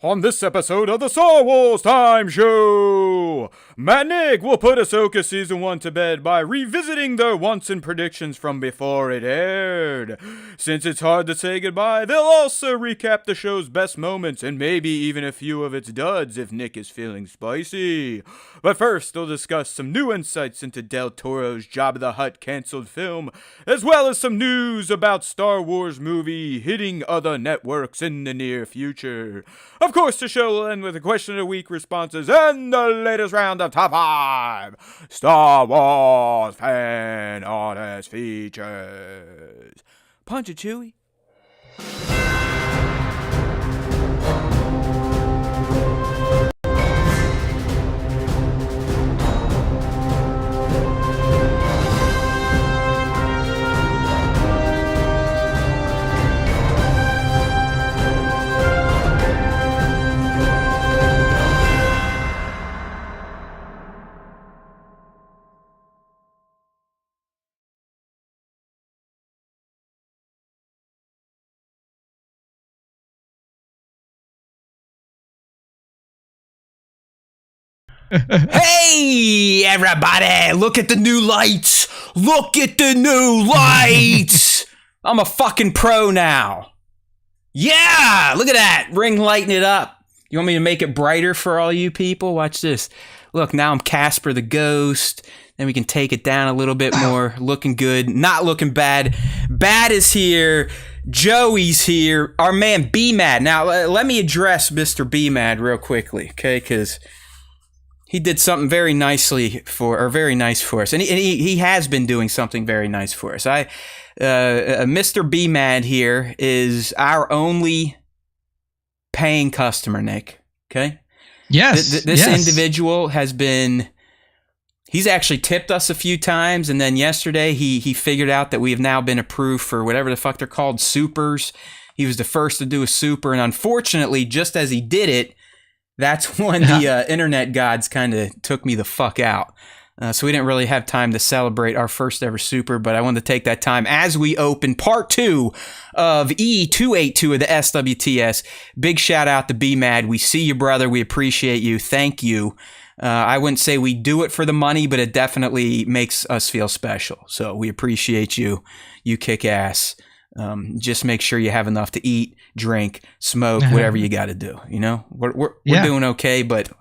On this episode of the Star Wars Time Show, Matt and Nick will put Ahsoka Season 1 to bed by revisiting their wants and predictions from before it aired. Since it's hard to say goodbye, they'll also recap the show's best moments and maybe even a few of its duds if Nick is feeling spicy. But first, they'll discuss some new insights into Del Toro's Jabba the Hutt canceled film, as well as some news about Star Wars movie hitting other networks in the near future. Of course, the show will end with a question of the week responses and the latest round of Top 5 Star Wars Fan Artist Features. Punch it, Chewie. Hey, everybody, look at the new lights. Look at the new lights. I'm a fucking pro now. Yeah, look at that. Ring lighting it up. You want me to make it brighter for all you people? Watch this. Look, now I'm Casper the Ghost. Then we can take it down a little bit more. Looking good. Not looking bad. Bad is here. Joey's here. Our man B-Mad. Now, let me address Mr. B-Mad real quickly, okay? Because he did something very nice for us, and he has been doing something very nice for us. Mr. B-Mad here is our only paying customer, Nick. Okay. Yes. This individual he's actually tipped us a few times, and then yesterday he figured out that we have now been approved for whatever the fuck they're called, supers. He was the first to do a super, and unfortunately, just as he did it, that's when the internet gods kind of took me the fuck out. So we didn't really have time to celebrate our first ever super, but I wanted to take that time as we open part 2 of E282 of the SWTS. Big shout out to B-Mad. We see you, brother. We appreciate you. Thank you. I wouldn't say we do it for the money, but it definitely makes us feel special. So we appreciate you. You kick ass. Just make sure you have enough to eat, drink, smoke, whatever you got to do. You know, we're doing okay, but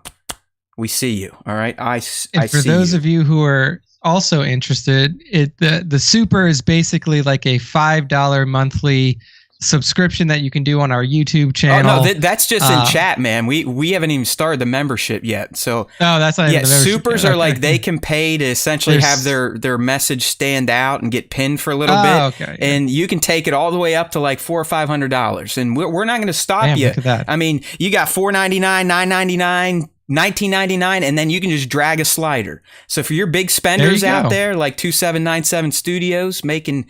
we see you. All right. I for those of you who are also interested, the super is basically like a $5 monthly subscription that you can do on our YouTube channel. Oh no, that's just in chat, man. We haven't even started the membership yet. So that's not even the membership supers yet. Are like they can pay to essentially have their message stand out and get pinned for a little bit. Okay, and you can take it all the way up to like $400 or $500, and we're not going to stop you. Look at that. I mean, you got $4.99, $9.99. $19.99, and then you can just drag a slider. So for your big spenders out there, like 2797 Studios, making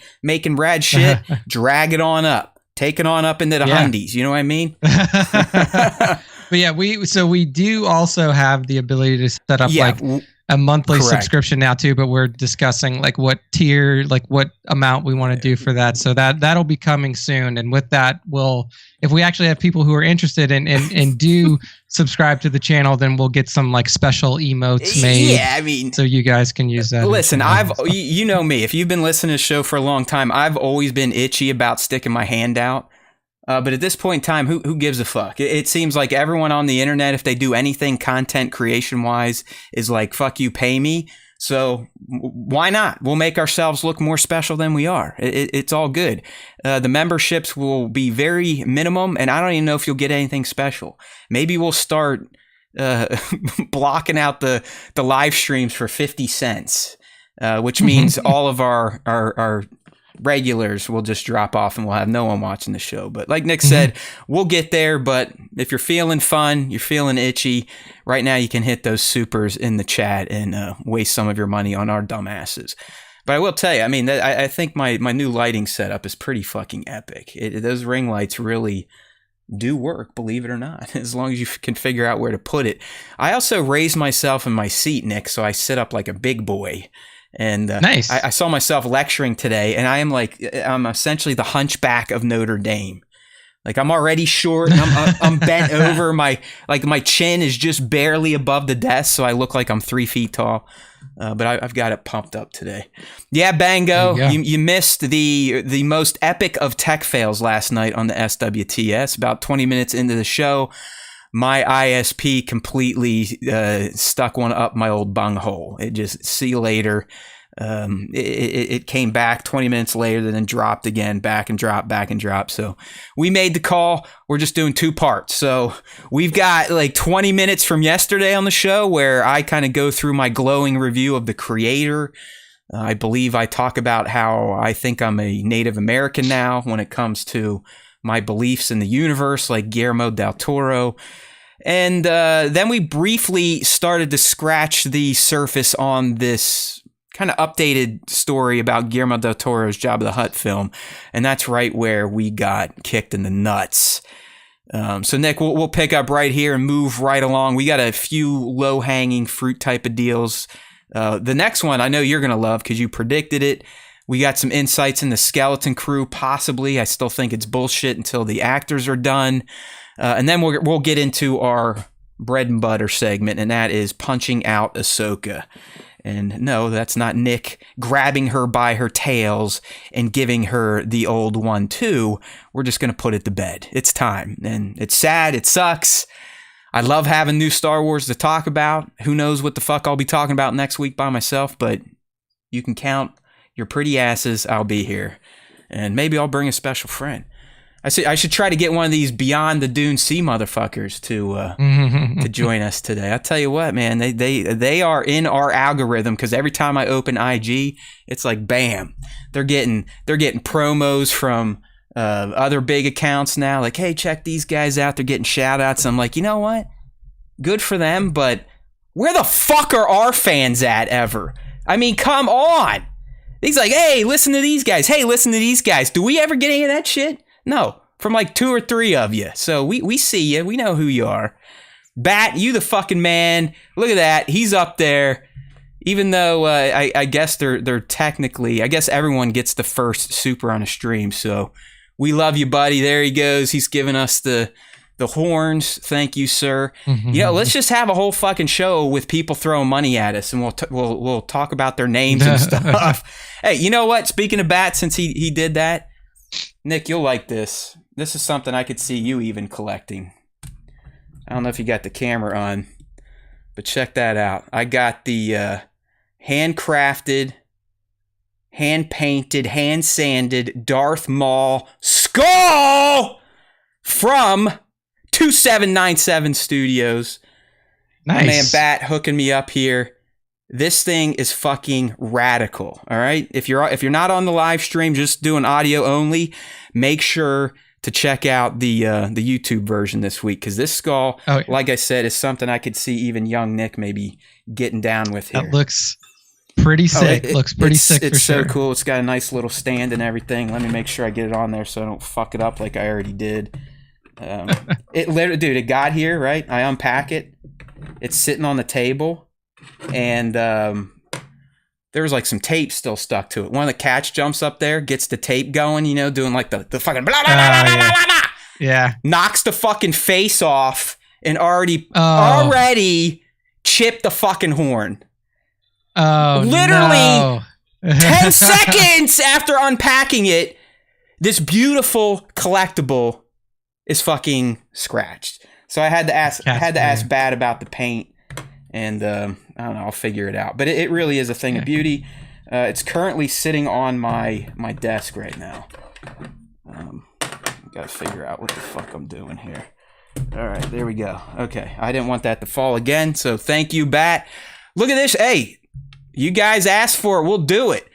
rad shit, drag it on up. Take it on up into the hundies. You know what I mean? But yeah, we do also have the ability to set up like a monthly subscription now too, but we're discussing like what tier, like what amount we want to do for that. So that'll be coming soon. And with that, if we actually have people who are interested and do subscribe to the channel, then we'll get some like special emotes made. Yeah, I mean, so you guys can use that. Listen, you know me, if you've been listening to the show for a long time, I've always been itchy about sticking my hand out. But at this point in time, who gives a fuck? It seems like everyone on the internet, if they do anything content creation wise, is like, fuck you, pay me. So why not? We'll make ourselves look more special than we are. It's all good. The memberships will be very minimum, and I don't even know if you'll get anything special. Maybe we'll start blocking out the live streams for 50 cents, which means all of our regulars will just drop off and we'll have no one watching the show. But like Nick said, we'll get there. But if you're feeling fun, you're feeling itchy, right now you can hit those supers in the chat and waste some of your money on our dumbasses. But I will tell you, I mean, I think my new lighting setup is pretty fucking epic. Those ring lights really do work, believe it or not, as long as you can figure out where to put it. I also raised myself in my seat, Nick, so I sit up like a big boy. And nice. I saw myself lecturing today, and I'm essentially the Hunchback of Notre Dame. Like I'm already short. And I'm bent over. My chin is just barely above the desk, so I look like I'm 3 feet tall. But I've got it pumped up today. Yeah, Bango, you missed the most epic of tech fails last night on the SWTS. About 20 minutes into the show, my ISP completely stuck one up my old bunghole. It just, see you later. It came back 20 minutes later, then dropped again, back and drop. So we made the call. We're just doing 2 parts. So we've got like 20 minutes from yesterday on the show where I kind of go through my glowing review of The Creator. I believe I talk about how I think I'm a Native American now when it comes to my beliefs in the universe, like Guillermo del Toro. And then we briefly started to scratch the surface on this kind of updated story about Guillermo del Toro's Jabba the Hutt film, and that's right where we got kicked in the nuts. So Nick, we'll pick up right here and move right along. We got a few low-hanging fruit type of deals. The next one I know you're gonna love because you predicted it. We got some insights in the Skeleton Crew, possibly. I still think it's bullshit until the actors are done, and then we'll get into our bread and butter segment, and that is punching out Ahsoka. And no, that's not Nick grabbing her by her tails and giving her the old 1-2. We're just going to put it to bed. It's time. And it's sad. It sucks. I love having new Star Wars to talk about. Who knows what the fuck I'll be talking about next week by myself, but you can count your pretty asses. I'll be here. And maybe I'll bring a special friend. I should try to get one of these Beyond the Dune Sea motherfuckers to join us today. I'll tell you what, man, they are in our algorithm because every time I open IG, it's like bam, they're getting promos from other big accounts now. Like, hey, check these guys out. They're getting shout outs. I'm like, you know what? Good for them, but where the fuck are our fans at ever? I mean, come on. He's like, hey, listen to these guys. Hey, listen to these guys. Do we ever get any of that shit? No, from like 2 or 3 of you. So we see you. We know who you are. Bat, you the fucking man. Look at that. He's up there. Even though I guess they're technically, I guess everyone gets the first super on a stream. So we love you, buddy. There he goes. He's giving us the horns. Thank you, sir. Yeah, let's just have a whole fucking show with people throwing money at us, and we'll talk about their names and stuff. Hey, you know what? Speaking of Bat, since he did that, Nick, you'll like this. This is something I could see you even collecting. I don't know if you got the camera on, but check that out. I got the handcrafted, hand-painted, hand-sanded Darth Maul skull from 2797 Studios. Nice. My man Bat hooking me up here. This thing is fucking radical. All right. If you're not on the live stream, just doing audio only, make sure to check out the YouTube version this week because this skull, like I said, is something I could see even young Nick maybe getting down with here. That looks pretty sick. Looks pretty sick. It's for so sure. cool. It's got a nice little stand and everything. Let me make sure I get it on there so I don't fuck it up like I already did. It literally, dude, it got here, right? I unpack it. It's sitting on the table. And there was like some tape still stuck to it. One of the cats jumps up there, gets the tape going, you know, doing like the fucking blah, blah, blah, blah, blah, blah, blah. Yeah. Knocks the fucking face off and already chipped the fucking horn. Oh, literally no. 10 seconds after unpacking it, this beautiful collectible is fucking scratched. So I had to ask Bat about the paint. And I don't know, I'll figure it out. But it really is a thing of beauty. It's currently sitting on my desk right now. Got to figure out what the fuck I'm doing here. All right, there we go. Okay, I didn't want that to fall again, so thank you, Bat. Look at this. Hey, you guys asked for it. We'll do it.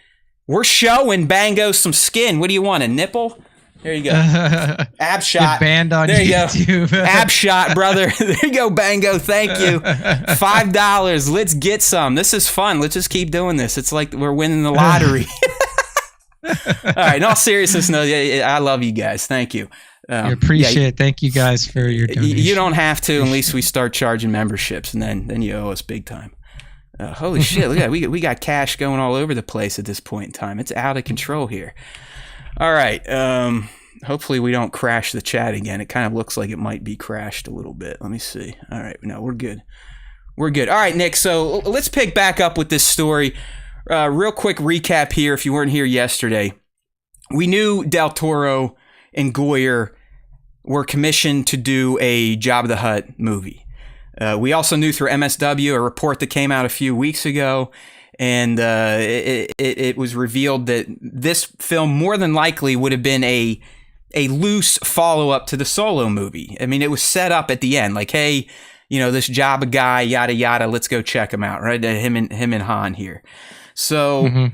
We're showing Bango some skin. What do you want, a nipple? There you go. Ab shot. Get banned on there YouTube. You go. Ab shot, brother. There you go, Bango. Thank you. $5. Let's get some. This is fun. Let's just keep doing this. It's like we're winning the lottery. All right. In all seriousness, no, I love you guys. Thank you. I appreciate it. Thank you guys for your donation. You don't have to unless we start charging memberships, and then you owe us big time. Holy shit. Look at that. We got cash going all over the place at this point in time. It's out of control here. All right. hopefully we don't crash the chat again. It kind of looks like it might be crashed a little bit. Let me see. All right, no, we're good. We're good. All right, Nick, so let's pick back up with this story. Real quick recap here if you weren't here yesterday. We knew Del Toro and Goyer were commissioned to do a Jabba the Hutt movie. We also knew through MSW, a report that came out a few weeks ago, and it was revealed that this film more than likely would have been a loose follow-up to the Solo movie. I mean, it was set up at the end, like, hey, you know, this Jabba guy, yada yada, let's go check him out, right? Him and Han here. So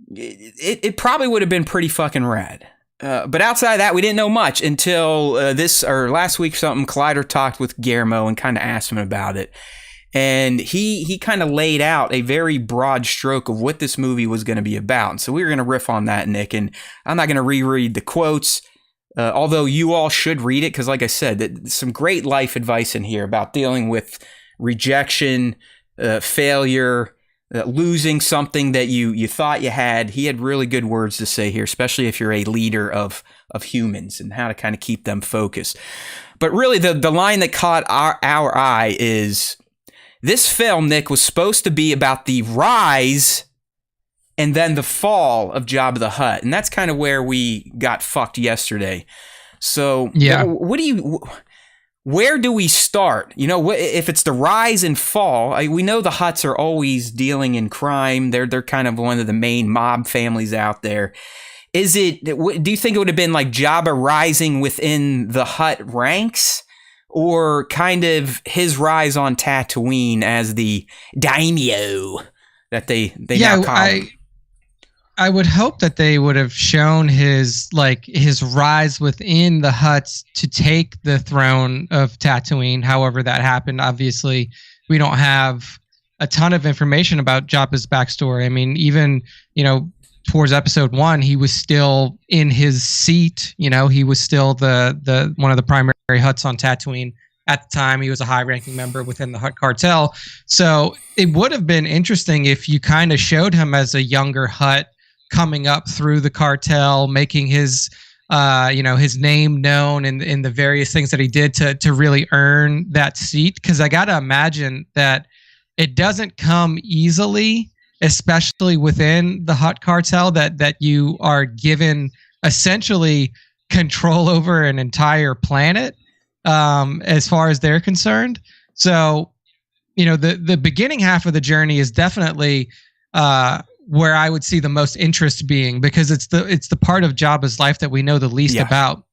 it probably would have been pretty fucking rad. But outside of that, we didn't know much until last week something. Collider talked with Guillermo and kind of asked him about it. And he kind of laid out a very broad stroke of what this movie was going to be about. And so we were going to riff on that, Nick. And I'm not going to reread the quotes. Although you all should read it, because like I said, some great life advice in here about dealing with rejection, failure, losing something that you thought you had. He had really good words to say here, especially if you're a leader of humans and how to kind of keep them focused. But really, the line that caught our eye is this film, Nick, was supposed to be about the rise and then the fall of Jabba the Hutt. And that's kind of where we got fucked yesterday. So yeah, where do we start? You know, if it's the rise and fall, we know the Hutts are always dealing in crime. They're kind of one of the main mob families out there. Do you think it would have been like Jabba rising within the Hutt ranks? Or kind of his rise on Tatooine as the daimyo that they now call him? I would hope that they would have shown his rise within the Hutts to take the throne of Tatooine. However that happened, obviously, we don't have a ton of information about Jabba's backstory. I mean, even, you know, towards episode 1, he was still in his seat. You know, he was still the one of the primary Hutts on Tatooine. At the time, he was a high-ranking member within the Hutt cartel. So it would have been interesting if you kind of showed him as a younger Hutt coming up through the cartel, making his name known and the various things that he did to really earn that seat. Because I got to imagine that it doesn't come easily, especially within the Hutt cartel, that you are given essentially control over an entire planet, as far as they're concerned. So, you know, the beginning half of the journey is definitely where I would see the most interest being, because it's the part of Jabba's life that we know the least about.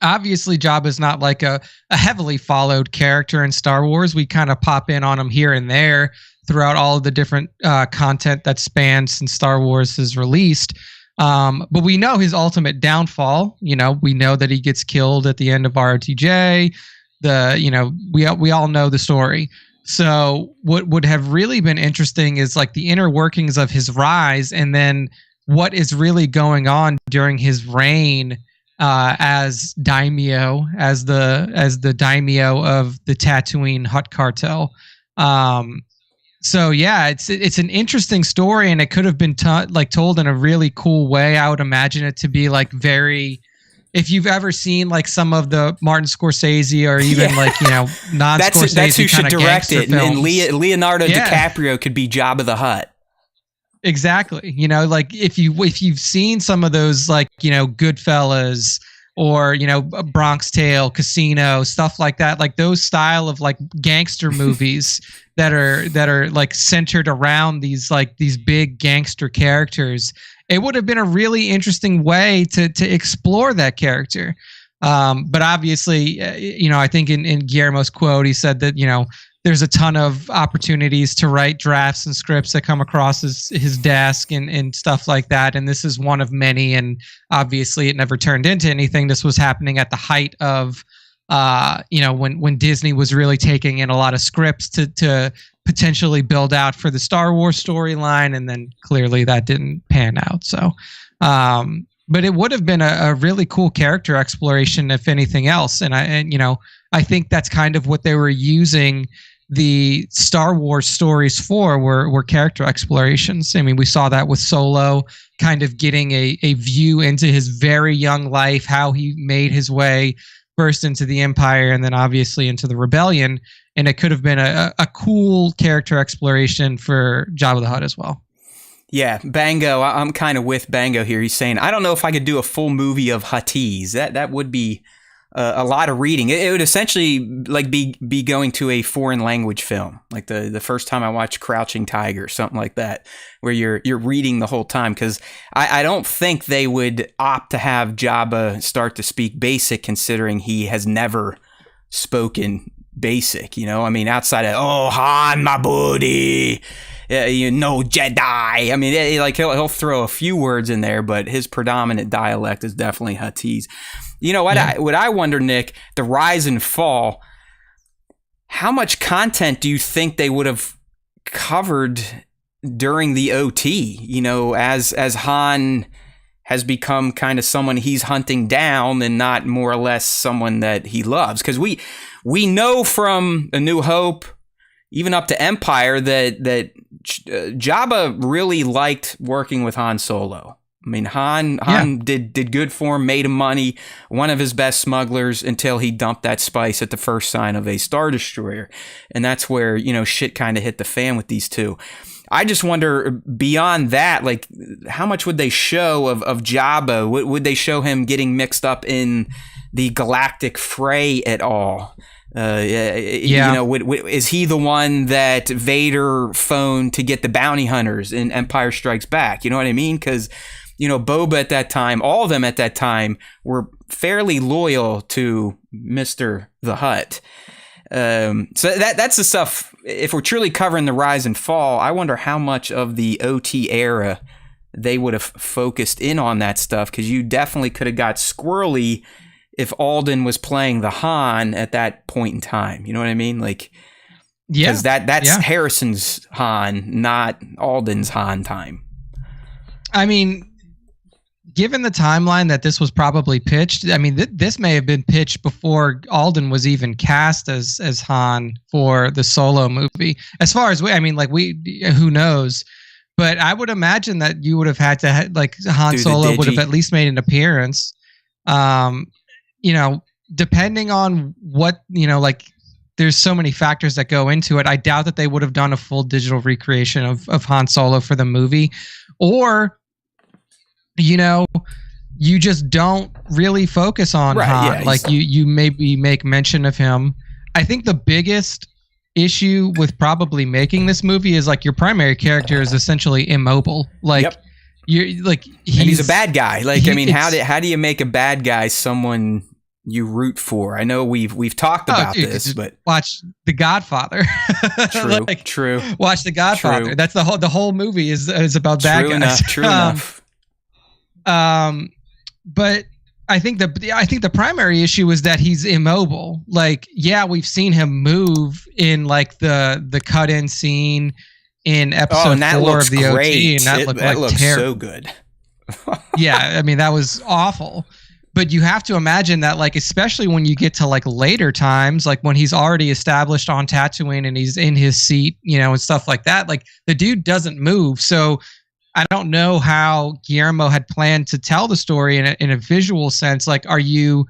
Obviously, Jabba's not like a heavily followed character in Star Wars. We kind of pop in on him here and there throughout all of the different content that spans since Star Wars is released. But we know his ultimate downfall. You know, we know that he gets killed at the end of ROTJ. We all know the story. So what would have really been interesting is like the inner workings of his rise, and then what is really going on during his reign as daimyo, as the daimyo of the Tatooine Hutt cartel. So yeah, it's an interesting story, and it could have been told in a really cool way. I would imagine it to be like very. If you've ever seen like some of the Martin Scorsese or even non-Scorsese, that's who should direct it, films. And Leonardo DiCaprio could be Jabba the Hutt. Exactly. You know, like if you've seen some of those, like, you know, Goodfellas or, you know, Bronx Tale, Casino, stuff like that, like those style of like gangster movies that are like centered around these big gangster characters. It would have been a really interesting way to explore that character. But obviously, I think in Guillermo's quote, he said that, you know, there's a ton of opportunities to write drafts and scripts that come across his desk and stuff like that. And this is one of many. And obviously it never turned into anything. This was happening at the height of, when Disney was really taking in a lot of scripts to potentially build out for the Star Wars storyline, and then clearly that didn't pan out. So, but it would have been a really cool character exploration, if anything else. And I think that's kind of what they were using the Star Wars stories for were character explorations. I mean, we saw that with Solo, kind of getting a view into his very young life, how he made his way first into the Empire and then obviously into the Rebellion. And it could have been a cool character exploration for Jabba the Hutt as well. Yeah, Bango, I'm kind of with Bango here. He's saying, I don't know if I could do a full movie of HUTTs. That would be a lot of reading. It would essentially like be going to a foreign language film, like the first time I watched Crouching Tiger, something like that, where you're reading the whole time. Because I don't think they would opt to have Jabba start to speak Basic, considering he has never spoken Basic. You know, I mean, outside of Han, my buddy. You know, Jedi. I mean, he'll throw a few words in there, but his predominant dialect is definitely HUTTs. You know what? Yeah. What I wonder, Nick, the rise and fall. How much content do you think they would have covered during the OT? You know, as Han has become kind of someone he's hunting down, and not more or less someone that he loves. Because we know from A New Hope, even up to Empire, that Jabba really liked working with Han Solo. I mean, Han did good for him, made him money, one of his best smugglers, until he dumped that spice at the first sign of a Star Destroyer. And that's where, you know, shit kind of hit the fan with these two. I just wonder, beyond that, like, how much would they show of Jabba? Would they show him getting mixed up in the galactic fray at all? You know, is he the one that Vader phoned to get the bounty hunters in Empire Strikes Back? You know what I mean? Because, you know, Boba at that time, all of them at that time, were fairly loyal to Mr. the Hutt. So that's the stuff. If we're truly covering the rise and fall, I wonder how much of the OT era they would have focused in on that stuff, because you definitely could have got squirrely if Alden was playing the Han at that point in time. You know what I mean? Like, because that's Harrison's Han, not Alden's Han time. I mean, given the timeline that this was probably pitched, I mean, this may have been pitched before Alden was even cast as Han for the Solo movie. As far as who knows? But I would imagine that you would have had to Han Solo would have at least made an appearance. You know, depending on what, you know, like, there's so many factors that go into it. I doubt that they would have done a full digital recreation of Han Solo for the movie, or, you know, you just don't really focus on Han. Like, you maybe make mention of him. I think the biggest issue with probably making this movie is, like, your primary character is essentially immobile. Like, you're like, he's a bad guy. Like, I mean, how do you make a bad guy someone you root for? I know we've talked about this, but watch The Godfather. True, true. Watch The Godfather. True. That's the whole movie is about bad guys. True enough. But I think the primary issue is that he's immobile. Like, yeah, we've seen him move in, like, the cut-in scene in episode 4 of the OT, and that looked so good. Yeah, I mean, that was awful. But you have to imagine that, like, especially when you get to, like, later times, like when he's already established on Tatooine and he's in his seat, you know, and stuff like that, like, the dude doesn't move. So I don't know how Guillermo had planned to tell the story in a visual sense. Like, are you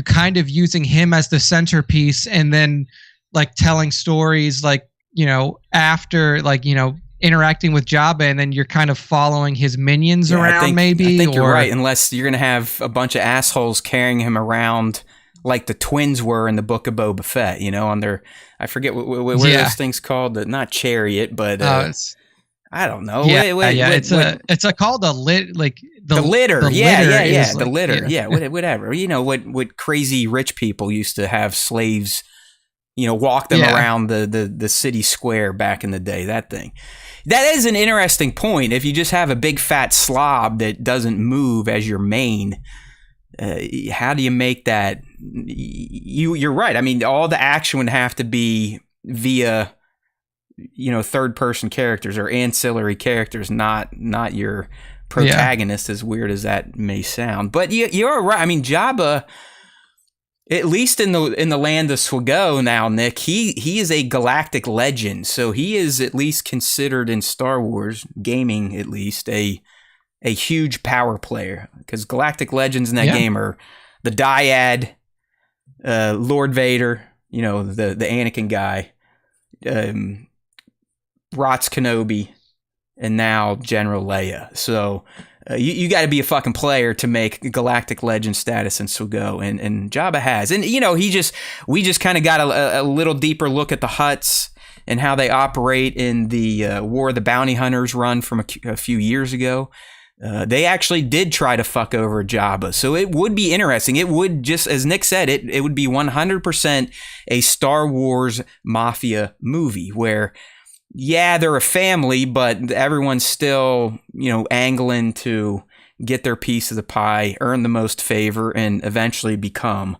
kind of using him as the centerpiece and then, like, telling stories, like, you know, after, like, you know, interacting with Jabba, and then you're kind of following his minions around, I think you're right, unless you're going to have a bunch of assholes carrying him around like the twins were in the Book of Boba Fett, you know, on their, I forget what are those things called, not chariot, but I don't know. It's called a the litter. The litter. Whatever. You know what crazy rich people used to have slaves, you know, walk them around the city square back in the day. That thing. That is an interesting point. If you just have a big fat slob that doesn't move as your main, how do you make that? You're right. I mean, all the action would have to be via, you know, third person characters or ancillary characters, not your protagonist, as weird as that may sound. But you're right. I mean, Jabba, At least in the land of SWTS now, Nick, he is a galactic legend. So he is at least considered in Star Wars gaming, at least a huge power player, because galactic legends in that game are the Dyad, Lord Vader, the Anakin guy, Rots Kenobi, and now General Leia. So you got to be a fucking player to make galactic legend status in SWTS, and Jabba has. And we just kind of got a little deeper look at the HUTTs and how they operate in the War of the Bounty Hunters run from a few years ago. They actually did try to fuck over Jabba, so it would be interesting. It would, just as Nick said, it would be 100% a Star Wars mafia movie where, yeah, they're a family, but everyone's still, angling to get their piece of the pie, earn the most favor, and eventually become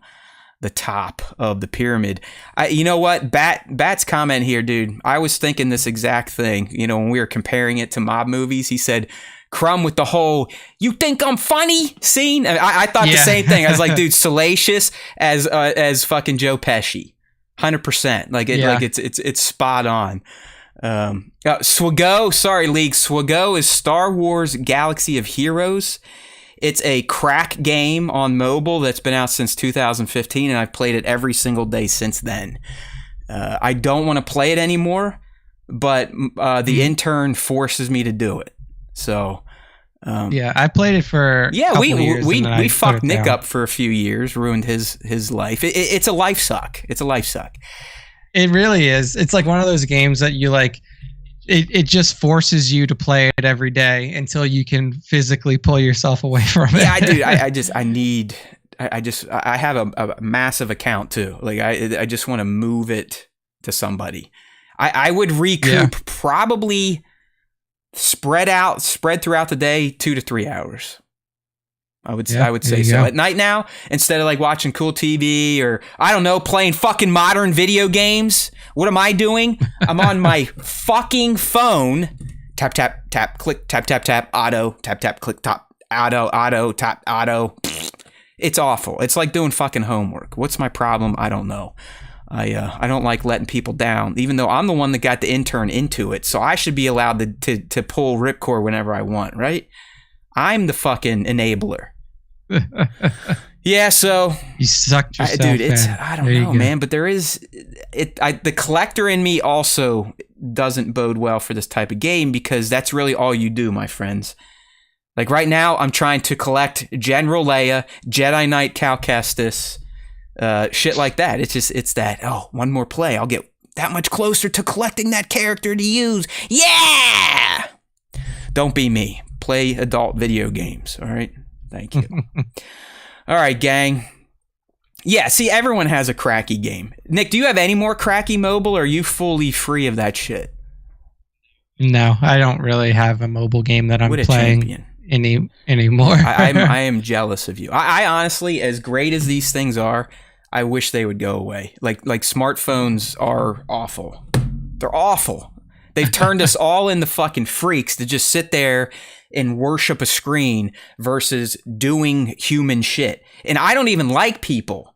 the top of the pyramid. You know what? Bat's comment here, dude, I was thinking this exact thing, when we were comparing it to mob movies. He said, Crumb with the whole "you think I'm funny" scene. I thought the same thing. I was like, dude, salacious as fucking Joe Pesci, 100%. Like it's spot on. SWTS, sorry, League. SWTS is Star Wars Galaxy of Heroes. It's a crack game on mobile that's been out since 2015, and I've played it every single day since then. I don't want to play it anymore, but the intern forces me to do it. So, I played it for we fucked Nick up for a few years, ruined his life. It's a life suck. It's a life suck. It really is. It's like one of those games that you like. It just forces you to play it every day until you can physically pull yourself away from it. Yeah, dude. I have a massive account too. Like I just want to move it to somebody. I would recoup probably spread throughout the day 2 to 3 hours. I would say so. At night now, instead of like watching cool TV or, I don't know, playing fucking modern video games, what am I doing? I'm on my fucking phone. Tap, tap, tap, click, tap, tap, tap, auto, tap, tap, click, tap, auto, tap, auto. It's awful. It's like doing fucking homework. What's my problem? I don't know. I don't like letting people down, even though I'm the one that got the intern into it. So I should be allowed to pull ripcord whenever I want, right? I'm the fucking enabler. Yeah, so you sucked yourself, dude. I don't know, man, but there is the collector in me also doesn't bode well for this type of game, because that's really all you do, my friends. Like right now, I'm trying to collect General Leia, Jedi Knight Cal Kestis, shit like that. It's that, one more play, I'll get that much closer to collecting that character to use. Yeah! Don't be me. Play adult video games, all right? Thank you. All right, gang. Yeah, see, everyone has a cracky game. Nick, do you have any more cracky mobile, or are you fully free of that shit? No, I don't really have a mobile game that I'm playing anymore. I am jealous of you. I honestly, as great as these things are, I wish they would go away. Like smartphones are awful. They're awful. They've turned us all into fucking freaks to just sit there and worship a screen versus doing human shit. And I don't even like people,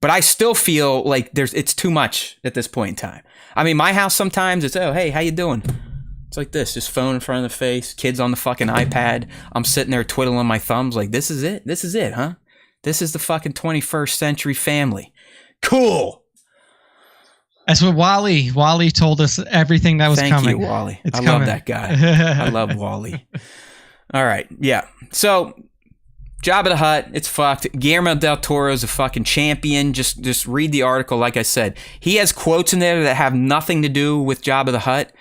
but I still feel like it's too much at this point in time. I mean, my house sometimes it's, oh, hey, how you doing? It's like this, just phone in front of the face, kids on the fucking iPad. I'm sitting there twiddling my thumbs like, this is it? This is it, huh? This is the fucking 21st century family. Cool. That's what Wally told us everything that was coming. Thank you, Wally. I love that guy. I love Wally. All right. Yeah. So, Jabba the Hutt, it's fucked. Guillermo del Toro's a fucking champion. Just read the article, like I said. He has quotes in there that have nothing to do with Jabba the Hutt,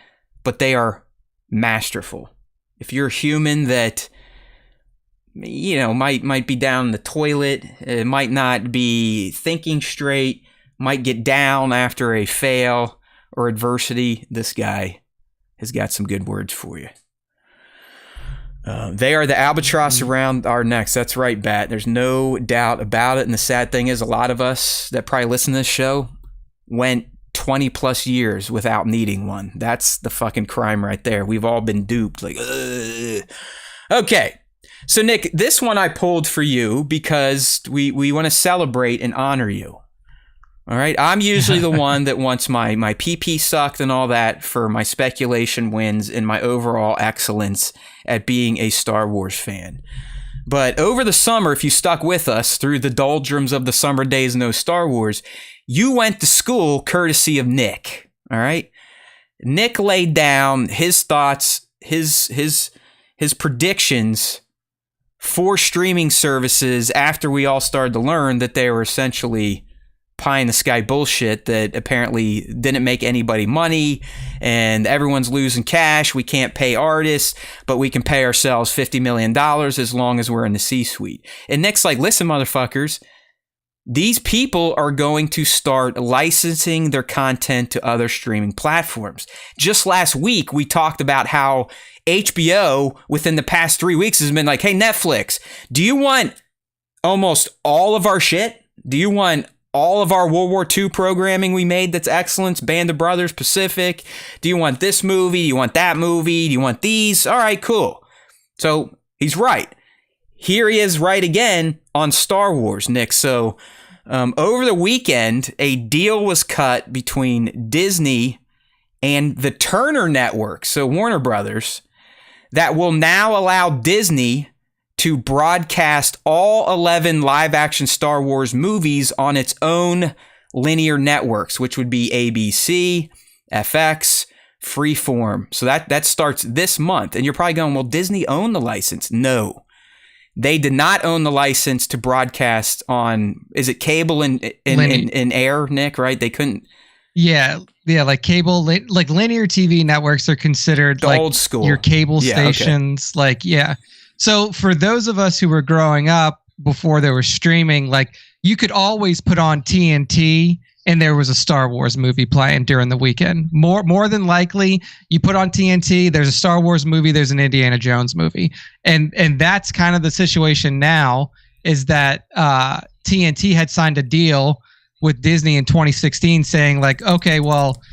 but they are masterful. If you're a human that, might be down the toilet, might not be thinking straight, might get down after a fail or adversity, this guy has got some good words for you. They are the albatross around our necks. That's right, Bat. There's no doubt about it. And the sad thing is, a lot of us that probably listen to this show went 20 plus years without needing one. That's the fucking crime right there. We've all been duped. Like, ugh. Okay. So, Nick, this one I pulled for you because we want to celebrate and honor you. All right? I'm usually the one that wants my PP sucked and all that for my speculation wins and my overall excellence at being a Star Wars fan. But over the summer, if you stuck with us through the doldrums of the summer days no Star Wars, you went to school courtesy of Nick. All right? Nick laid down his thoughts, his predictions for streaming services after we all started to learn that they were essentially pie in the sky bullshit that apparently didn't make anybody money and everyone's losing cash. We can't pay artists, but we can pay ourselves $50 million as long as we're in the C-suite. And Nick's like, listen, motherfuckers, these people are going to start licensing their content to other streaming platforms. Just last week, we talked about how HBO within the past 3 weeks has been like, hey, Netflix, do you want almost all of our shit? Do you want all of our World War II programming we made that's excellence, Band of Brothers, Pacific? Do you want this movie? Do you want that movie? Do you want these? All right, cool. So he's right. Here he is right again on Star Wars, Nick. So over the weekend, a deal was cut between Disney and the Turner Network, so Warner Brothers, that will now allow Disney to broadcast all 11 live-action Star Wars movies on its own linear networks, which would be ABC, FX, Freeform. So that starts this month. And you're probably going, well, Disney owned the license. No. They did not own the license to broadcast on, is it cable and air, Nick, right? They couldn't. Yeah, like cable, like linear TV networks are considered the like old school. Your cable stations. Okay. Like, yeah. So for those of us who were growing up before there was streaming, like you could always put on TNT and there was a Star Wars movie playing during the weekend. More than likely, you put on TNT, there's a Star Wars movie, there's an Indiana Jones movie. And that's kind of the situation now, is that TNT had signed a deal with Disney in 2016 saying like, okay, well,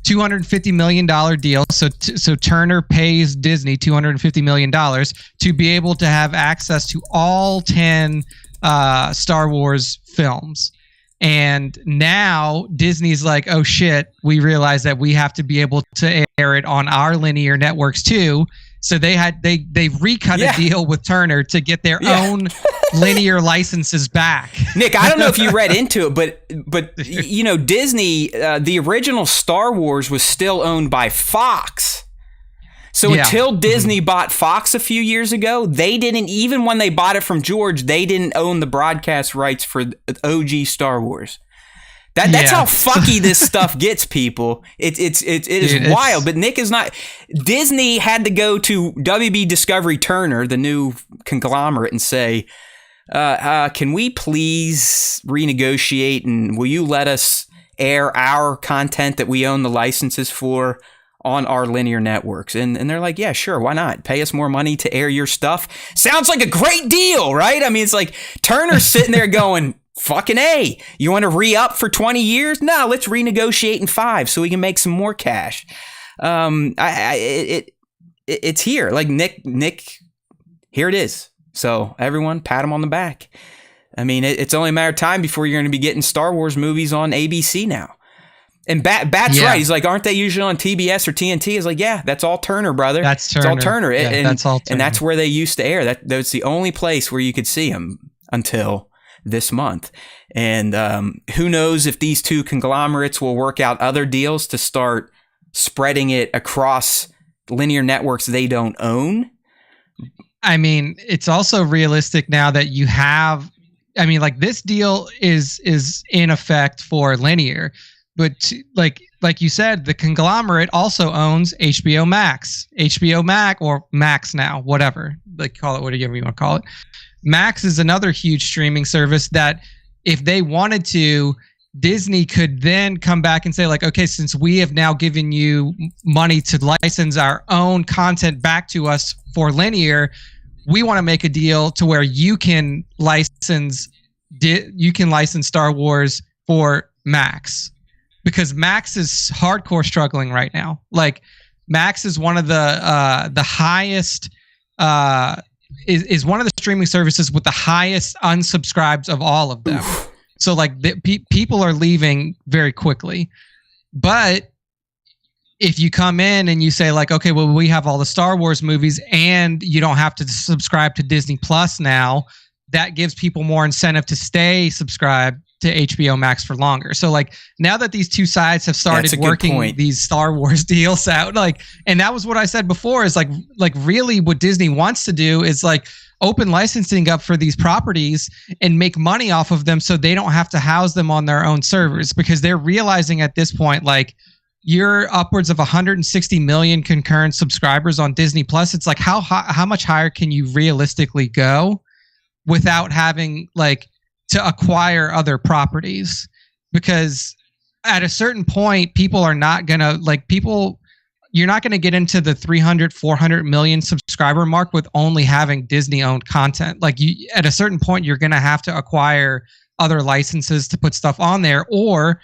$250 million deal. So Turner pays Disney $250 million to be able to have access to all 10 Star Wars films. And now Disney's like, oh shit, we realize that we have to be able to air it on our linear networks too. So they recut a deal with Turner to get their own linear licenses back. Nick, I don't know if you read into it, but you know, Disney, the original Star Wars was still owned by Fox. So until Disney bought Fox a few years ago, they didn't, even when they bought it from George, they didn't own the broadcast rights for OG Star Wars. That's how fucky this stuff gets, people. It is wild. But Nick is not. Disney had to go to WB Discovery Turner, the new conglomerate, and say, can we please renegotiate, and will you let us air our content that we own the licenses for on our linear networks? And they're like, yeah, sure, why not? Pay us more money to air your stuff. Sounds like a great deal, right? I mean, it's like Turner's sitting there going, fucking A, you want to re-up for 20 years? No, let's renegotiate in 5 so we can make some more cash. It's here. Like Nick, here it is. So everyone, pat him on the back. I mean, it's only a matter of time before you're going to be getting Star Wars movies on ABC now. And Bat's right. He's like, aren't they usually on TBS or TNT? He's like, yeah, that's all Turner, brother. That's Turner. It's all Turner. Yeah, that's all Turner. And that's where they used to air. That's the only place where you could see them until this month. And who knows if these two conglomerates will work out other deals to start spreading it across linear networks they don't own. I mean, it's also realistic now that you have, I mean, like this deal is in effect for linear, but like you said, the conglomerate also owns HBO Max, or Max now, whatever, like call it whatever you want to call it. Max is another huge streaming service that if they wanted to, Disney could then come back and say like, okay, since we have now given you money to license our own content back to us for linear, we want to make a deal to where you can license Star Wars for Max, because Max is hardcore struggling right now. Like Max is one of the highest is one of the streaming services with the highest unsubscribes of all of them. Oof. So like people are leaving very quickly. But if you come in and you say like, okay, well, we have all the Star Wars movies and you don't have to subscribe to Disney Plus now, that gives people more incentive to stay subscribed to HBO Max for longer. So like now that these two sides have started working these Star Wars deals out, like, and that was what I said before, is like really what Disney wants to do is like open licensing up for these properties and make money off of them so they don't have to house them on their own servers, because they're realizing at this point, like, you're upwards of 160 million concurrent subscribers on Disney Plus. It's like how much higher can you realistically go without having like to acquire other properties? Because at a certain point, people are not gonna you're not gonna get into the 300, 400 million subscriber mark with only having Disney owned content. Like at a certain point, you're gonna have to acquire other licenses to put stuff on there, or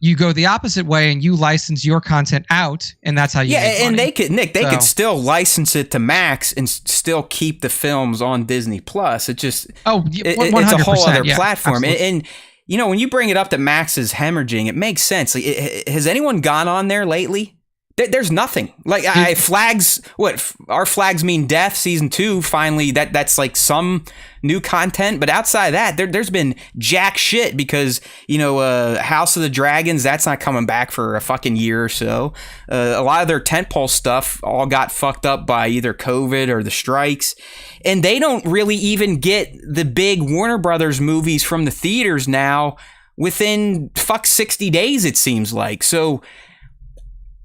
you go the opposite way and you license your content out, and that's how you make money. And they could still license it to Max and still keep the films on Disney Plus. It just it's a whole other platform. And you know, when you bring it up that Max is hemorrhaging, it makes sense. Like, has anyone gone on there lately? There's nothing. Like our flags mean death. Season 2 finally that's like some new content, but outside of that, there's been jack shit, because you know House of the Dragons, that's not coming back for a fucking year or so. A lot of their tentpole stuff all got fucked up by either COVID or the strikes, and they don't really even get the big Warner Brothers movies from the theaters now within 60 days, it seems like. So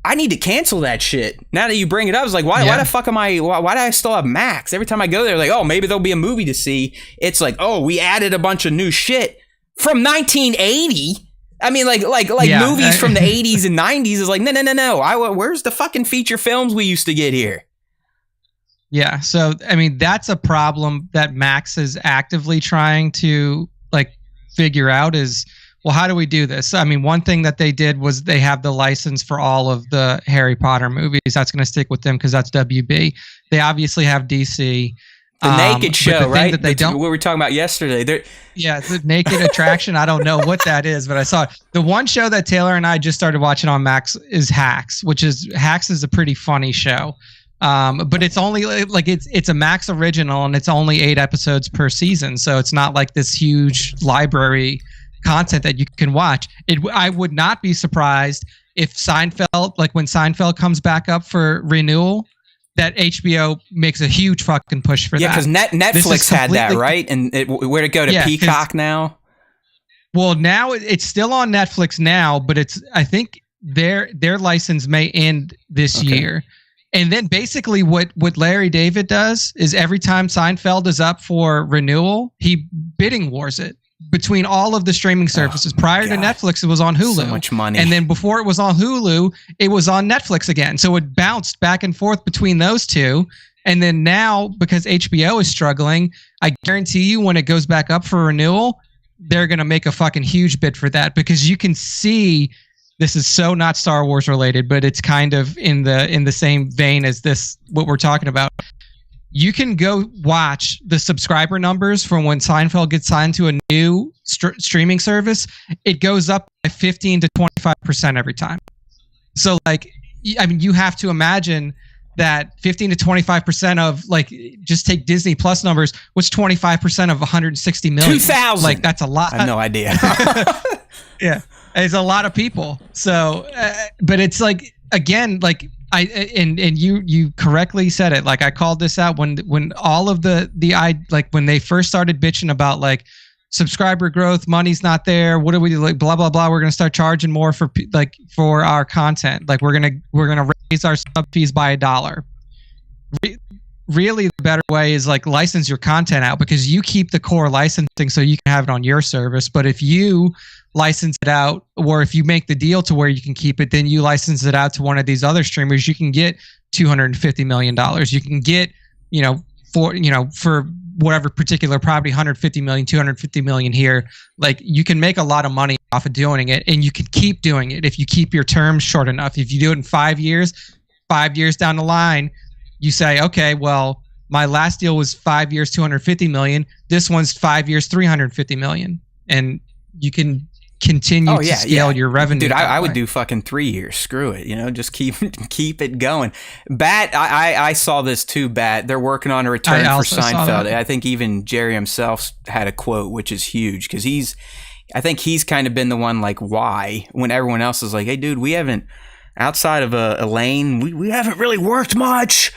I need to cancel that shit. Now that you bring it up, it's like, why the fuck why do I still have Max? Every time I go there, like, oh, maybe there'll be a movie to see. It's like, oh, we added a bunch of new shit from 1980. I mean, like movies from the 80s and 90s is like, no. Where's the fucking feature films we used to get here? Yeah, so, I mean, that's a problem that Max is actively trying to, like, figure out is, well, how do we do this? I mean, one thing that they did was they have the license for all of the Harry Potter movies. That's going to stick with them because that's WB. They obviously have DC. The Naked Show, right? That they don't. What we were talking about yesterday. The Naked Attraction. I don't know what that is, but I saw it. The one show that Taylor and I just started watching on Max is Hacks, Hacks is a pretty funny show. But it's only like it's a Max original, and it's only 8 episodes per season, so it's not like this huge library content that you can watch. I would not be surprised if Seinfeld, like when Seinfeld comes back up for renewal, that HBO makes a huge fucking push for that. Yeah, because Netflix had that, right? And where'd it go to Peacock now? Well, now it's still on Netflix now, but I think their license may end this year. And then basically what Larry David does is every time Seinfeld is up for renewal, he bidding wars it between all of the streaming services. Prior to Netflix, it was on Hulu. So much money. And then before it was on Hulu, it was on Netflix again. So it bounced back and forth between those two. And then now, because HBO is struggling, I guarantee you when it goes back up for renewal, they're going to make a fucking huge bid for that, because you can see, this is so not Star Wars related, but it's kind of in the same vein as this, what we're talking about. You can go watch the subscriber numbers from when Seinfeld gets signed to a new streaming service. It goes up by 15 to 25% every time. So, like, I mean, you have to imagine that 15 to 25% of, like, just take Disney Plus numbers. What's 25% of 160 million? 2,000. Like, that's a lot. I have no idea. Yeah, it's a lot of people. So, but it's like, again, like, you correctly said it. Like, I called this out when all of when they first started bitching about like subscriber growth, money's not there. What do we do? Like, blah blah blah. We're gonna start charging more for our content. Like, we're gonna raise our sub fees by $1. Really, the better way is like license your content out, because you keep the core licensing so you can have it on your service. But if you license it out, or if you make the deal to where you can keep it, then you license it out to one of these other streamers, you can get $250 million. You can get, for whatever particular property, 150 million, 250 million here. Like, you can make a lot of money off of doing it, and you can keep doing it if you keep your terms short enough. If you do it in 5 years down the line, you say, okay, well, My last deal was 5 years, 250 million. This one's 5 years, 350 million. And you can continue to scale your revenue. Dude, I would do fucking 3 years. Screw it. Just keep it going. Bat, I saw this too, Bat. They're working on a return for Seinfeld. I think even Jerry himself had a quote, which is huge, because I think he's kind of been the one like, why? When everyone else is like, hey, dude, we haven't, outside of Elaine, we haven't really worked much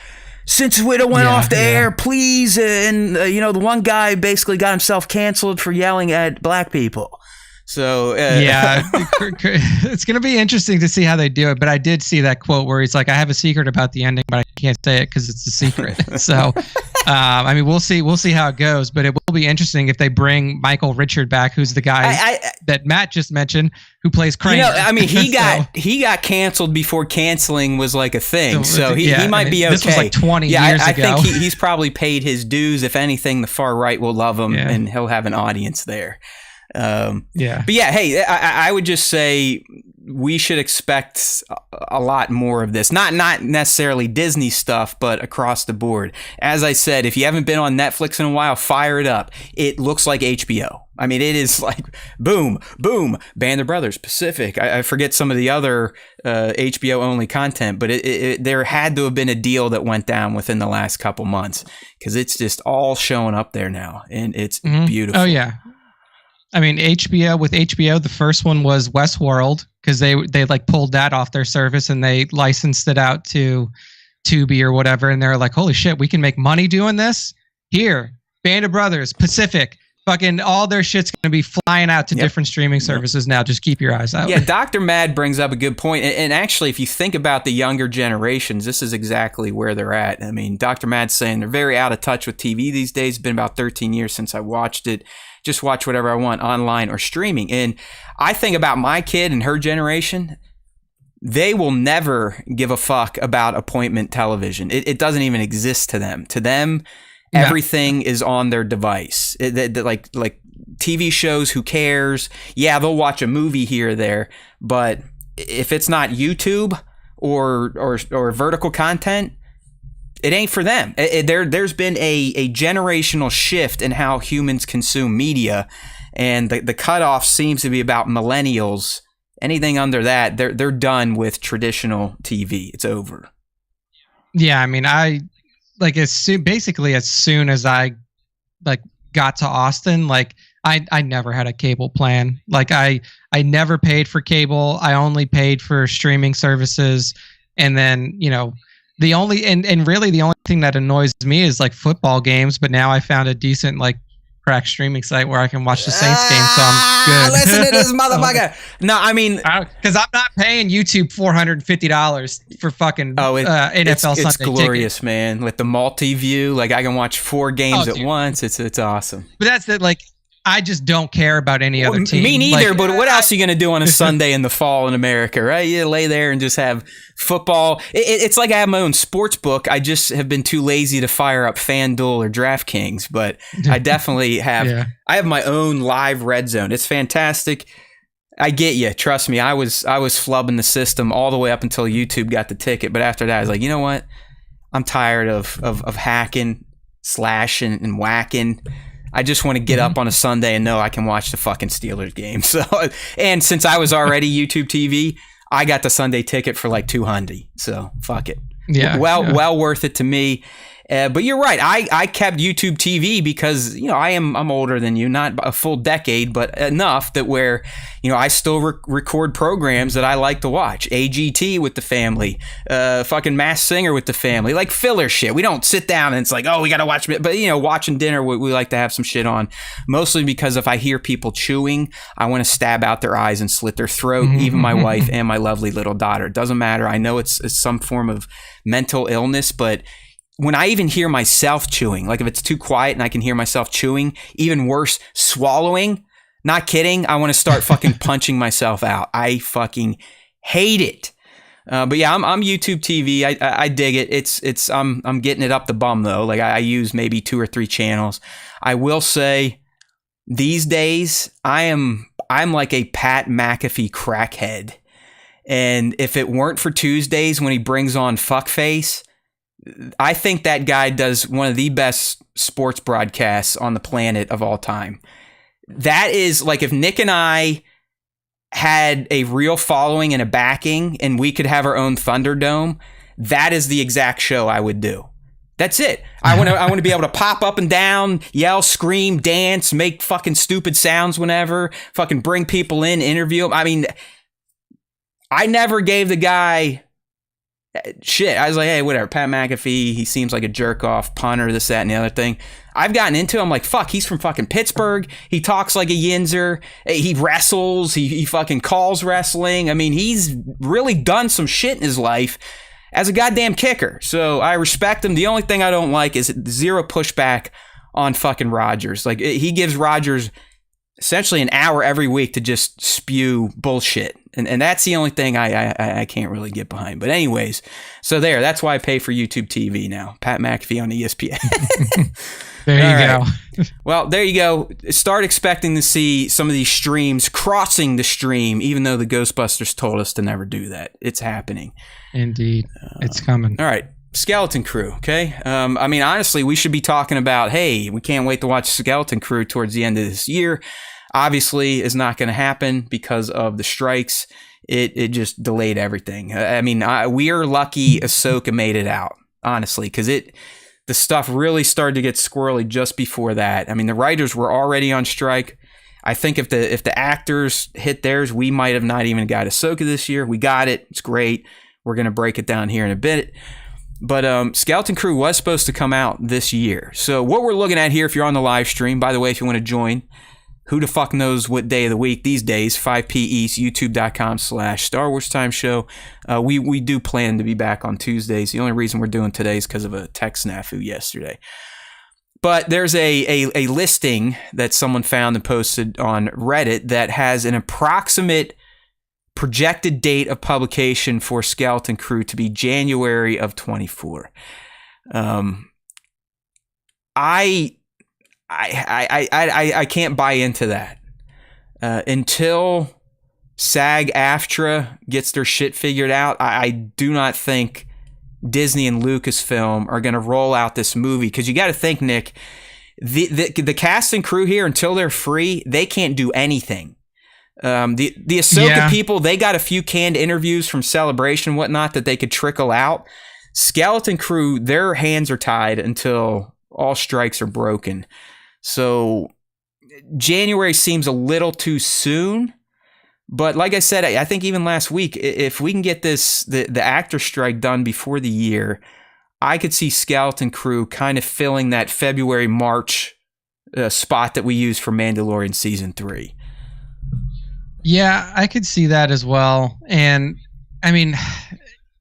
since we went off the air, please. And, the one guy basically got himself canceled for yelling at black people. So it's going to be interesting to see how they do it. But I did see that quote where he's like, I have a secret about the ending, but I can't say it because it's a secret. So, we'll see how it goes. But it will be interesting if they bring Michael Richard back, who's the guy that Matt just mentioned, who plays Kramer. He got canceled before canceling was like a thing. So he might be okay. This was like 20 years ago. I think he's probably paid his dues. If anything, the far right will love him, and he'll have an audience there. But hey, I would just say we should expect a lot more of this. Not necessarily Disney stuff, but across the board. As I said, if you haven't been on Netflix in a while, fire it up. It looks like HBO. I mean, it is like boom, boom, Band of Brothers, Pacific. I forget some of the other HBO only content, but there had to have been a deal that went down within the last couple months, because it's just all showing up there now, and it's beautiful. Oh yeah. I mean, with HBO, the first one was Westworld, because they like pulled that off their service and they licensed it out to Tubi or whatever. And they're like, holy shit, we can make money doing this here. Band of Brothers, Pacific, fucking all their shit's going to be flying out to different streaming services now. Just keep your eyes out. Yeah, Dr. Mad brings up a good point. And actually, if you think about the younger generations, this is exactly where they're at. I mean, Dr. Mad's saying they're very out of touch with TV these days. It's been about 13 years since I watched it. Just watch whatever I want online or streaming. And I think about my kid and her generation. They will never give a fuck about appointment television. It doesn't even exist to them. To them, everything is on their device. Like TV shows, who cares? Yeah, they'll watch a movie here or there, but if it's not YouTube or vertical content, it ain't for them. There's been a generational shift in how humans consume media, and the cutoff seems to be about millennials. Anything under that, they're done with traditional TV. It's over. Yeah, I mean, as soon as I got to Austin, I never had a cable plan. I never paid for cable. I only paid for streaming services, and then the only thing that annoys me is football games, but now I found a decent crack streaming site where I can watch the Saints game, so I'm good. Listen to this motherfucker. No, I mean, because I'm not paying YouTube $450 for fucking NFL Sunday. It's glorious, ticket. Man. With the multi-view, I can watch 4 games at once. It's awesome. But that's I just don't care about any other team. Me neither, but what else are you going to do on a Sunday in the fall in America, right? You lay there and just have football. It's like I have my own sports book. I just have been too lazy to fire up FanDuel or DraftKings, but I definitely have. I have my own live red zone. It's fantastic. I get you. Trust me. I was flubbing the system all the way up until YouTube got the ticket, but after that, I was like, you know what? I'm tired of hacking, slashing, and whacking. I just want to get up on a Sunday and know I can watch the fucking Steelers game. So, and since I was already YouTube TV, I got the Sunday ticket for $200. So fuck it. Yeah. Well worth it to me. But you're right. I kept YouTube TV because I'm older than you, not a full decade, but enough that where I still record programs that I like to watch. AGT with the family, fucking Masked Singer with the family, filler shit. We don't sit down and it's we gotta watch it. But watching dinner, we like to have some shit on. Mostly because if I hear people chewing, I want to stab out their eyes and slit their throat. Even my wife and my lovely little daughter. It doesn't matter. I know it's some form of mental illness, but when I even hear myself chewing, if it's too quiet and I can hear myself chewing, even worse, swallowing, not kidding, I want to start fucking punching myself out. I fucking hate it. But yeah, I'm YouTube TV. I dig it. I'm getting it up the bum though. I use maybe 2 or 3 channels. I will say these days I'm like a Pat McAfee crackhead. And if it weren't for Tuesdays when he brings on Fuckface, I think that guy does one of the best sports broadcasts on the planet of all time. That is like if Nick and I had a real following and a backing and we could have our own Thunderdome, that is the exact show I would do. That's it. I want to be able to pop up and down, yell, scream, dance, make fucking stupid sounds whenever, fucking bring people in, interview them. I mean, I never gave the guy shit. I was like, hey, whatever, Pat McAfee, he seems like a jerk off punter, this, that, and the other thing. I've gotten into him like, fuck, he's from fucking Pittsburgh. He talks like a yinzer. He wrestles. He fucking calls wrestling. I mean, he's really done some shit in his life as a goddamn kicker. So I respect him. The only thing I don't like is zero pushback on fucking Rodgers. Like, he gives Rodgers essentially an hour every week to just spew bullshit. And that's the only thing I can't really get behind. But anyways, so that's why I pay for YouTube TV now. Pat McAfee on ESPN. There you go. Well, there you go. Start expecting to see some of these streams crossing the stream, even though the Ghostbusters told us to never do that. It's happening. Indeed. It's coming. All right. Skeleton Crew, okay? I mean, honestly, we should be talking about, hey, we can't wait to watch Skeleton Crew towards the end of this year. Obviously, is not going to happen because of the strikes. It just delayed everything. I mean, we are lucky Ahsoka made it out, honestly, because the stuff really started to get squirrely just before that. I mean, the writers were already on strike. I think if the actors hit theirs, we might have not even got Ahsoka this year. We got it. It's great. We're going to break it down here in a bit. But Skeleton Crew was supposed to come out this year. So what we're looking at here, if you're on the live stream, by the way, if you want to join, who the fuck knows what day of the week these days, 5 p. East, youtube.com/Star Wars Time Show. We do plan to be back on Tuesdays. The only reason we're doing today is because of a tech snafu yesterday. But there's a listing that someone found and posted on Reddit that has an approximate projected date of publication for Skeleton Crew to be January of 24. I can't buy into that until SAG-AFTRA gets their shit figured out. I do not think Disney and Lucasfilm are going to roll out this movie, because you got to think, Nick, the cast and crew here, until they're free, they can't do anything. The Ahsoka people, they got a few canned interviews from Celebration and whatnot that they could trickle out. Skeleton Crew, their hands are tied until all strikes are broken. So January seems a little too soon. But like I said, I think even last week, if we can get the actor strike done before the year, I could see Skeleton Crew kind of filling that February, March spot that we used for Mandalorian Season 3. Yeah, I could see that as well. And I mean,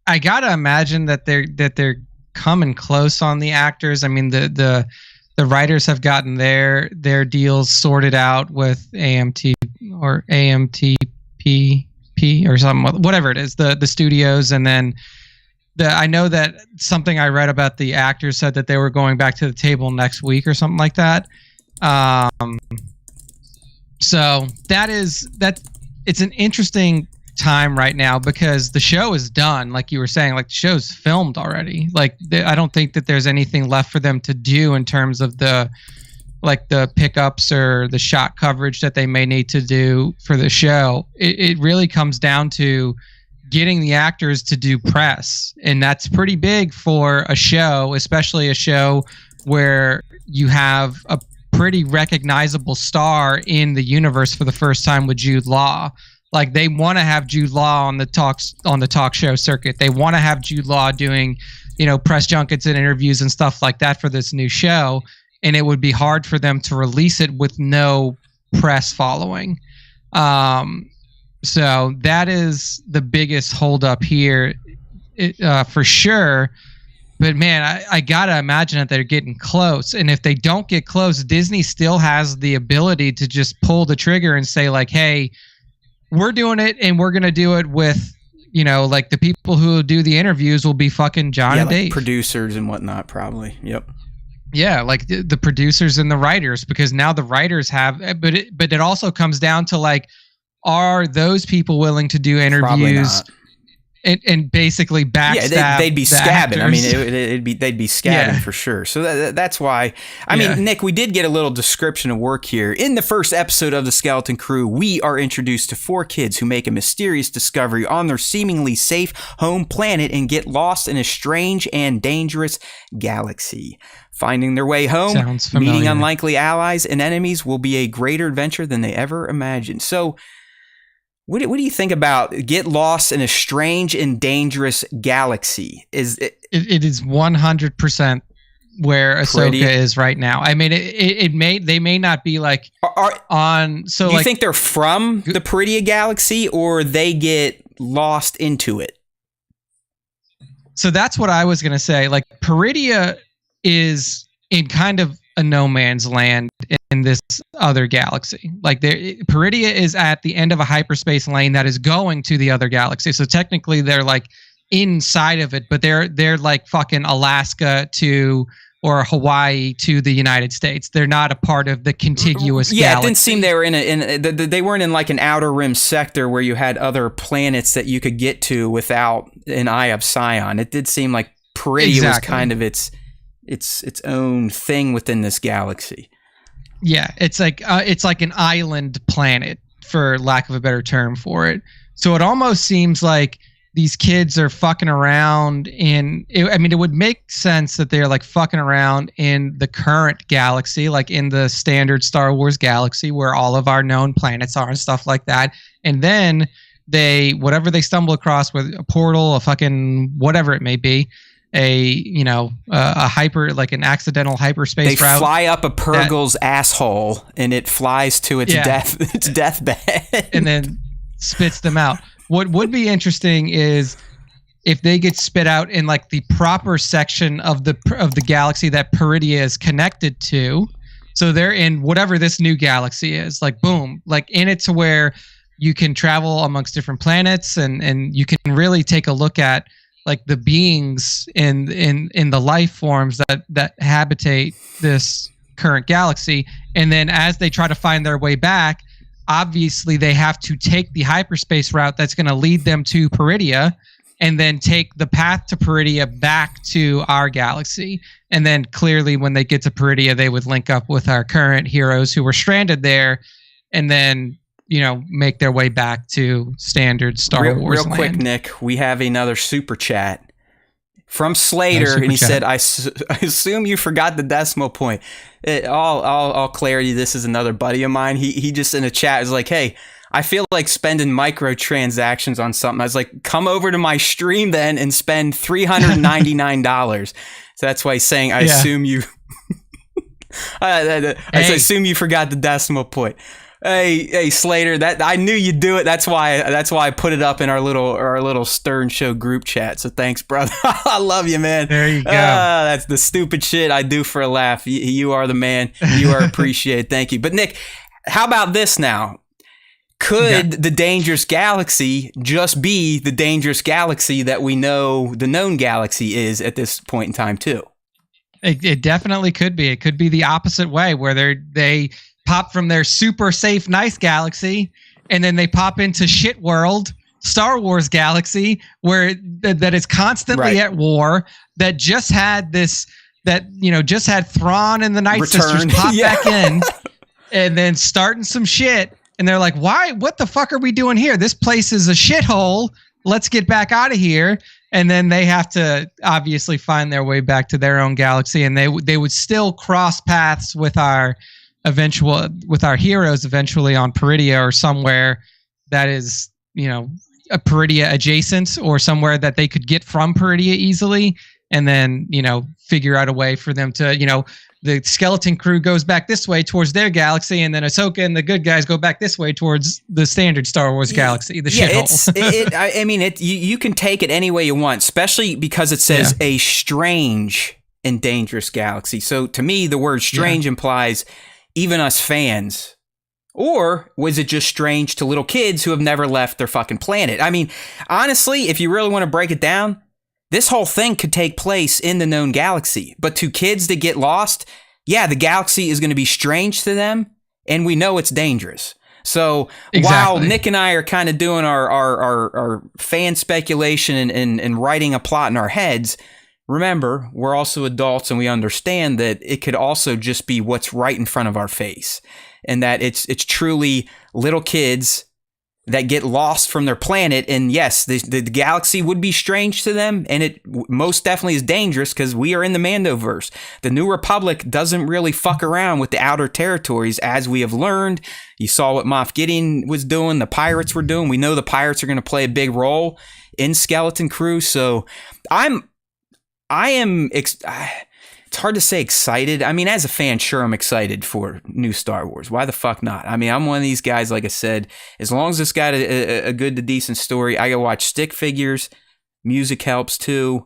I gotta imagine that they're coming close on the actors. I mean, the writers have gotten their deals sorted out with AMT or AMTPP or something, whatever it is, the studios. And then I know that something I read about the actors said that they were going back to the table next week or something like that. So it's an interesting time right now, because the show is done, like you were saying, like the show's filmed already. Like I don't think that there's anything left for them to do in terms of the pickups or the shot coverage that they may need to do for the show. It really comes down to getting the actors to do press, and that's pretty big for a show, especially a show where you have a pretty recognizable star in the universe for the first time with Jude Law. Like, they want to have Jude Law on the talk show circuit. They want to have Jude Law doing, press junkets and interviews and stuff like that for this new show. And it would be hard for them to release it with no press following. So that is the biggest holdup here, for sure. But man, I gotta imagine that they're getting close. And if they don't get close, Disney still has the ability to just pull the trigger and say, like, hey, we're doing it, and we're going to do it with, like the people who do the interviews will be fucking John and Dave. Producers and whatnot, probably. Yep. Yeah, like the producers and the writers, because now the writers have, but it also comes down to, like, are those people willing to do interviews? and basically backstab. Yeah, they'd be scabbing. Actors. I mean, they'd be scabbing for sure. So that's why. I mean, Nick, we did get a little description of work here. In the first episode of the Skeleton Crew, we are introduced to 4 kids who make a mysterious discovery on their seemingly safe home planet and get lost in a strange and dangerous galaxy. Finding their way home, meeting unlikely allies and enemies will be a greater adventure than they ever imagined. So, what do you think about get lost in a strange and dangerous galaxy? It is 100% where Ahsoka is right now. I mean, they may not be like on. So, you think they're from the Peridea galaxy, or they get lost into it? So that's what I was gonna say. Like, Peridea is in kind of a no man's land in this other galaxy. Like, Peridea is at the end of a hyperspace lane that is going to the other galaxy. So technically they're like inside of it, but they're like fucking Alaska to or Hawaii to the United States. They're not a part of the contiguous galaxy. Yeah, it didn't seem they were they weren't in like an outer rim sector where you had other planets that you could get to without an Eye of Sion. It did seem like Peridea was kind of its own thing within this galaxy. Yeah, it's like an island planet, for lack of a better term for it. So it almost seems like these kids are fucking around it would make sense that they're like fucking around in the current galaxy, like in the standard Star Wars galaxy where all of our known planets are and stuff like that. And then whatever they stumble across, with a portal, a fucking whatever it may be, a hyper, like an accidental hyperspace route. They fly up a Purgle's asshole and it flies to its deathbed and then spits them out. What would be interesting is if they get spit out in like the proper section of the galaxy that Peridea is connected to. So they're in whatever this new galaxy is, like boom, like in it to where you can travel amongst different planets and you can really take a look at like the beings in the life forms that habitate this current galaxy. And then as they try to find their way back, obviously they have to take the hyperspace route that's going to lead them to Peridea, and then take the path to Peridea back to our galaxy. And then clearly when they get to Peridea, they would link up with our current heroes who were stranded there, and then make their way back to standard Star Wars real quick, land. Nick, we have another super chat from Slater, and he said, I assume you forgot the decimal point. All clarity, this is another buddy of mine. He just in a chat is like, hey, I feel like spending microtransactions on something. I was like, come over to my stream then and spend $399. So that's why he's saying, I assume you I assume you forgot the decimal point. Hey, Slater, that I knew you'd do it. That's why I put it up in our little Stern Show group chat. So thanks, brother. I love you, man. There you go. That's the stupid shit I do for a laugh. You are the man. You are appreciated. Thank you. But Nick, how about this now? Could the dangerous galaxy just be the dangerous galaxy that we know the known galaxy is at this point in time too? It definitely could be. It could be the opposite way, where they pop from their super safe, nice galaxy, and then they pop into shit world, Star Wars galaxy, where that is constantly at war, that just had just had Thrawn and the Night Sisters pop back in, and then starting some shit. And they're like, why? What the fuck are we doing here? This place is a shithole. Let's get back out of here. And then they have to obviously find their way back to their own galaxy, and they would still cross paths with our heroes eventually on Peridea, or somewhere that is a Peridea adjacent, or somewhere that they could get from Peridea easily, and then figure out a way for them to the Skeleton Crew goes back this way towards their galaxy, and then Ahsoka and the good guys go back this way towards the standard Star Wars galaxy, the shithole. You can take it any way you want, especially because it says a strange and dangerous galaxy. So to me, the word strange implies even us fans. Or was it just strange to little kids who have never left their fucking planet? I mean, honestly, if you really want to break it down, this whole thing could take place in the known galaxy. But to kids that get lost, the galaxy is going to be strange to them, and we know it's dangerous. So while Nick and I are kind of doing our fan speculation and writing a plot in our heads, remember, we're also adults and we understand that it could also just be what's right in front of our face, and that it's truly little kids that get lost from their planet. And yes, the galaxy would be strange to them, and it most definitely is dangerous because we are in the Mandoverse. The New Republic doesn't really fuck around with the outer territories, as we have learned. You saw what Moff Gideon was doing, the pirates were doing. We know the pirates are going to play a big role in Skeleton Crew. So it's hard to say excited. I mean, as a fan, sure, I'm excited for new Star Wars. Why the fuck not? I mean, I'm one of these guys, like I said, as long as it's got a good to decent story, I go watch stick figures. Music helps too.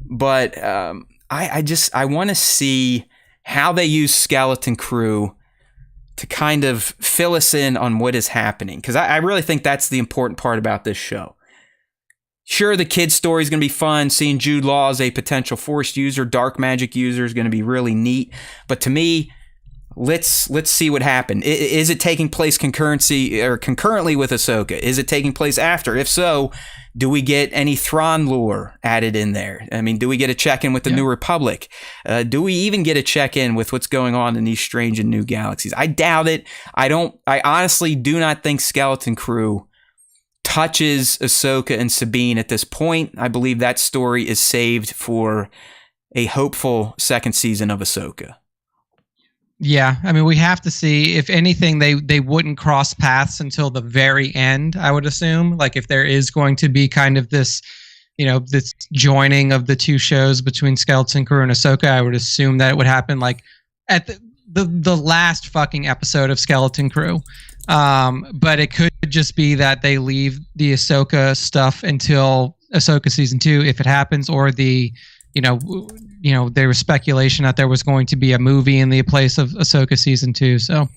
But I want to see how they use Skeleton Crew to kind of fill us in on what is happening. Because I really think that's the important part about this show. Sure, the kid's story is going to be fun. Seeing Jude Law as a potential Force user, dark magic user, is going to be really neat. But to me, let's see what happened. Is it taking place concurrently with Ahsoka? Is it taking place after? If so, do we get any Thrawn lore added in there? I mean, do we get a check-in with the New Republic? Do we even get a check-in with what's going on in these strange and new galaxies? I doubt it. I honestly do not think Skeleton Crew touches Ahsoka and Sabine at this point. I believe that story is saved for a hopeful second season of Ahsoka. Yeah, I mean, we have to see. If anything, they wouldn't cross paths until the very end, I would assume. Like, if there is going to be kind of this, this joining of the two shows between Skeleton Crew and Ahsoka, I would assume that it would happen like at the last fucking episode of Skeleton Crew. But it could just be that they leave the Ahsoka stuff until Ahsoka season 2, if it happens, or there was speculation that there was going to be a movie in the place of Ahsoka season 2. So,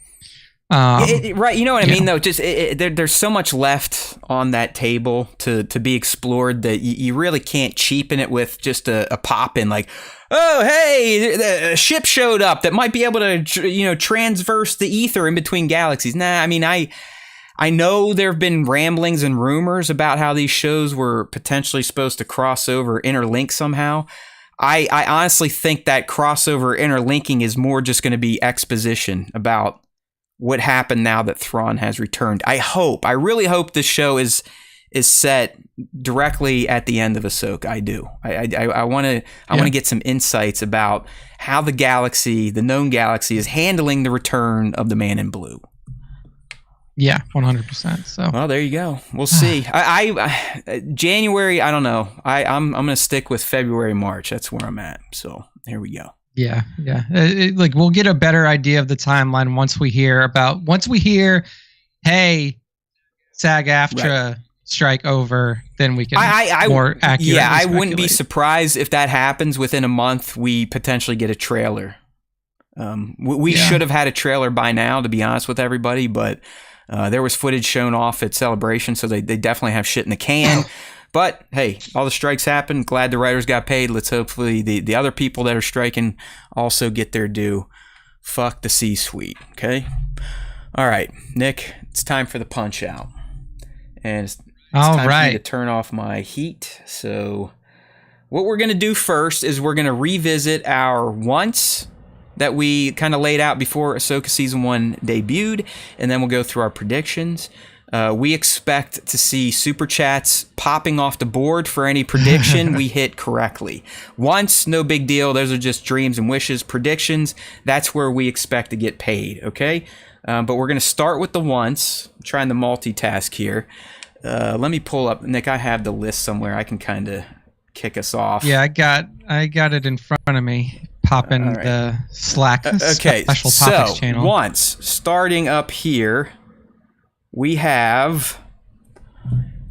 right, you know what I mean, though. Just there's so much left on that table to be explored that you really can't cheapen it with just a pop in like, oh, hey, a ship showed up that might be able to, transverse the ether in between galaxies. Nah, I mean, I know there have been ramblings and rumors about how these shows were potentially supposed to cross over, interlink somehow. I honestly think that crossover interlinking is more just going to be exposition about what happened now that Thrawn has returned. I really hope this show is set directly at the end of Ahsoka. I do. I want to get some insights about how the known galaxy, is handling the return of the Man in Blue. Yeah, 100%. So, well, there you go. We'll see. I January, I don't know. I'm gonna stick with February, March. That's where I'm at. So here we go. Yeah. We'll get a better idea of the timeline once we hear, hey, SAG-AFTRA strike over. Then we can more accurately. Yeah, I wouldn't be surprised if that happens within a month. We potentially get a trailer. We should have had a trailer by now, to be honest with everybody, but there was footage shown off at Celebration, so they definitely have shit in the can. But hey, all the strikes happened. Glad the writers got paid. Let's hopefully the other people that are striking also get their due. Fuck the C-suite, okay? All right, Nick, it's time for the punch out. And it's time for me to turn off my heat. So what we're going to do first is we're going to revisit our once that we kind of laid out before Ahsoka Season 1 debuted, and then we'll go through our predictions. We expect to see super chats popping off the board for any prediction we hit correctly. Once, no big deal. Those are just dreams and wishes. Predictions, that's where we expect to get paid, okay? But we're going to start with the once. I'm trying to multitask here. Let me pull up. Nick, I have the list somewhere. I can kind of kick us off. Yeah, I got it in front of me. Pop in the Slack special topics channel. Once, starting up here, we have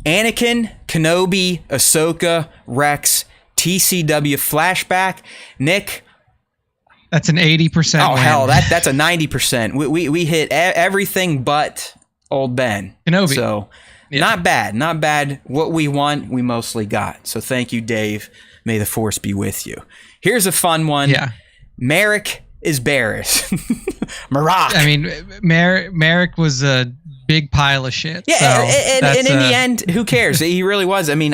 Anakin, Kenobi, Ahsoka, Rex, TCW flashback. Nick, that's an 80%. Oh, hell, that's a 90%. We hit everything but old Ben. Kenobi. So not bad. What we want, we mostly got. So thank you, Dave. May the Force be with you. Here's a fun one. Yeah. Merrick is Barris. Marak. I mean, Merrick was a big pile of shit. Yeah, so and in the end, who cares? He really was. I mean,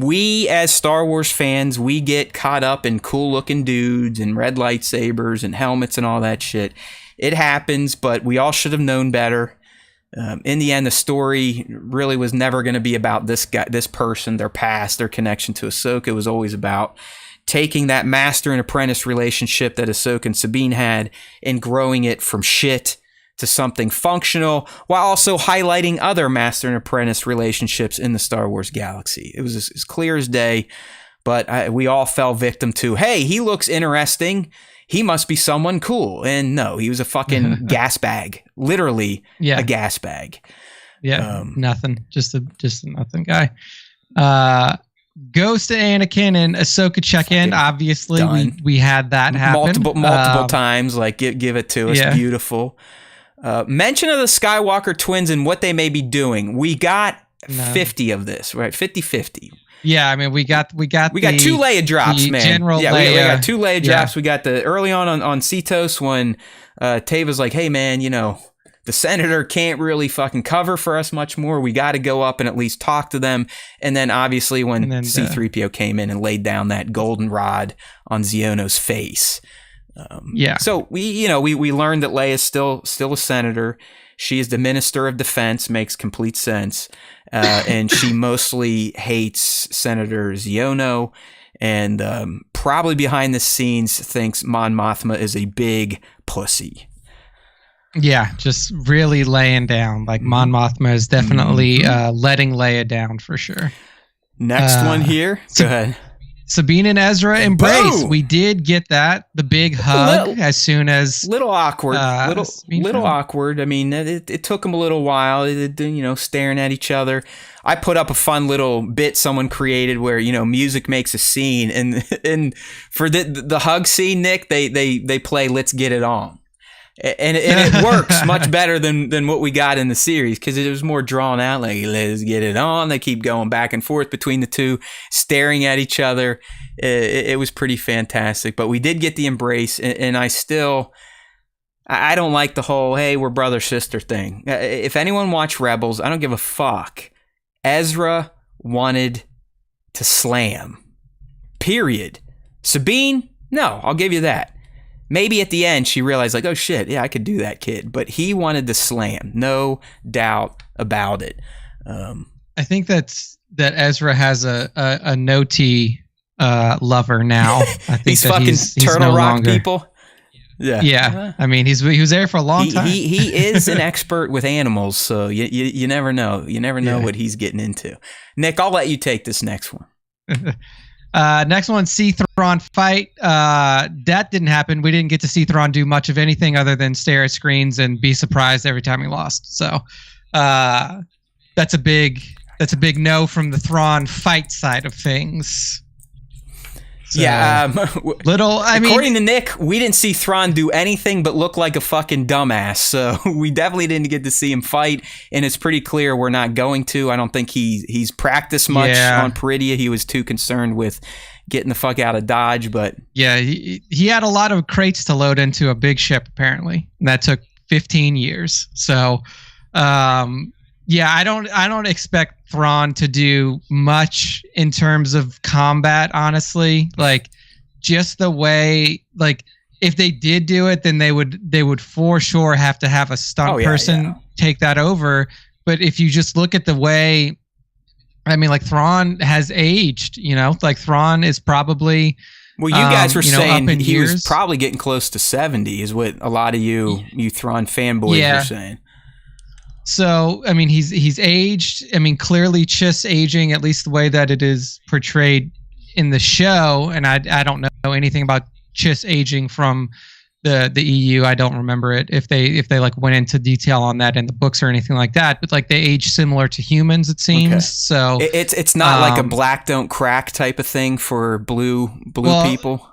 we as Star Wars fans, we get caught up in cool looking dudes and red lightsabers and helmets and all that shit. It happens, but we all should have known better. In the end, the story really was never going to be about this guy, this person, their past, their connection to Ahsoka. It was always about taking that master and apprentice relationship that Ahsoka and Sabine had and growing it from shit to something functional, while also highlighting other master and apprentice relationships in the Star Wars galaxy. It was as clear as day, but we all fell victim to, hey, he looks interesting, he must be someone cool. And no, he was a fucking gas bag. Literally a gas bag. Yeah, nothing. Just a nothing guy. Goes to Anakin and Ahsoka check-in. Obviously, we had that happen. Multiple times. Like, give it to us. Beautiful. Mention of the Skywalker twins and what they may be doing. We got 50 of this, right? 50-50. Yeah, I mean, we got 2 Leia drops, man. General yeah, Leia. We got 2 Leia drops. We got the early on CTOS when Tava's like, hey, man, you know, the Senator can't really fucking cover for us much more. We got to go up and at least talk to them. And then obviously when C-3PO came in and laid down that golden rod on Xiono's face. So we learned that Leia is still a senator. She is the Minister of Defense, makes complete sense. And she mostly hates Senator Xiono, and probably behind the scenes thinks Mon Mothma is a big pussy. Yeah, just really laying down. Like Mon Mothma is definitely letting Leia down for sure. Next one here. Go ahead. Sabine and Ezra embrace. Boom! We did get that. The big hug as soon as... Little awkward. Little awkward. I mean, it took them a little while, staring at each other. I put up a fun little bit someone created where, music makes a scene. And for the hug scene, Nick, they play Let's Get It On. And it works much better than what we got in the series, because it was more drawn out, like, let's get it on. They keep going back and forth between the two, staring at each other. It was pretty fantastic. But we did get the embrace, and I don't like the whole, hey, we're brother-sister thing. If anyone watched Rebels, I don't give a fuck. Ezra wanted to slam. Period. Sabine? No, I'll give you that. Maybe at the end she realized, like, oh shit, yeah, I could do that, kid. But he wanted to slam, no doubt about it. I think that Ezra has a no-T lover now. I think these fucking he's Turtle Rock people. Yeah. I mean, he was there for a long time. He is an expert with animals, so you never know. You never know what he's getting into. Nick, I'll let you take this next one. Next one, see Thrawn fight. That didn't happen. We didn't get to see Thrawn do much of anything other than stare at screens and be surprised every time he lost. So that's a big no from the Thrawn fight side of things. So, according to Nick, we didn't see Thrawn do anything but look like a fucking dumbass. So we definitely didn't get to see him fight, and it's pretty clear we're not going to. I don't think he's practiced much on Peridia. He was too concerned with getting the fuck out of Dodge. But yeah, he had a lot of crates to load into a big ship apparently, and that took 15 years. So I don't expect Thrawn to do much in terms of combat, honestly. Like, just the way, like, if they did do it, then they would for sure have to have a stunt person take that over. But if you just look at the way, I mean, like, Thrawn has aged, like Thrawn is probably... Well, you guys were saying he was probably getting close to 70 is what a lot of you Thrawn fanboys were saying. So, I mean, he's aged. I mean, clearly Chiss aging, at least the way that it is portrayed in the show. And I don't know anything about Chiss aging from the EU. I don't remember it if they like went into detail on that in the books or anything like that. But like they age similar to humans, it seems. Okay. So it's not like a black don't crack type of thing for blue people.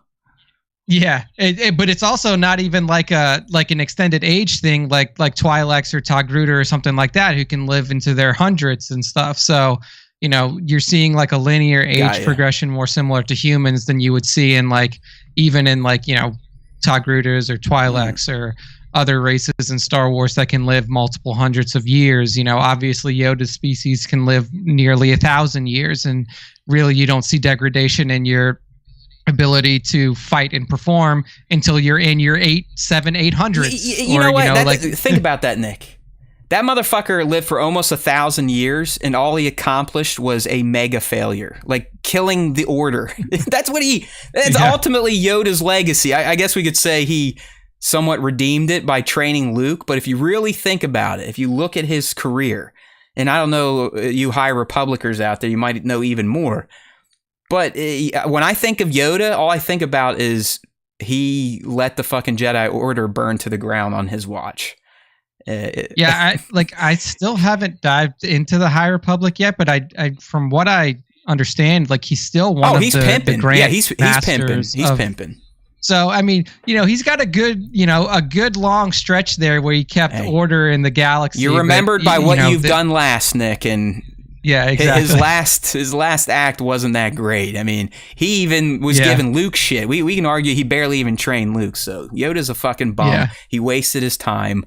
Yeah, but it's also not even like an extended age thing, like Twi'leks or Togruta or something like that, who can live into their hundreds and stuff. So, you're seeing like a linear age progression more similar to humans than you would see in like Togrutas or Twi'leks or other races in Star Wars that can live multiple hundreds of years. Obviously Yoda's species can live nearly 1,000 years, and really you don't see degradation in your ability to fight and perform until you're in your 800s. You know what? Think about that, Nick. That motherfucker lived for almost 1,000 years, and all he accomplished was a mega failure, like killing the Order. That's ultimately Yoda's legacy. I guess we could say he somewhat redeemed it by training Luke, but if you really think about it, if you look at his career, and I don't know, you High Republicans out there, you might know even more, but when I think of Yoda, all I think about is he let the fucking Jedi Order burn to the ground on his watch. I still haven't dived into the High Republic yet, but I from what I understand, like he's still one of the grand he's pimping. He's pimping. So I mean, he's got a good long stretch there where he kept order in the galaxy. You're remembered by what you've done last, Nick, and yeah, exactly. His last act wasn't that great. I mean, he even was giving Luke shit. We can argue he barely even trained Luke. So Yoda's a fucking bum. Yeah. He wasted his time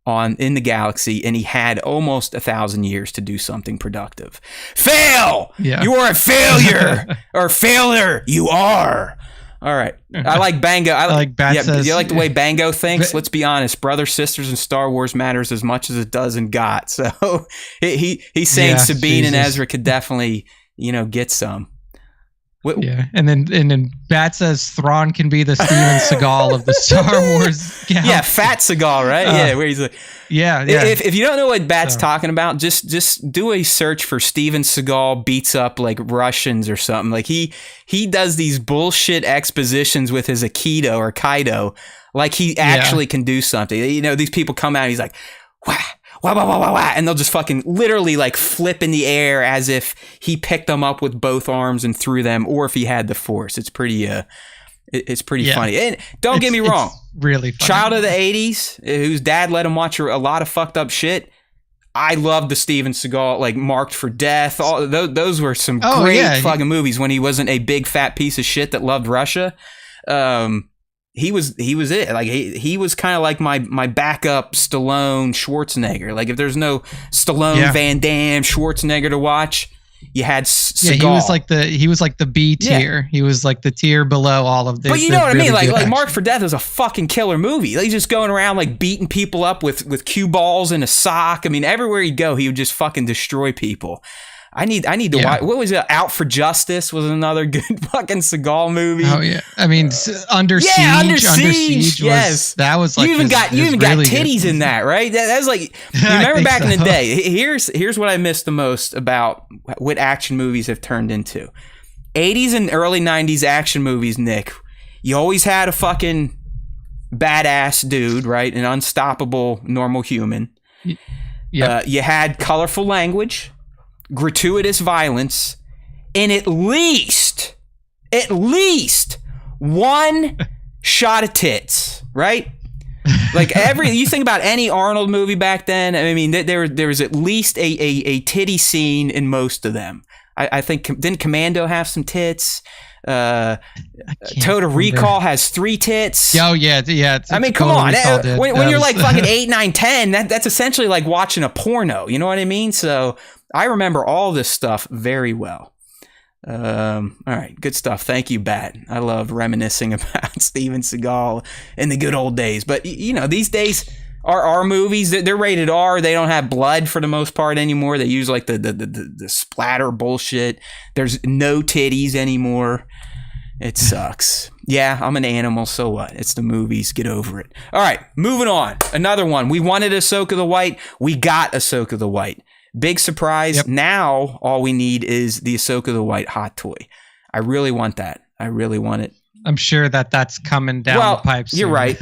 in the galaxy, and he had almost 1,000 years to do something productive. Fail! Yeah. You are a failure! Or failure! You are! All right. I like Bango. Do you like the way Bango thinks? Let's be honest. Brothers, sisters, and Star Wars matters as much as it does in GOT. So he's saying Sabine and Ezra could definitely, get some. And then Bat says Thrawn can be the Steven Seagal of the Star Wars galaxy. Yeah, Fat Seagal, right? Where he's like, yeah. If you don't know what Bat's talking about, just do a search for Steven Seagal beats up like Russians or something. Like he does these bullshit expositions with his Aikido or Kaido, like he actually can do something. These people come out and he's like, wah. Wah, wah, wah, wah, wah, and they'll just fucking literally like flip in the air as if he picked them up with both arms and threw them, or if he had the Force. It's pretty funny. And don't get me wrong, it's really funny. Child of the 80s, whose dad let him watch a lot of fucked up shit. I love the Steven Seagal, like Marked for Death. All those were some great fucking movies when he wasn't a big fat piece of shit that loved Russia. He was it. Like he was kind of like my backup Stallone Schwarzenegger. Like if there's no Stallone, Van Damme, Schwarzenegger to watch, you had Seagal. He was like the B tier. He was like the tier below all of this. But you know what I mean? Like Marked for Death is a fucking killer movie. Like, he's just going around like beating people up with cue balls in a sock. I mean, everywhere he'd go, he would just fucking destroy people. I need to watch. What was it? Out for Justice was another good fucking Seagal movie. Oh yeah, I mean Under Siege. Under Siege. Yes, that was like you even got titties in that, right? That's like you remember back in the day. Here's what I miss the most about what action movies have turned into. 80s and early 90s action movies, Nick. You always had a fucking badass dude, right? An unstoppable normal human. Yeah. You had colorful language, gratuitous violence, and at least one shot of tits, right? Like you think about any Arnold movie back then, I mean, there was at least a titty scene in most of them. I think, didn't Commando have some tits? Total Recall has 3 tits. Oh yeah. I mean, come on. When you're like fucking 8, 9, 10, that's essentially like watching a porno. You know what I mean? So I remember all this stuff very well. All right, good stuff. Thank you, Bat. I love reminiscing about Steven Seagal in the good old days. But these days, our movies, they're rated R. They don't have blood for the most part anymore. They use like the splatter bullshit. There's no titties anymore. It sucks. Yeah, I'm an animal, so what? It's the movies. Get over it. All right, moving on. Another one. We wanted Ahsoka the White. We got Ahsoka the White. Big surprise. Yep. Now, all we need is the Ahsoka the White hot toy. I really want that. I really want it. I'm sure that's coming down the pipe soon. You're right.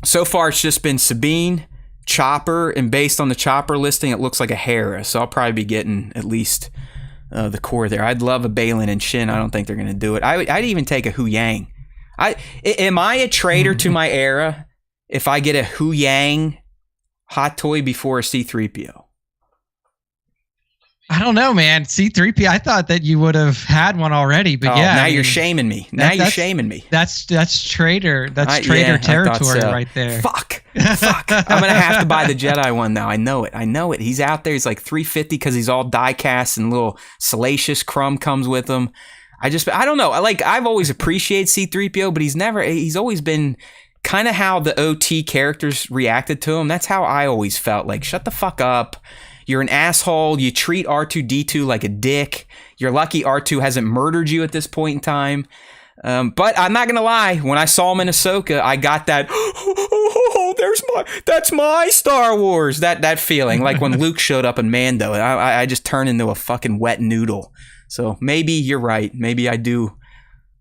So far, it's just been Sabine, Chopper, and based on the Chopper listing, it looks like a Hera. So I'll probably be getting at least the core there. I'd love a Balin and Shin. I don't think they're going to do it. I'd even take a Hu Yang. Am I a traitor to my era if I get a Hu Yang hot toy before a C-3PO? I don't know, man. C-3PO, I thought that you would have had one already, but yeah. Now you're shaming me. You're shaming me. That's traitor. That's traitor territory right there. Fuck. I'm going to have to buy the Jedi one now. I know it. He's out there. He's like $350 because he's all die cast and little salacious crumb comes with him. I don't know. I've always appreciated C-3PO, but he's always been kind of how the OT characters reacted to him. That's how I always felt. Like, shut the fuck up. You're an asshole. You treat R2-D2 like a dick. You're lucky R2 hasn't murdered you at this point in time. But I'm not going to lie. When I saw him in Ahsoka, I got that, that's my Star Wars. That feeling. Like when Luke showed up in Mando, I just turned into a fucking wet noodle. So maybe you're right. Maybe I do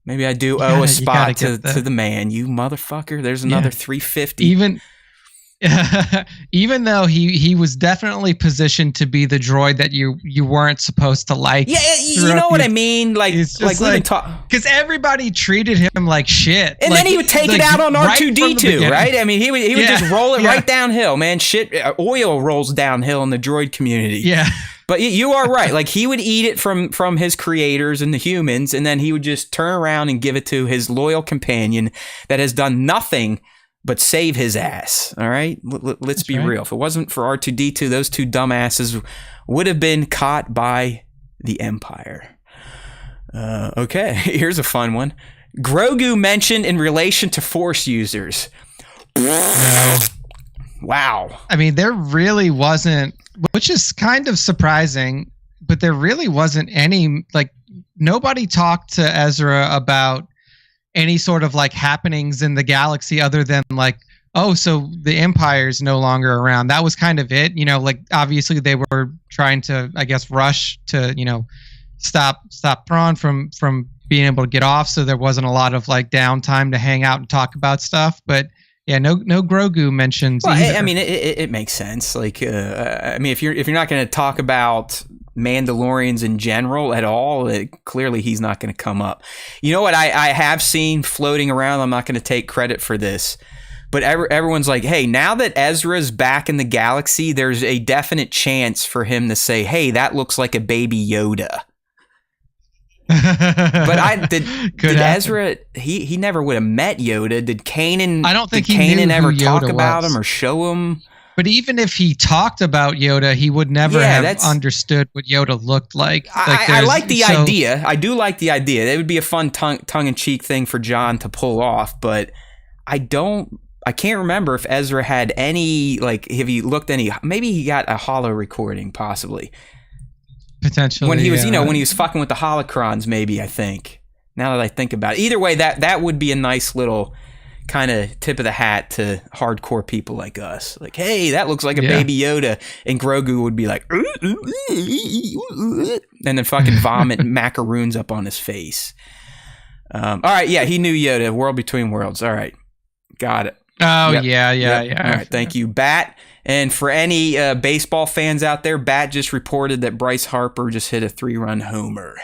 owe a spot to the man. You motherfucker. There's another $350. Even though he was definitely positioned to be the droid that you weren't supposed to like. Yeah, you know what I mean? Like because everybody treated him like shit. And then he would take it out on R2-D2, right? I mean, he would just roll it right downhill, man. Shit, oil rolls downhill in the droid community. Yeah. But you are right. Like, he would eat it from his creators and the humans, and then he would just turn around and give it to his loyal companion that has done nothing but save his ass. All right? Let's be real. If it wasn't for R2-D2, those two dumbasses would have been caught by the Empire. Okay, here's a fun one. Grogu mentioned in relation to Force users. No. Wow. I mean, there really wasn't, which is kind of surprising, but there really wasn't any, like, nobody talked to Ezra about any sort of like happenings in the galaxy other than like, oh, so the Empire's no longer around. That was kind of it. You know, like obviously they were trying to, I guess, rush to, you know, stop Thrawn from being able to get off. So there wasn't a lot of like downtime to hang out and talk about stuff. But yeah, no Grogu mentions. Well, either. I mean, it makes sense. Like, I mean, if you're not going to talk about Mandalorians in general at all, clearly he's not going to come up. You know what I have seen floating around? I'm not going to take credit for this, but everyone's like, hey, now that Ezra's back in the galaxy, there's a definite chance for him to say, hey, that looks like a baby Yoda. But did Ezra, he never would have met Yoda. Did Kanan? I don't think Kanan ever talk about him or show him. But even if he talked about Yoda, he would never have understood what Yoda looked like. I like the idea. I do like the idea. It would be a fun tongue-in-cheek thing for John to pull off, but I can't remember if Ezra had any, like, have he looked any, maybe he got a holo recording, possibly. Potentially. When he was, when he was fucking with the holocrons, maybe, I think. Now that I think about it. Either way, that would be a nice little kind of tip of the hat to hardcore people like us. Like, hey, that looks like a baby Yoda. And Grogu would be like, and then fucking vomit macaroons up on his face. All right, yeah, he knew Yoda. World Between Worlds. All right, got it. Oh, yep. Yeah. All right, thank you, Bat. And for any baseball fans out there, Bat just reported that Bryce Harper just hit a 3-run homer.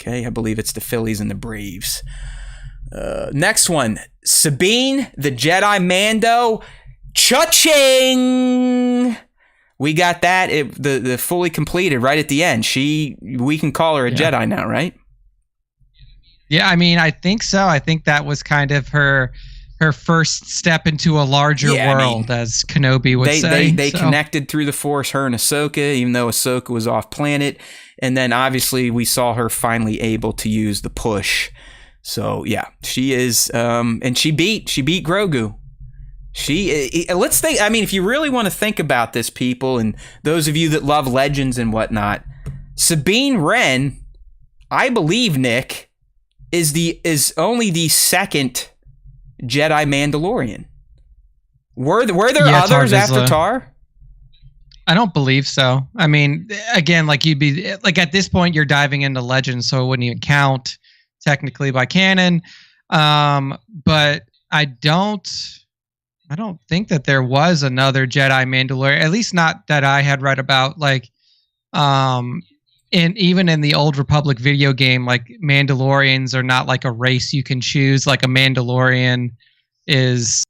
Okay, I believe it's the Phillies and the Braves. Next one, Sabine, the Jedi Mando, cha-ching! We got that, the fully completed right at the end. We can call her a Jedi now, right? Yeah, I mean, I think so. I think that was kind of her first step into a larger world, as Kenobi would say. They connected through the Force, her and Ahsoka, even though Ahsoka was off planet. And then obviously we saw her finally able to use the push. So yeah, she is, and she beat Grogu. Let's think. I mean, if you really want to think about this, people, and those of you that love legends and whatnot, Sabine Wren, I believe, Nick, is only the second Jedi Mandalorian. Were there others after Tar? I don't believe so. I mean, again, like you'd be like at this point you're diving into legends, so it wouldn't even count technically by canon. But I don't think that there was another Jedi Mandalorian, at least not that I had read about. Like, even in the Old Republic video game, like Mandalorians are not like a race you can choose. Like a Mandalorian is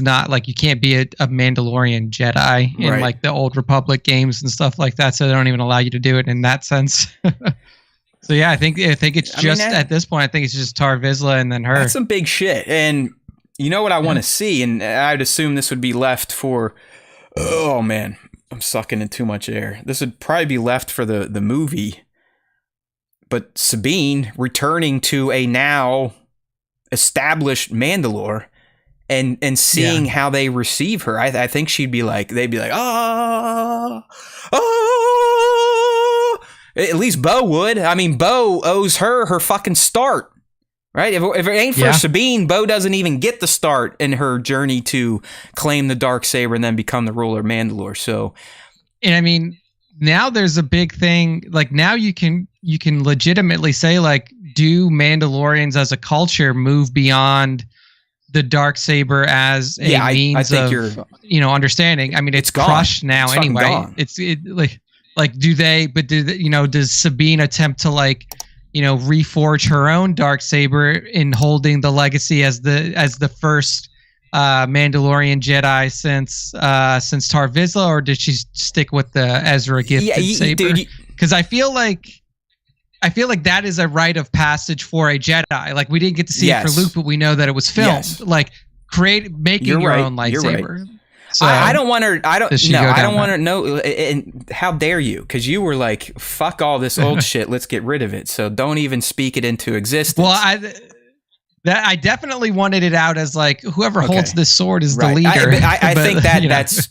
not like, you can't be a Mandalorian Jedi in like the old Republic games and stuff like that, so they don't even allow you to do it in that sense. So yeah, I think it's just at this point, I think it's just Tar Vizsla and then her. That's some big shit. And you know what I want to see, and I'd assume this would be left for, oh man, I'm sucking in too much air. This would probably be left for the movie. But Sabine returning to a now established Mandalore and seeing how they receive her, I think they'd be like, ah. At least Bo would. I mean, Bo owes her fucking start, right? If it ain't for Sabine, Bo doesn't even get the start in her journey to claim the Darksaber and then become the ruler of Mandalore. So, and I mean, now there's a big thing. Like now you can legitimately say, like, do Mandalorians as a culture move beyond the Darksaber as a means of understanding? I mean, it's crushed now anyway. It's do they, does Sabine attempt to reforge her own Darksaber in holding the legacy as the first Mandalorian Jedi since Tar Vizsla, or did she stick with the Ezra gifted saber? Because I feel like that is a rite of passage for a Jedi. Like, we didn't get to see it for Luke, but we know that it was filmed. Like, making your own lightsaber. Right. So I don't want her. I don't want to know. And how dare you? Because you were like, "Fuck all this old shit. Let's get rid of it." So don't even speak it into existence. Well, I definitely wanted it out as like, whoever holds this sword is the leader. I think that's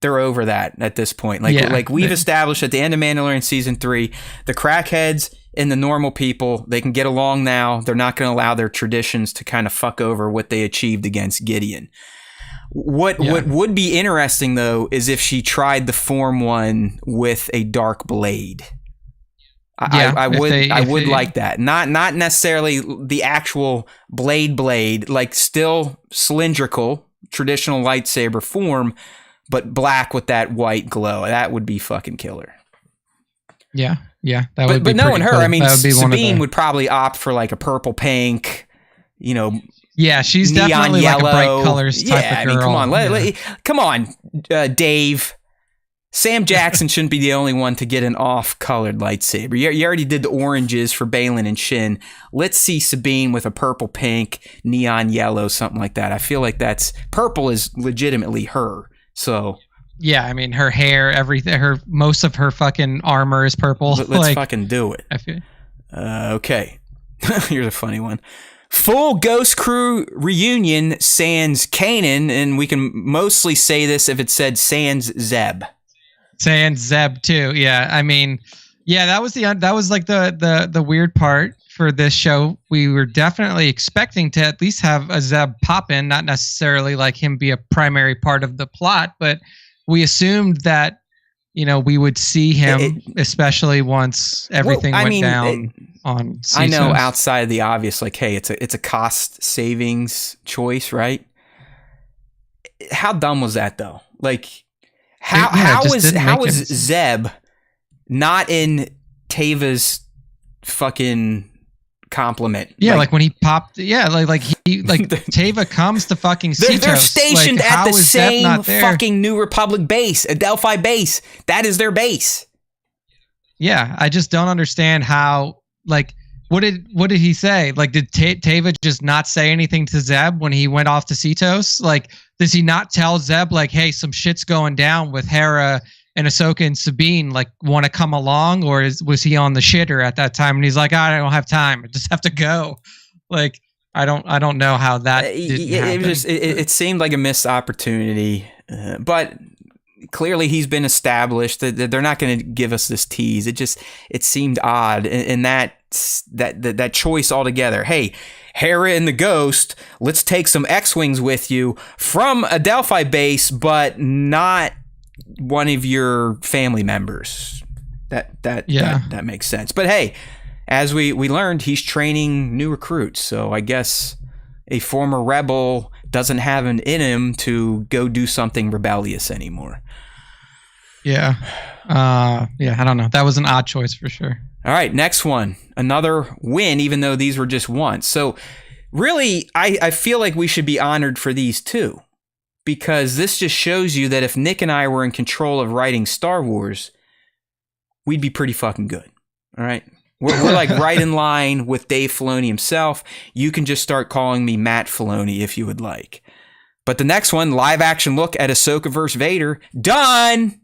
they're over that at this point. Like we've established at the end of Mandalorian season 3, the crackheads and the normal people, they can get along now. They're not going to allow their traditions to kind of fuck over what they achieved against Gideon. What would be interesting though is if she tried the Form 1 with a dark blade. I would like that. Not necessarily the actual blade, like still cylindrical, traditional lightsaber form, but black with that white glow. That would be fucking killer. Yeah. That would be but knowing her, cool. I mean, Sabine would probably opt for like a purple pink, Yeah, she's definitely yellow, like a bright colors type of girl. I mean, come on, Dave. Sam Jackson shouldn't be the only one to get an off-colored lightsaber. You already did the oranges for Baylan and Shin. Let's see Sabine with a purple, pink, neon yellow, something like that. I feel like purple is legitimately her. So yeah, I mean, her hair, everything, most of her fucking armor is purple. Let's fucking do it. I feel. Okay, here's a funny one. Full Ghost Crew reunion sans Kanan, and we can mostly say this if it said sans Zeb. Sans Zeb too, yeah. I mean, yeah, that was like the weird part for this show. We were definitely expecting to at least have a Zeb pop in, not necessarily like him be a primary part of the plot, but we assumed that we would see him, especially once everything went down. On CISOs. I know outside of the obvious, like, hey, it's a cost savings choice, right? How dumb was that though? Like, how was Zeb not in Tava's fucking compliment? Yeah, like when he popped. Yeah, like Tava comes to fucking CISOs. They're stationed at the same fucking New Republic base, a Delphi base. That is their base. Yeah, I just don't understand how. Like, what did he say? Like, did Tava just not say anything to Zeb when he went off to CISOs? Like, does he not tell Zeb, like, hey, some shit's going down with Hera and Ahsoka and Sabine, like, want to come along? Or was he on the shitter at that time? And he's like, I don't have time. I just have to go. Like, I don't know how that didn't happen. It seemed like a missed opportunity. But clearly he's been established. That they're not going to give us this tease. It seemed odd. And that choice altogether. Hey, Hera and the Ghost, let's take some X-Wings with you from a Delphi base, but not one of your family members. That makes sense. But hey, as we learned, he's training new recruits. So I guess a former rebel doesn't have it in him to go do something rebellious anymore. Yeah. I don't know. That was an odd choice for sure. All right, next one. Another win, even though these were just once. So really, I feel like we should be honored for these too, because this just shows you that if Nick and I were in control of writing Star Wars, we'd be pretty fucking good. All right. We're like right in line with Dave Filoni himself. You can just start calling me Matt Filoni if you would like. But the next one, live action look at Ahsoka vs. Vader. Done.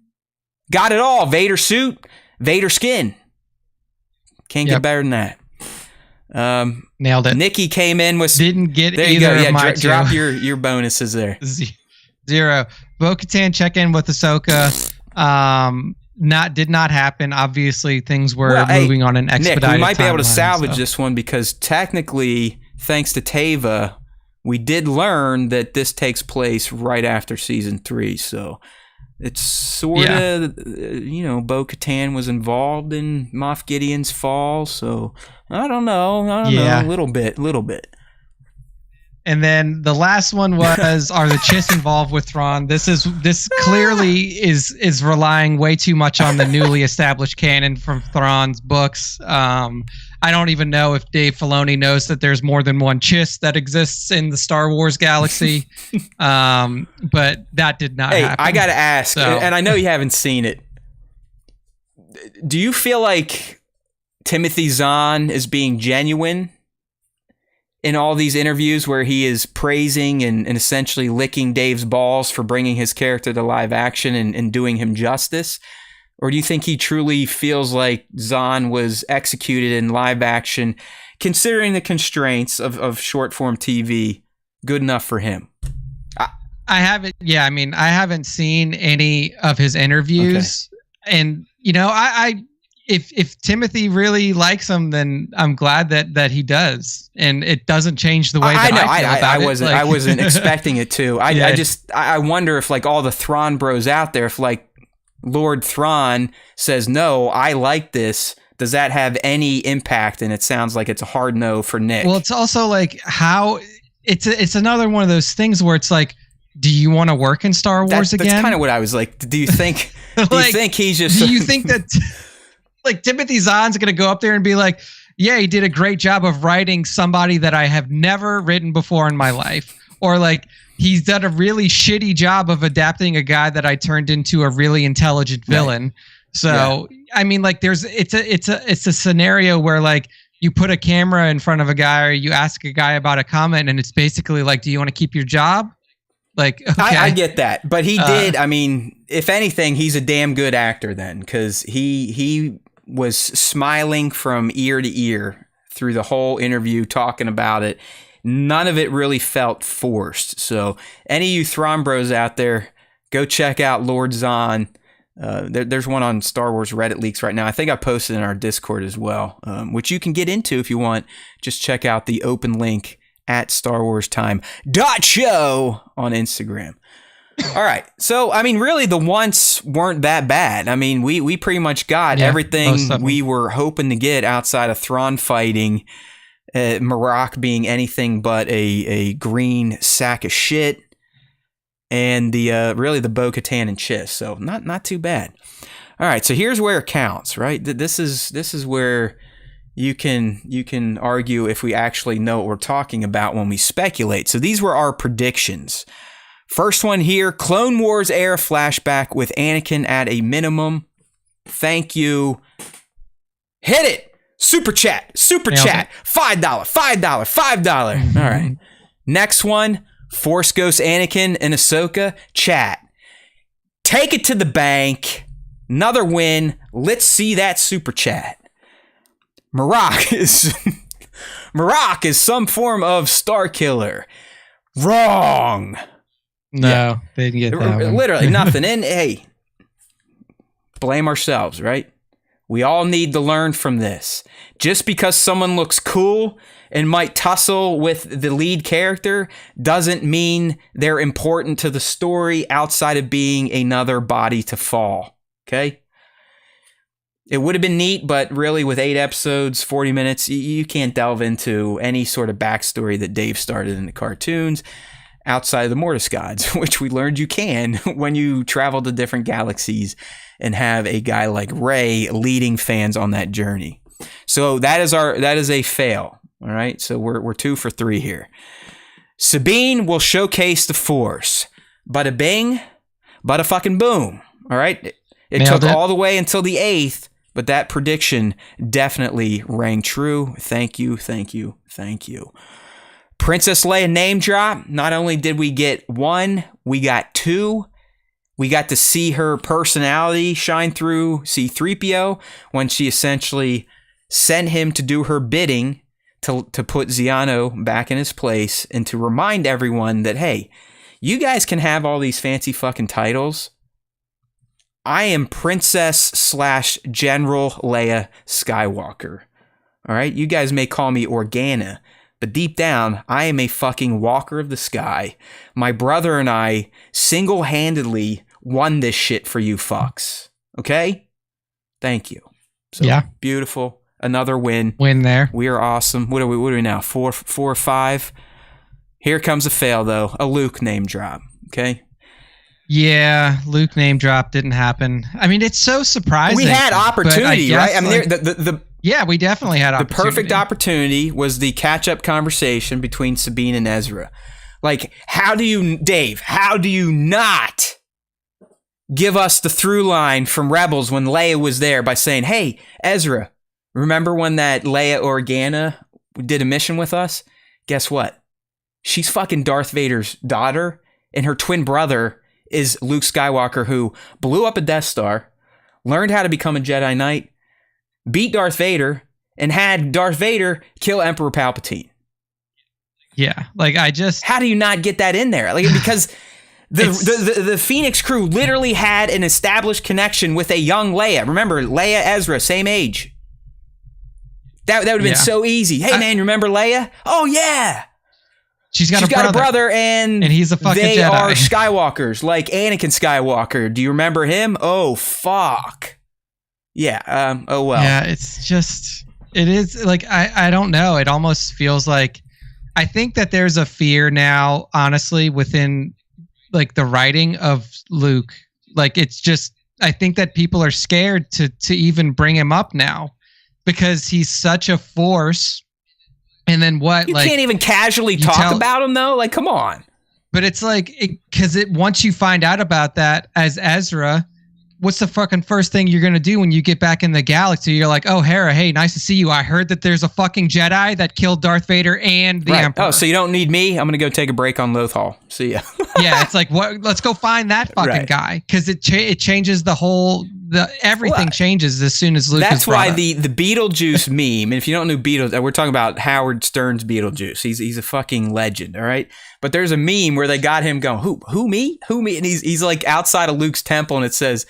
Got it all. Vader suit, Vader skin. Can't get better than that. Nailed it. Nikki came in with... Didn't get there either you go. of my drop your bonuses there. 0. Bo-Katan check in with Ahsoka. Did not happen. Obviously, things were moving on an expedited Nick, we might be able to timeline, salvage this one because technically, thanks to Teva, we did learn that this takes place right after season 3. So it's sort of, Bo-Katan was involved in Moff Gideon's fall. So I don't know. A little bit. And then the last one was, are the Chiss involved with Thrawn? This clearly is relying way too much on the newly established canon from Thrawn's books. I don't even know if Dave Filoni knows that there's more than one Chiss that exists in the Star Wars galaxy. But that did not happen. I got to ask, and I know you haven't seen it. Do you feel like Timothy Zahn is being genuine in all these interviews where he is praising and essentially licking Dave's balls for bringing his character to live action and doing him justice? Or do you think he truly feels like Zahn was executed in live action, considering the constraints of short form TV, good enough for him? I haven't seen any of his interviews. Okay. And, if Timothy really likes him, then I'm glad that he does, and it doesn't change the way that I feel about it. I wasn't expecting it to. I wonder if like all the Thrawn bros out there, if like Lord Thrawn says no, I like this, does that have any impact? And it sounds like it's a hard no for Nick. Well, it's also like how it's another one of those things where it's like, do you want to work in Star Wars again? That's kind of what I was like. Do you think? Do you think he's just? Do you think that? Like Timothy Zahn's going to go up there and be like, yeah, he did a great job of writing somebody that I have never written before in my life. Or like, he's done a really shitty job of adapting a guy that I turned into a really intelligent villain. Right. So, I mean, like it's a scenario where like you put a camera in front of a guy or you ask a guy about a comment and it's basically like, do you want to keep your job? Like, okay. I get that, but he did. I mean, if anything, he's a damn good actor then, because he was smiling from ear to ear through the whole interview, talking about it. None of it really felt forced. So any of you Thrawn bros out there, go check out Lord Zahn. There's one on Star Wars Reddit leaks right now. I think I posted in our Discord as well, which you can get into if you want. Just check out the open link at StarWarsTime.show on Instagram. All right. So, I mean, really, the once weren't that bad. I mean, we pretty much got everything we were hoping to get outside of Thrawn fighting, Marok being anything but a green sack of shit, and the Bo-Katan and Chiss. So, not too bad. All right. So here's where it counts, right? This is where you can argue if we actually know what we're talking about when we speculate. So these were our predictions. First one here, Clone Wars era flashback with Anakin at a minimum. Thank you. Hit it. Super chat. $5. $5. All right. Next one, Force Ghost Anakin and Ahsoka. Chat. Take it to the bank. Another win. Let's see that super chat. Marok is some form of Star Killer. Wrong. No, they didn't get that one. Literally nothing. And hey, blame ourselves, right? We all need to learn from this. Just because someone looks cool and might tussle with the lead character doesn't mean they're important to the story outside of being another body to fall. Okay? It would have been neat, but really with 8 episodes, 40 minutes, you can't delve into any sort of backstory that Dave started in the cartoons outside of the Mortis gods, which we learned you can when you travel to different galaxies and have a guy like Rey leading fans on that journey. So that is a fail. All right, so we're 2 for 3 here. Sabine will showcase the Force. Bada bing, bada fucking boom. All right, it took all the way until the 8th, but that prediction definitely rang true. Thank you, thank you, thank you. Princess Leia name drop. Not only did we get 1, we got 2. We got to see her personality shine through C-3PO when she essentially sent him to do her bidding to put Ziano back in his place and to remind everyone that, hey, you guys can have all these fancy fucking titles. I am Princess/General Leia Skywalker. All right? You guys may call me Organa, but deep down, I am a fucking walker of the sky. My brother and I single-handedly won this shit for you fucks. Okay? Thank you. So, yeah. Beautiful. Another win. Win there. We are awesome. What are we now? 4 or 5? Here comes a fail, though. A Luke name drop. Okay? Yeah, Luke name drop didn't happen. I mean, it's so surprising. We had opportunity, right? I mean, yeah, we definitely had opportunity. The perfect opportunity was the catch-up conversation between Sabine and Ezra. Like, Dave, how do you not give us the through line from Rebels when Leia was there by saying, hey, Ezra, remember when that Leia Organa did a mission with us? Guess what? She's fucking Darth Vader's daughter, and her twin brother is Luke Skywalker, who blew up a Death Star, learned how to become a Jedi Knight, beat Darth Vader, and had Darth Vader kill Emperor Palpatine. Yeah, like how do you not get that in there? Like, because the Phoenix crew literally had an established connection with a young Leia. Remember, Leia, Ezra, same age. That would have been so easy. Hey, man, remember Leia? Oh, yeah. She's got a brother, and he's a fucking Jedi. They are Skywalkers, like Anakin Skywalker. Do you remember him? Oh, fuck. Yeah, oh well. Yeah, it is, like, I don't know. It almost feels like, I think that there's a fear now, honestly, within, like, the writing of Luke. Like, it's just, I think that people are scared to even bring him up now because he's such a force. And then what? You can't even casually talk about him, though? Like, come on. But it's like, because once you find out about that as Ezra, what's the fucking first thing you're going to do when you get back in the galaxy? You're like, oh, Hera, hey, nice to see you. I heard that there's a fucking Jedi that killed Darth Vader and the Emperor. Oh, so you don't need me? I'm going to go take a break on Lothal. See ya. Yeah, it's like, what? Let's go find that fucking guy. Because it changes the whole... everything changes as soon as Luke is That's why up. the Beetlejuice meme, and if you don't know Beetlejuice, we're talking about Howard Stern's Beetlejuice. He's a fucking legend, all right? But there's a meme where they got him going, who me? Who me? And he's like outside of Luke's temple, and it says,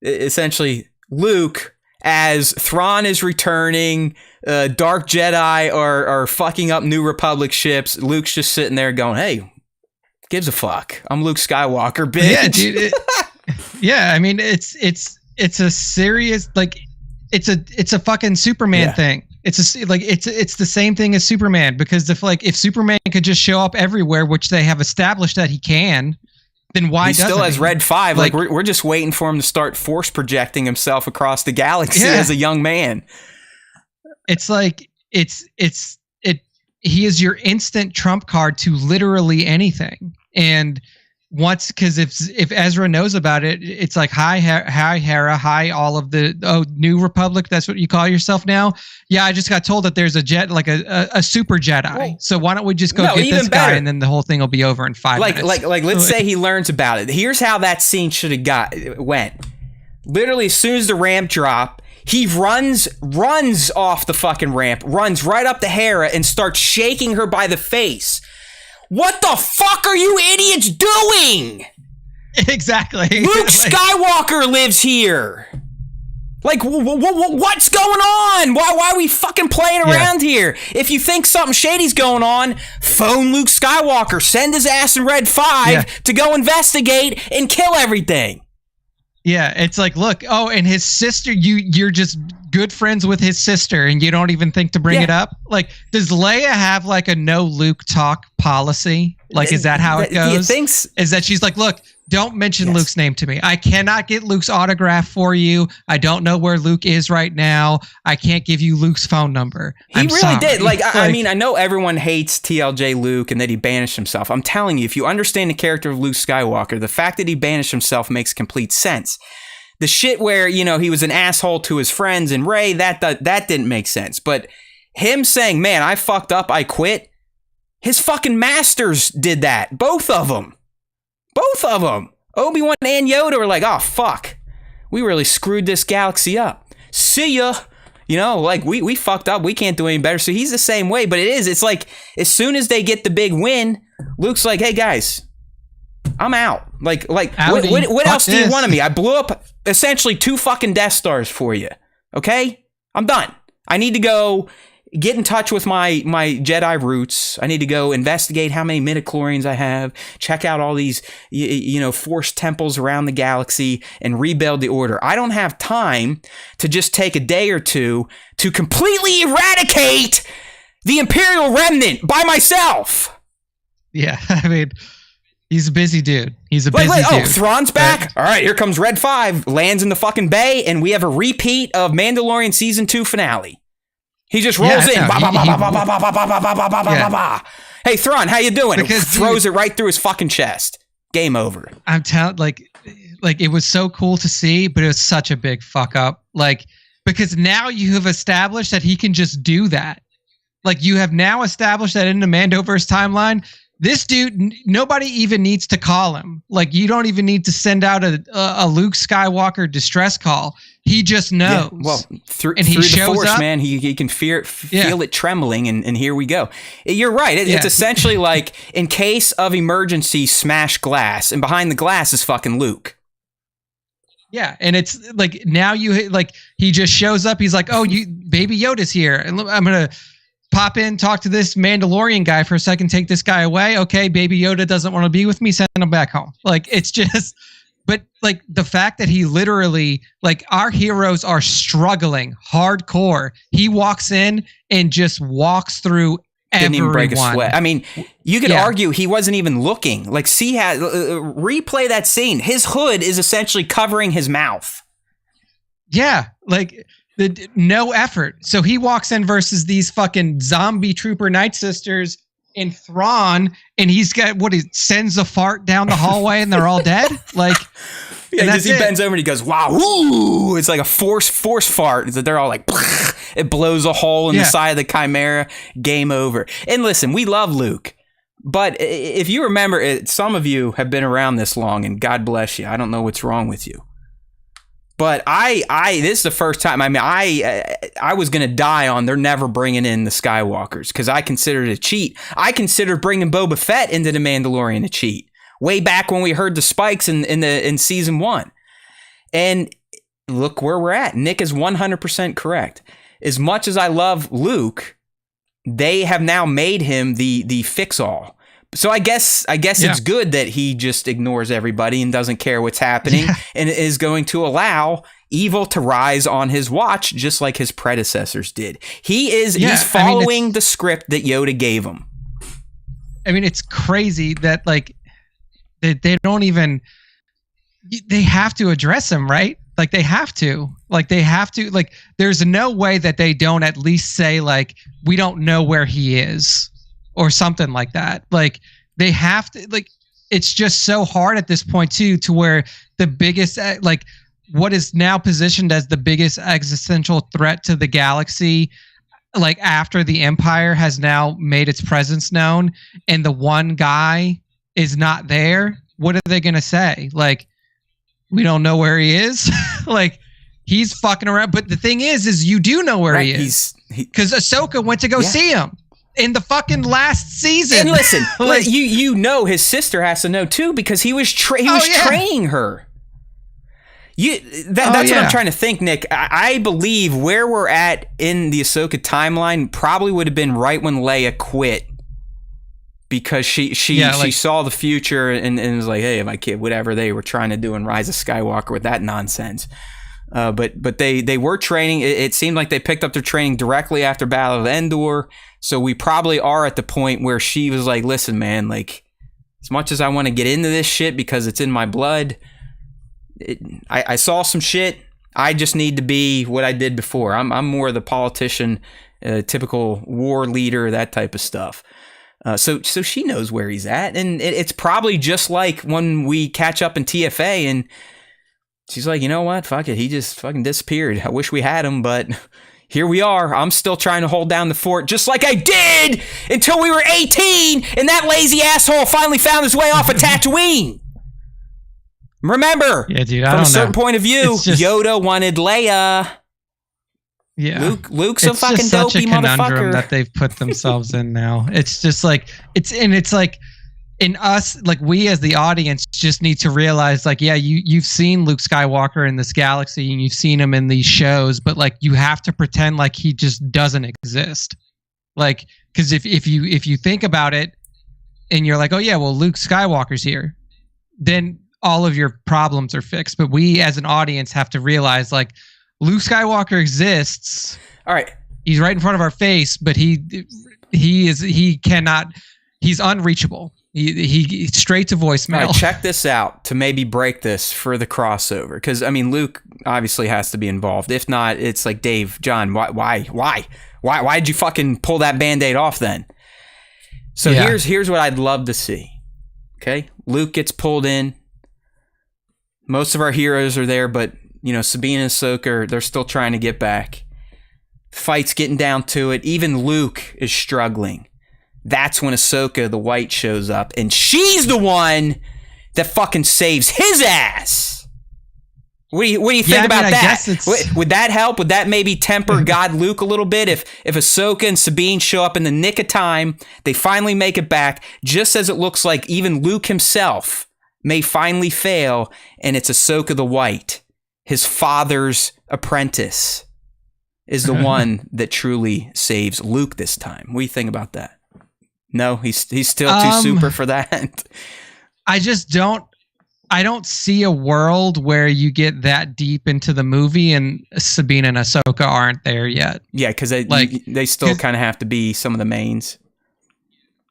essentially, Luke, as Thrawn is returning, Dark Jedi are fucking up New Republic ships, Luke's just sitting there going, hey, gives a fuck. I'm Luke Skywalker, bitch. Yeah, dude. Yeah, I mean, it's a serious, like, it's a fucking Superman thing. It's the same thing as Superman, because if Superman could just show up everywhere, which they have established that he can, then why doesn't he? Still has Red 5. Like we're just waiting for him to start force projecting himself across the galaxy as a young man. It's like he is your instant trump card to literally anything. And because if Ezra knows about it, it's like, hi Hera, hi all of the New Republic. That's what you call yourself now. Yeah, I just got told that there's a super Jedi. Well, so why don't we just go get this guy, and then the whole thing will be over in 5 minutes. Like let's say he learns about it. Here's how that scene should have went. Literally, as soon as the ramp drop, he runs off the fucking ramp, runs right up to Hera, and starts shaking her by the face. What the fuck are you idiots doing? Exactly. Luke Skywalker lives here. Like, what's going on? Why are we fucking playing around here? If you think something shady's going on, phone Luke Skywalker. Send his ass in Red 5 to go investigate and kill everything. Yeah, it's like, look, and his sister, you're just good friends with his sister, and you don't even think to bring it up? Like, does Leia have like a no Luke talk policy? Like, is that how it goes? Thinks is that she's like, look, Don't mention Luke's name to me. I cannot get Luke's autograph for you. I don't know where Luke is right now. I can't give you Luke's phone number. He really did. Like, I mean, I know everyone hates TLJ Luke and that he banished himself. I'm telling you, if you understand the character of Luke Skywalker, the fact that he banished himself makes complete sense. The shit where, you know, he was an asshole to his friends and Rey, that didn't make sense. But him saying, man, I fucked up, I quit. His fucking masters did that. Both of them. Obi-Wan and Yoda were like, oh, fuck. We really screwed this galaxy up. See ya. You know, like, we fucked up. We can't do any better. So he's the same way. But it's like, as soon as they get the big win, Luke's like, hey, guys, I'm out. Like, what else do you want of me? I blew up essentially 2 fucking Death Stars for you. Okay? I'm done. I need to go get in touch with my Jedi roots. I need to go investigate how many midichlorians I have, check out all these, you know, Force temples around the galaxy, and rebuild the Order. I don't have time to just take a day or two to completely eradicate the Imperial Remnant by myself. Yeah, I mean, he's a busy dude. He's a busy dude. Oh, Thrawn's back? All right, here comes Red 5, lands in the fucking bay, and we have a repeat of Mandalorian Season 2 finale. He just rolls in. Hey, Thrawn, how you doing? Because throws it right through his fucking chest. Game over. I'm telling, like it was so cool to see, but it was such a big fuck up. Like, because now you have established that he can just do that. Like, you have now established that in the Mandoverse timeline, this dude, nobody even needs to call him. Like, you don't even need to send out a Luke Skywalker distress call. He just knows. Yeah, well, through the Force, up, man, he can feel it trembling, and here we go. You're right. It's essentially like, in case of emergency, smash glass, and behind the glass is fucking Luke. Yeah, and it's like, now he just shows up. He's like, oh, Baby Yoda's here, and I'm gonna pop in, talk to this Mandalorian guy for a second, take this guy away. Okay, Baby Yoda doesn't want to be with me, send him back home. Like, it's just, but like the fact that he literally, like, our heroes are struggling hardcore. He walks in and just walks through everyone. Didn't even break a sweat. I mean, you could argue he wasn't even looking. Like, replay that scene. His hood is essentially covering his mouth. Yeah, like, no effort. So he walks in versus these fucking zombie trooper Night Sisters in Thrawn, and he's got he sends a fart down the hallway and they're all dead. Like, yeah, he bends over and he goes, wow, ooh, it's like a force fart. They're all like, it blows a hole in the side of the Chimera. Game over. And listen, we love Luke, but if you remember, some of you have been around this long, and God bless you. I don't know what's wrong with you. But this is the first time. I mean, I was gonna die on they're never bringing in the Skywalkers, because I considered it a cheat. I considered bringing Boba Fett into the Mandalorian a cheat way back when we heard the spikes in season 1. And look where we're at. Nick is 100% correct. As much as I love Luke, they have now made him the fix-all. So I guess it's good that he just ignores everybody and doesn't care what's happening, and is going to allow evil to rise on his watch, just like his predecessors did. He's following the script that Yoda gave him. I mean, it's crazy that, like, they don't even, they have to address him, right? Like, they have to, like, there's no way that they don't at least say, like, we don't know where he is, or something like that. Like, they have to, like, it's just so hard at this point too, to where the biggest, like, what is now positioned as the biggest existential threat to the galaxy, like, after the Empire has now made its presence known, and the one guy is not there, what are they going to say? Like, we don't know where he is. Like, he's fucking around. But the thing is you do know where he is, because Ahsoka went to go see him in the fucking last season. And listen, like, you know his sister has to know too, because he was training her. That's what I'm trying to think, Nick. I believe where we're at in the Ahsoka timeline probably would have been right when Leia quit, because she saw the future and was like, hey, my kid, whatever they were trying to do in Rise of Skywalker with that nonsense. But they were training. It seemed like they picked up their training directly after Battle of Endor. So we probably are at the point where she was like, listen, man, like, As much as I want to get into this shit because it's in my blood, I saw some shit. I just need to be what I did before. I'm more the politician, typical war leader, that type of stuff. So she knows where he's at, and it's probably just like when we catch up in TFA, and she's like, you know what? Fuck it. He just fucking disappeared. I wish we had him, but here we are. I'm still trying to hold down the fort just like I did until we were 18 and that lazy asshole finally found his way off of Tatooine. Remember, yeah, dude, from a certain point of view, Yoda wanted Leia. Yeah, Luke's a fucking dopey motherfucker that they've put themselves in now. It's just like it's like in us, like we as the audience just need to realize, like, yeah, you've seen Luke Skywalker in this galaxy and you've seen him in these shows, but like you have to pretend like he just doesn't exist. Like, because if you think about it and you're like, oh yeah, well Luke Skywalker's here, then all of your problems are fixed. But we as an audience have to realize, like, Luke Skywalker exists. All right. He's right in front of our face, but he's unreachable. He straight to voicemail. All right, check this out to maybe break this for the crossover. Because, I mean, Luke obviously has to be involved. If not, it's like, Dave, John, why did you fucking pull that Band-Aid off then? So here's what I'd love to see. Okay? Luke gets pulled in. Most of our heroes are there, but you know, Sabine and Ahsoka, they're still trying to get back. Fight's getting down to it. Even Luke is struggling. That's when Ahsoka, the White, shows up, and she's the one that fucking saves his ass. What do you think about that? Would that help? Would that maybe temper God Luke a little bit? If Ahsoka and Sabine show up in the nick of time, they finally make it back, just as it looks like even Luke himself may finally fail, and it's Ahsoka the White, his father's apprentice, is the one that truly saves Luke this time. What do you think about that? No, he's still too super for that. I don't see a world where you get that deep into the movie and Sabine and Ahsoka aren't there yet. Yeah, because they still kind of have to be some of the mains.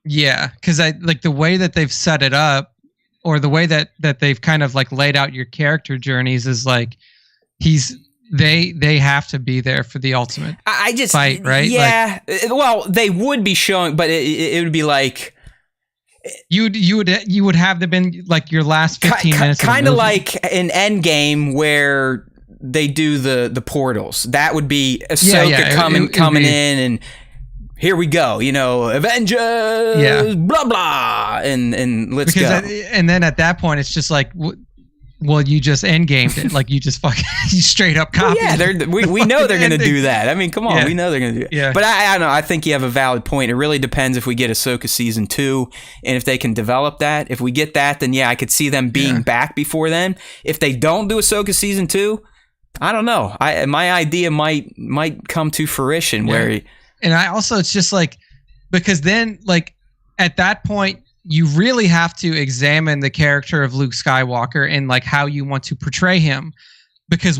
Yeah, because the way that they've set it up, or the way that they've kind of like laid out your character journeys, is like they have to be there for the ultimate fight, right? Yeah. Well, they would be showing, but it would be like you would have to been like your last 15 minutes. Kind of like an Endgame where they do the portals. That would be Ahsoka coming in and here we go, you know, Avengers, blah blah, and let's go. And then at that point, it's just like, well, you just endgamed it, like you just fucking you straight up copied. Yeah, we know they're gonna do that. I mean, come on, we know they're gonna do it. Yeah. But I don't know. I think you have a valid point. It really depends if we get Ahsoka season 2 and if they can develop that. If we get that, then yeah, I could see them being back before then. If they don't do Ahsoka season 2, I don't know. My idea might come to fruition where. And I also, it's just like, because then, like, at that point, you really have to examine the character of Luke Skywalker and, like, how you want to portray him. Because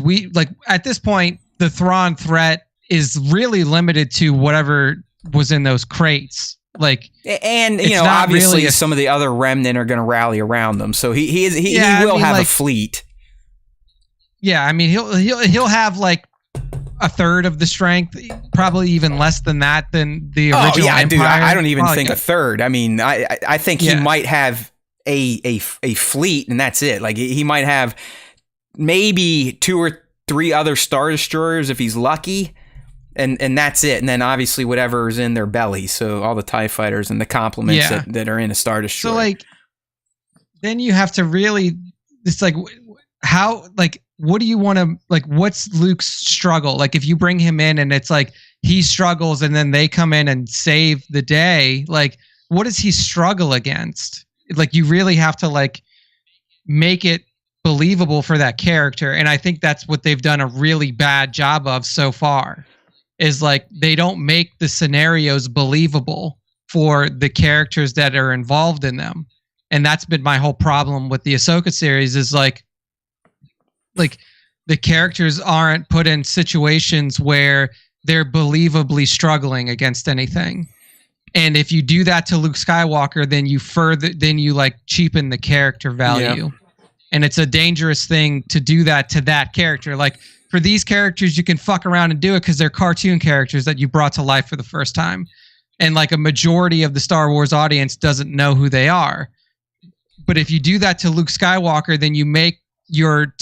at this point, the Thrawn threat is really limited to whatever was in those crates. Like, and, you know, obviously really some of the other remnant are going to rally around them. So he will have a fleet. Yeah, I mean, he'll have, like, a third of the strength, probably even less than that than the original Empire. Dude, I don't even think a third. I mean, I think he might have a fleet, and that's it. Like, he might have maybe 2 or 3 other Star Destroyers if he's lucky, and that's it. And then obviously whatever's in their belly, so all the TIE fighters and the complements that are in a Star Destroyer. So, like, then you have to really, it's like, how, like, what do you want to, like, what's Luke's struggle? Like, if you bring him in and it's like he struggles and then they come in and save the day, like, what does he struggle against? Like, you really have to, like, make it believable for that character. And I think that's what they've done a really bad job of so far, is like, they don't make the scenarios believable for the characters that are involved in them. And that's been my whole problem with the Ahsoka series, is like the characters aren't put in situations where they're believably struggling against anything. And if you do that to Luke Skywalker, then you like cheapen the character value. Yeah. And it's a dangerous thing to do that to that character. Like for these characters, you can fuck around and do it because they're cartoon characters that you brought to life for the first time. And like a majority of the Star Wars audience doesn't know who they are. But if you do that to Luke Skywalker, then you make your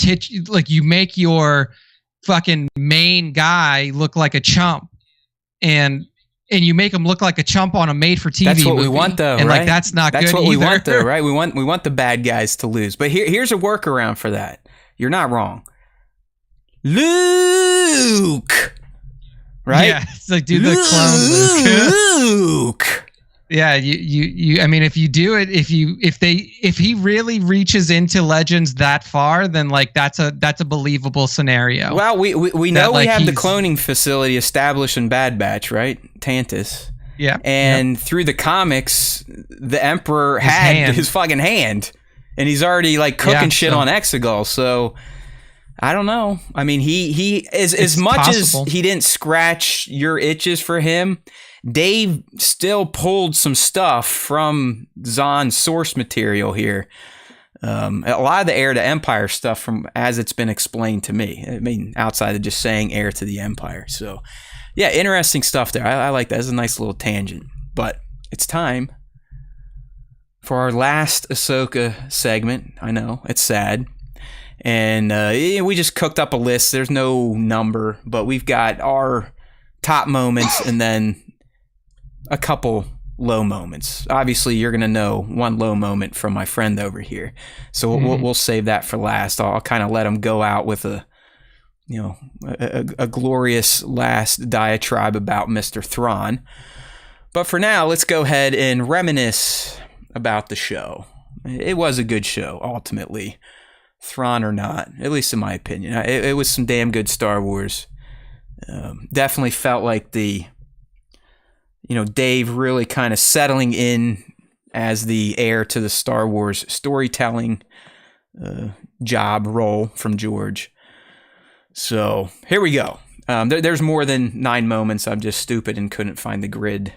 fucking main guy look like a chump. And you make him look like a chump on a made-for-TV movie. That's what we want, though, and right? like that's not That's good what either. we want, though, right? We want the bad guys to lose. But here's a workaround for that. You're not wrong. Luke, right? Yeah, it's like do the clone Luke. Yeah, you. I mean, if you do it, if he really reaches into Legends that far, then like that's a believable scenario. Well, we know like, we have the cloning facility established in Bad Batch, right? Tantus. Yeah. And through the comics, the Emperor had his fucking hand, and he's already like cooking shit on Exegol. So I don't know. I mean, he as much possible. As he didn't scratch your itches for him, Dave still pulled some stuff from Zahn's source material here. A lot of the heir to Empire stuff from as it's been explained to me. I mean, outside of just saying heir to the Empire. So, yeah, interesting stuff there. I like that. It's a nice little tangent. But it's time for our last Ahsoka segment. I know, it's sad. And we just cooked up a list. There's no number, but we've got our top moments and then a couple low moments. Obviously, you're going to know one low moment from my friend over here. So we'll save that for last. I'll kind of let him go out with a glorious last diatribe about Mr. Thrawn. But for now, let's go ahead and reminisce about the show. It was a good show, ultimately. Thrawn or not, at least in my opinion. It was some damn good Star Wars. Definitely felt like Dave really kind of settling in as the heir to the Star Wars storytelling job role from George. So here we go. There's more than 9 moments. I'm just stupid and couldn't find the grid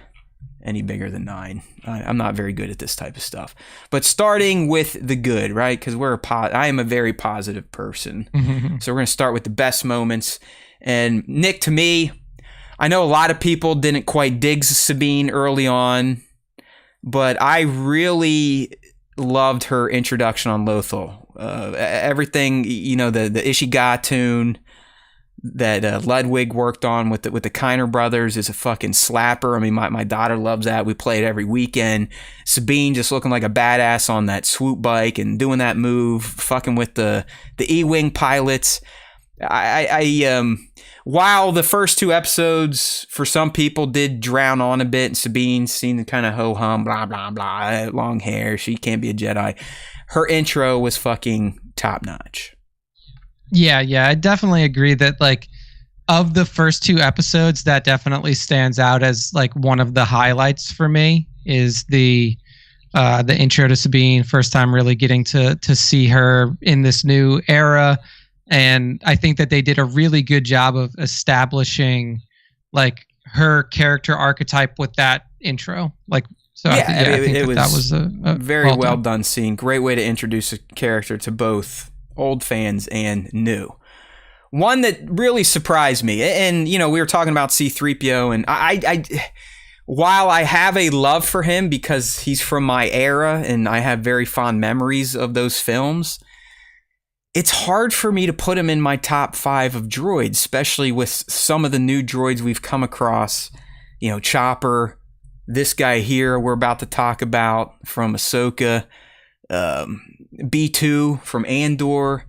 any bigger than 9. I'm not very good at this type of stuff. But starting with the good, right? Because I am a very positive person. So we're going to start with the best moments. And Nick, to me, I know a lot of people didn't quite dig Sabine early on, but I really loved her introduction on Lothal. Everything, the Ishiga tune that Ludwig worked on with the Kiner brothers is a fucking slapper. I mean, my daughter loves that. We play it every weekend. Sabine just looking like a badass on that swoop bike and doing that move, fucking with the E-Wing pilots. While the first 2 episodes for some people did drown on a bit, and Sabine seemed to kind of ho-hum, blah, blah, blah, long hair, she can't be a Jedi. Her intro was fucking top-notch. Yeah, I definitely agree that, like, of the first 2 episodes, that definitely stands out as, like, one of the highlights for me is the intro to Sabine, first time really getting to see her in this new era. And I think that they did a really good job of establishing, like, her character archetype with that intro. Like, so I think that was a very well done scene. Great way to introduce a character to both old fans and new. One that really surprised me, and we were talking about C-3PO, and I while I have a love for him because he's from my era and I have very fond memories of those films, it's hard for me to put him in my top 5 of droids, especially with some of the new droids we've come across. Chopper, this guy here we're about to talk about from Ahsoka, B2 from Andor,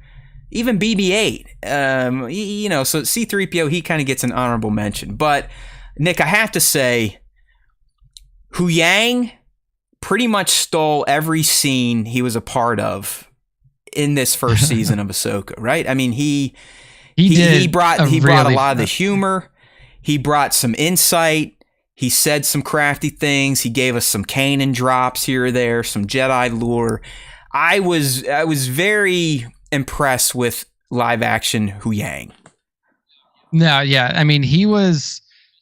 even BB-8. So C-3PO, he kind of gets an honorable mention. But, Nick, I have to say, Huyang pretty much stole every scene he was a part of in this first season of Ahsoka, right? I mean, he brought a lot of the humor. He brought some insight. He said some crafty things. He gave us some Kanan drops here or there, some Jedi lore. I was very impressed with live action Huyang. No, yeah. I mean, he was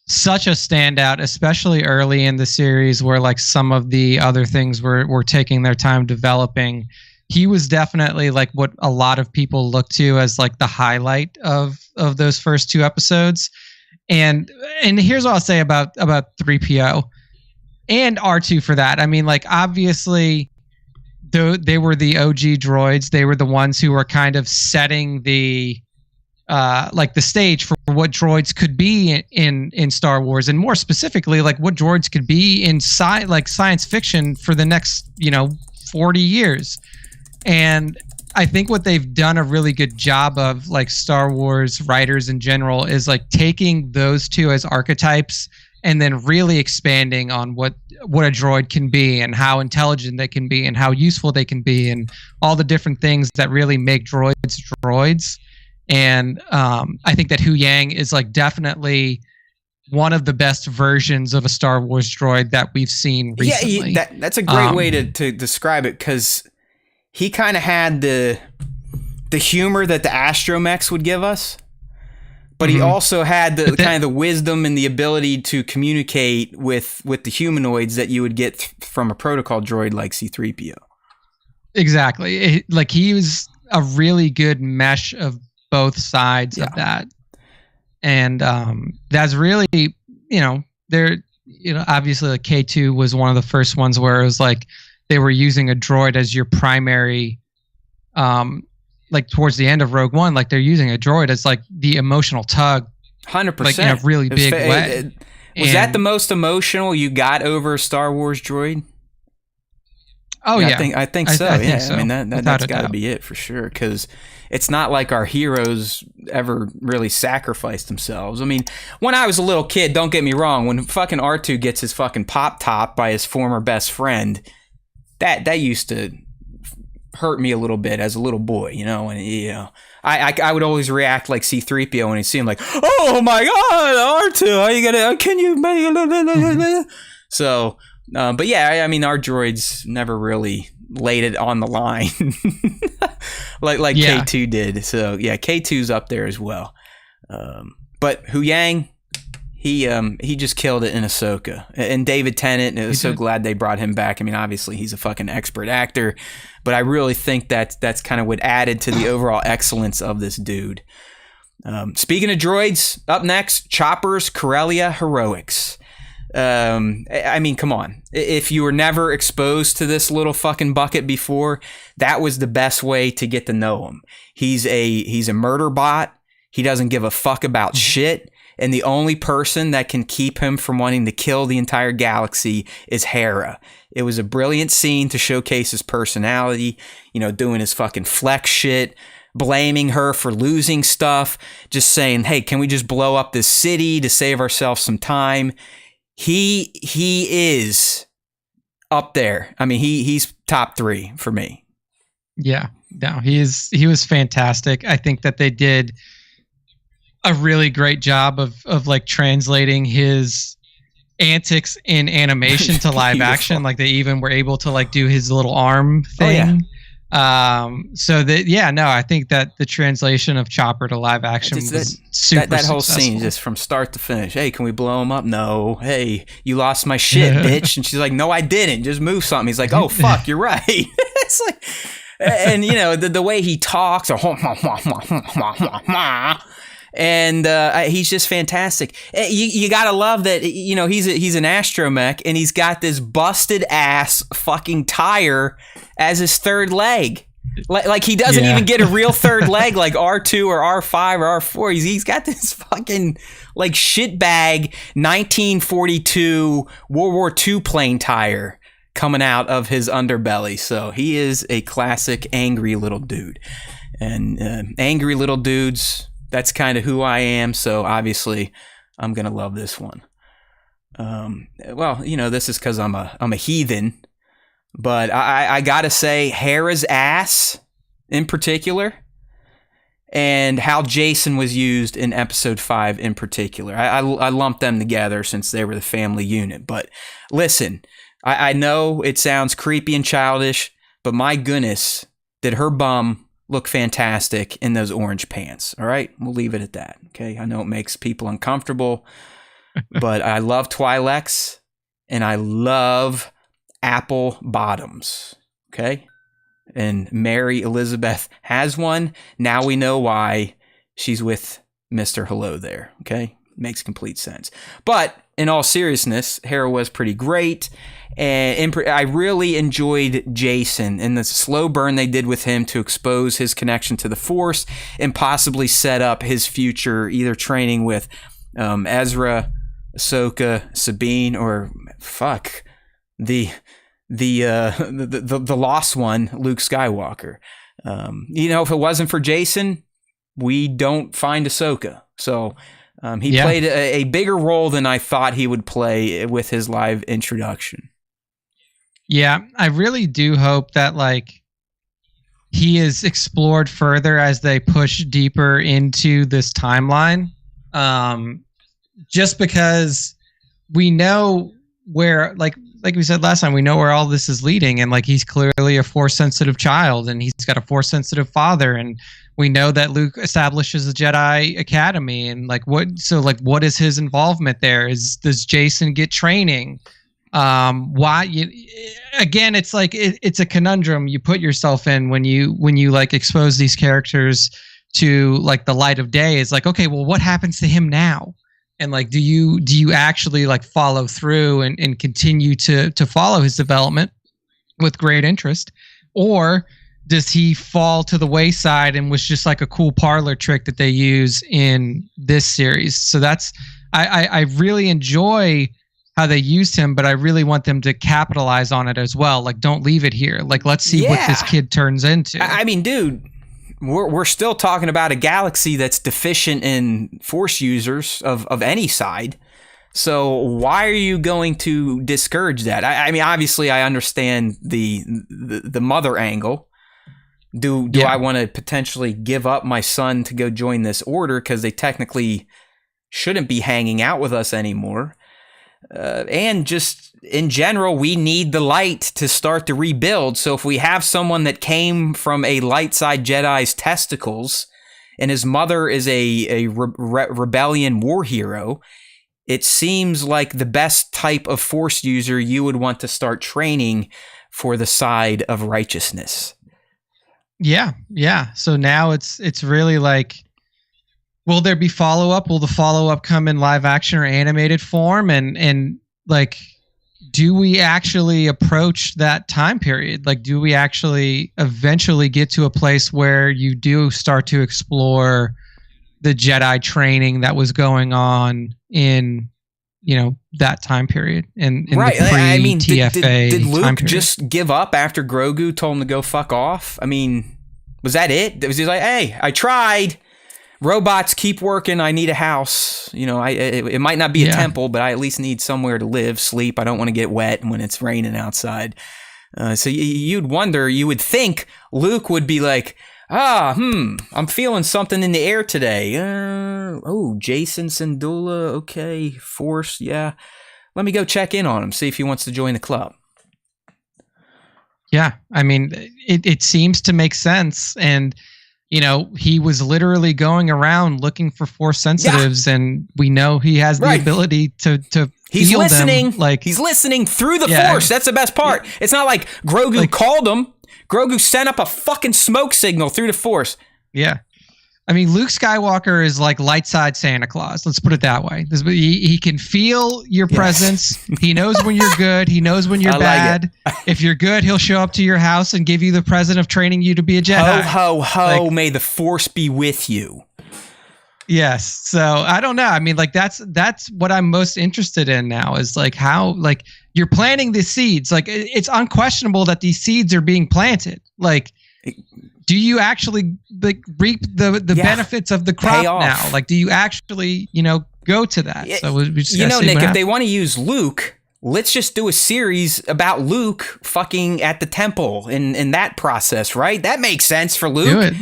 such a standout, especially early in the series where like some of the other things were taking their time developing. He was definitely like what a lot of people look to as like the highlight of those first 2 episodes. And here's what I'll say about 3PO and R2 for that. I mean, like obviously they were the OG droids. They were the ones who were kind of setting the like the stage for what droids could be in Star Wars, and more specifically, like what droids could be in science fiction for the next 40 years. And I think what they've done a really good job of, like Star Wars writers in general, is like taking those two as archetypes and then really expanding on what a droid can be and how intelligent they can be and how useful they can be and all the different things that really make droids. And I think that Hu Yang is like definitely one of the best versions of a Star Wars droid that we've seen recently. Yeah, that's a great way to describe it, because he kind of had the humor that the astromechs would give us, but he also had the kind of the wisdom and the ability to communicate with the humanoids that you would get from a protocol droid like C-3PO. Exactly. Like he was a really good mesh of both sides of that. And that's really, obviously like K2 was one of the first ones where it was like they were using a droid as your primary, like towards the end of Rogue One, like they're using a droid as like the emotional tug. 100%. Like in a really big way. Was that the most emotional you got over a Star Wars droid? Oh yeah. I think so. I think so. I mean, that's got to be it for sure, because it's not like our heroes ever really sacrificed themselves. I mean, when I was a little kid, don't get me wrong, when fucking R2 gets his fucking pop top by his former best friend, that used to hurt me a little bit as a little boy, and I would always react like C-3PO when he'd see him, like, oh my god, R2, are you gonna, can you make so but yeah, I mean, our droids never really laid it on the line like K2 did. So yeah, K2's up there as well. But Hu Yang, he just killed it in Ahsoka. And David Tennant, I was so glad they brought him back. I mean, obviously he's a fucking expert actor, but I really think that's kind of what added to the overall excellence of this dude. Speaking of droids, up next, Chopper's Corellia Heroics. I mean, come on. If you were never exposed to this little fucking bucket before, that was the best way to get to know him. He's a murder bot. He doesn't give a fuck about shit. And the only person that can keep him from wanting to kill the entire galaxy is Hera. It was a brilliant scene to showcase his personality, doing his fucking flex shit, blaming her for losing stuff, just saying, hey, can we just blow up this city to save ourselves some time? He is up there. I mean, he's top 3 for me. Yeah, no, he was fantastic. I think that they did a really great job of like translating his antics in animation to live action. Like they even were able to like do his little arm thing. So that, I think that the translation of Chopper to live action was super that whole successful. scene, just from start to finish. Hey, can we blow him up? No. Hey, you lost my shit, bitch. And she's like, no, I didn't. Just move something. He's like, oh fuck, you're right. It's like, and the way he talks, and he's just fantastic. You gotta love that. He's an astromech, and he's got this busted ass fucking tire as his third leg. Like he doesn't even get a real third leg like R2 or R5 or R4. He's got this fucking like shitbag 1942 World War II plane tire coming out of his underbelly. So he is a classic angry little dude. And angry little dudes, that's kind of who I am. So obviously I'm going to love this one. This is because I'm a heathen. But I gotta say, Hera's ass in particular, and how Jason was used in episode 5 in particular. I lumped them together since they were the family unit. But listen, I know it sounds creepy and childish, but my goodness, did her bum look fantastic in those orange pants. All right, we'll leave it at that. Okay, I know it makes people uncomfortable. But I love Twi'leks, and I love apple bottoms. Okay? And Mary Elizabeth has one. Now we know why she's with Mr. Hello there. Okay? Makes complete sense. But in all seriousness, Hera was pretty great. And I really enjoyed Jason and the slow burn they did with him to expose his connection to the Force and possibly set up his future, either training with Ezra, Ahsoka, Sabine, or the lost one, Luke Skywalker. If it wasn't for Jason, we don't find Ahsoka. So he played a bigger role than I thought he would play with his live introduction. Yeah, I really do hope that he is explored further as they push deeper into this timeline. Just because we know where, like we said last time, we know where all this is leading, and he's clearly a Force-sensitive child, and he's got a Force-sensitive father, and we know that Luke establishes a Jedi Academy, and what is his involvement there? Does Jason get training? Again, it's it's a conundrum you put yourself in when you expose these characters to the light of day. It's okay, well, what happens to him now? And do you actually follow through and continue to follow his development with great interest, or does he fall to the wayside and was just a cool parlor trick that they use in this series? So that's I really enjoy how they used him, but I really want them to capitalize on it as well. Don't leave it here. Let's see what this kid turns into. I mean, dude, we're still talking about a galaxy that's deficient in Force users of any side. So why are you going to discourage that? I mean, obviously, I understand the mother angle. Do I want to potentially give up my son to go join this order because they technically shouldn't be hanging out with us anymore? And just in general, we need the light to start the rebuild. So if we have someone that came from a light side Jedi's testicles and his mother is a rebellion war hero, it seems like the best type of Force user you would want to start training for the side of righteousness. Yeah. So now it's really will there be follow-up? Will the follow-up come in live action or animated form? And do we actually approach that time period? Do we actually eventually get to a place where you do start to explore the Jedi training that was going on in, that time period? In right. The I mean, TFA did Luke just give up after Grogu told him to go fuck off? I mean, was that it? Was he hey, I tried. Robots, keep working. I need a house. It might not be a temple, but I at least need somewhere to live, sleep. I don't want to get wet when it's raining outside. So you'd wonder, you would think Luke would be I'm feeling something in the air today. Jason Syndulla, okay, Force, yeah. Let me go check in on him, see if he wants to join the club. Yeah, I mean, it seems to make sense, and he was literally going around looking for Force sensitives, and we know he has the ability to he's feel listening. them. He's listening through the Force. That's the best part. Yeah. It's not like Grogu called him. Grogu sent up a fucking smoke signal through the Force. Yeah. I mean, Luke Skywalker is light side Santa Claus. Let's put it that way. He can feel your presence. He knows when you're good. He knows when you're bad. If you're good, he'll show up to your house and give you the present of training you to be a Jedi. Ho, ho, ho, may the Force be with you. Yes. So I don't know. I mean, that's what I'm most interested in now is how you're planting the seeds. It's unquestionable that these seeds are being planted. Do you actually reap the benefits of the crop now? Do you actually, go to that? Yeah, so we just Nick, if they want to use Luke, let's just do a series about Luke fucking at the temple in that process, right? That makes sense for Luke. Do it.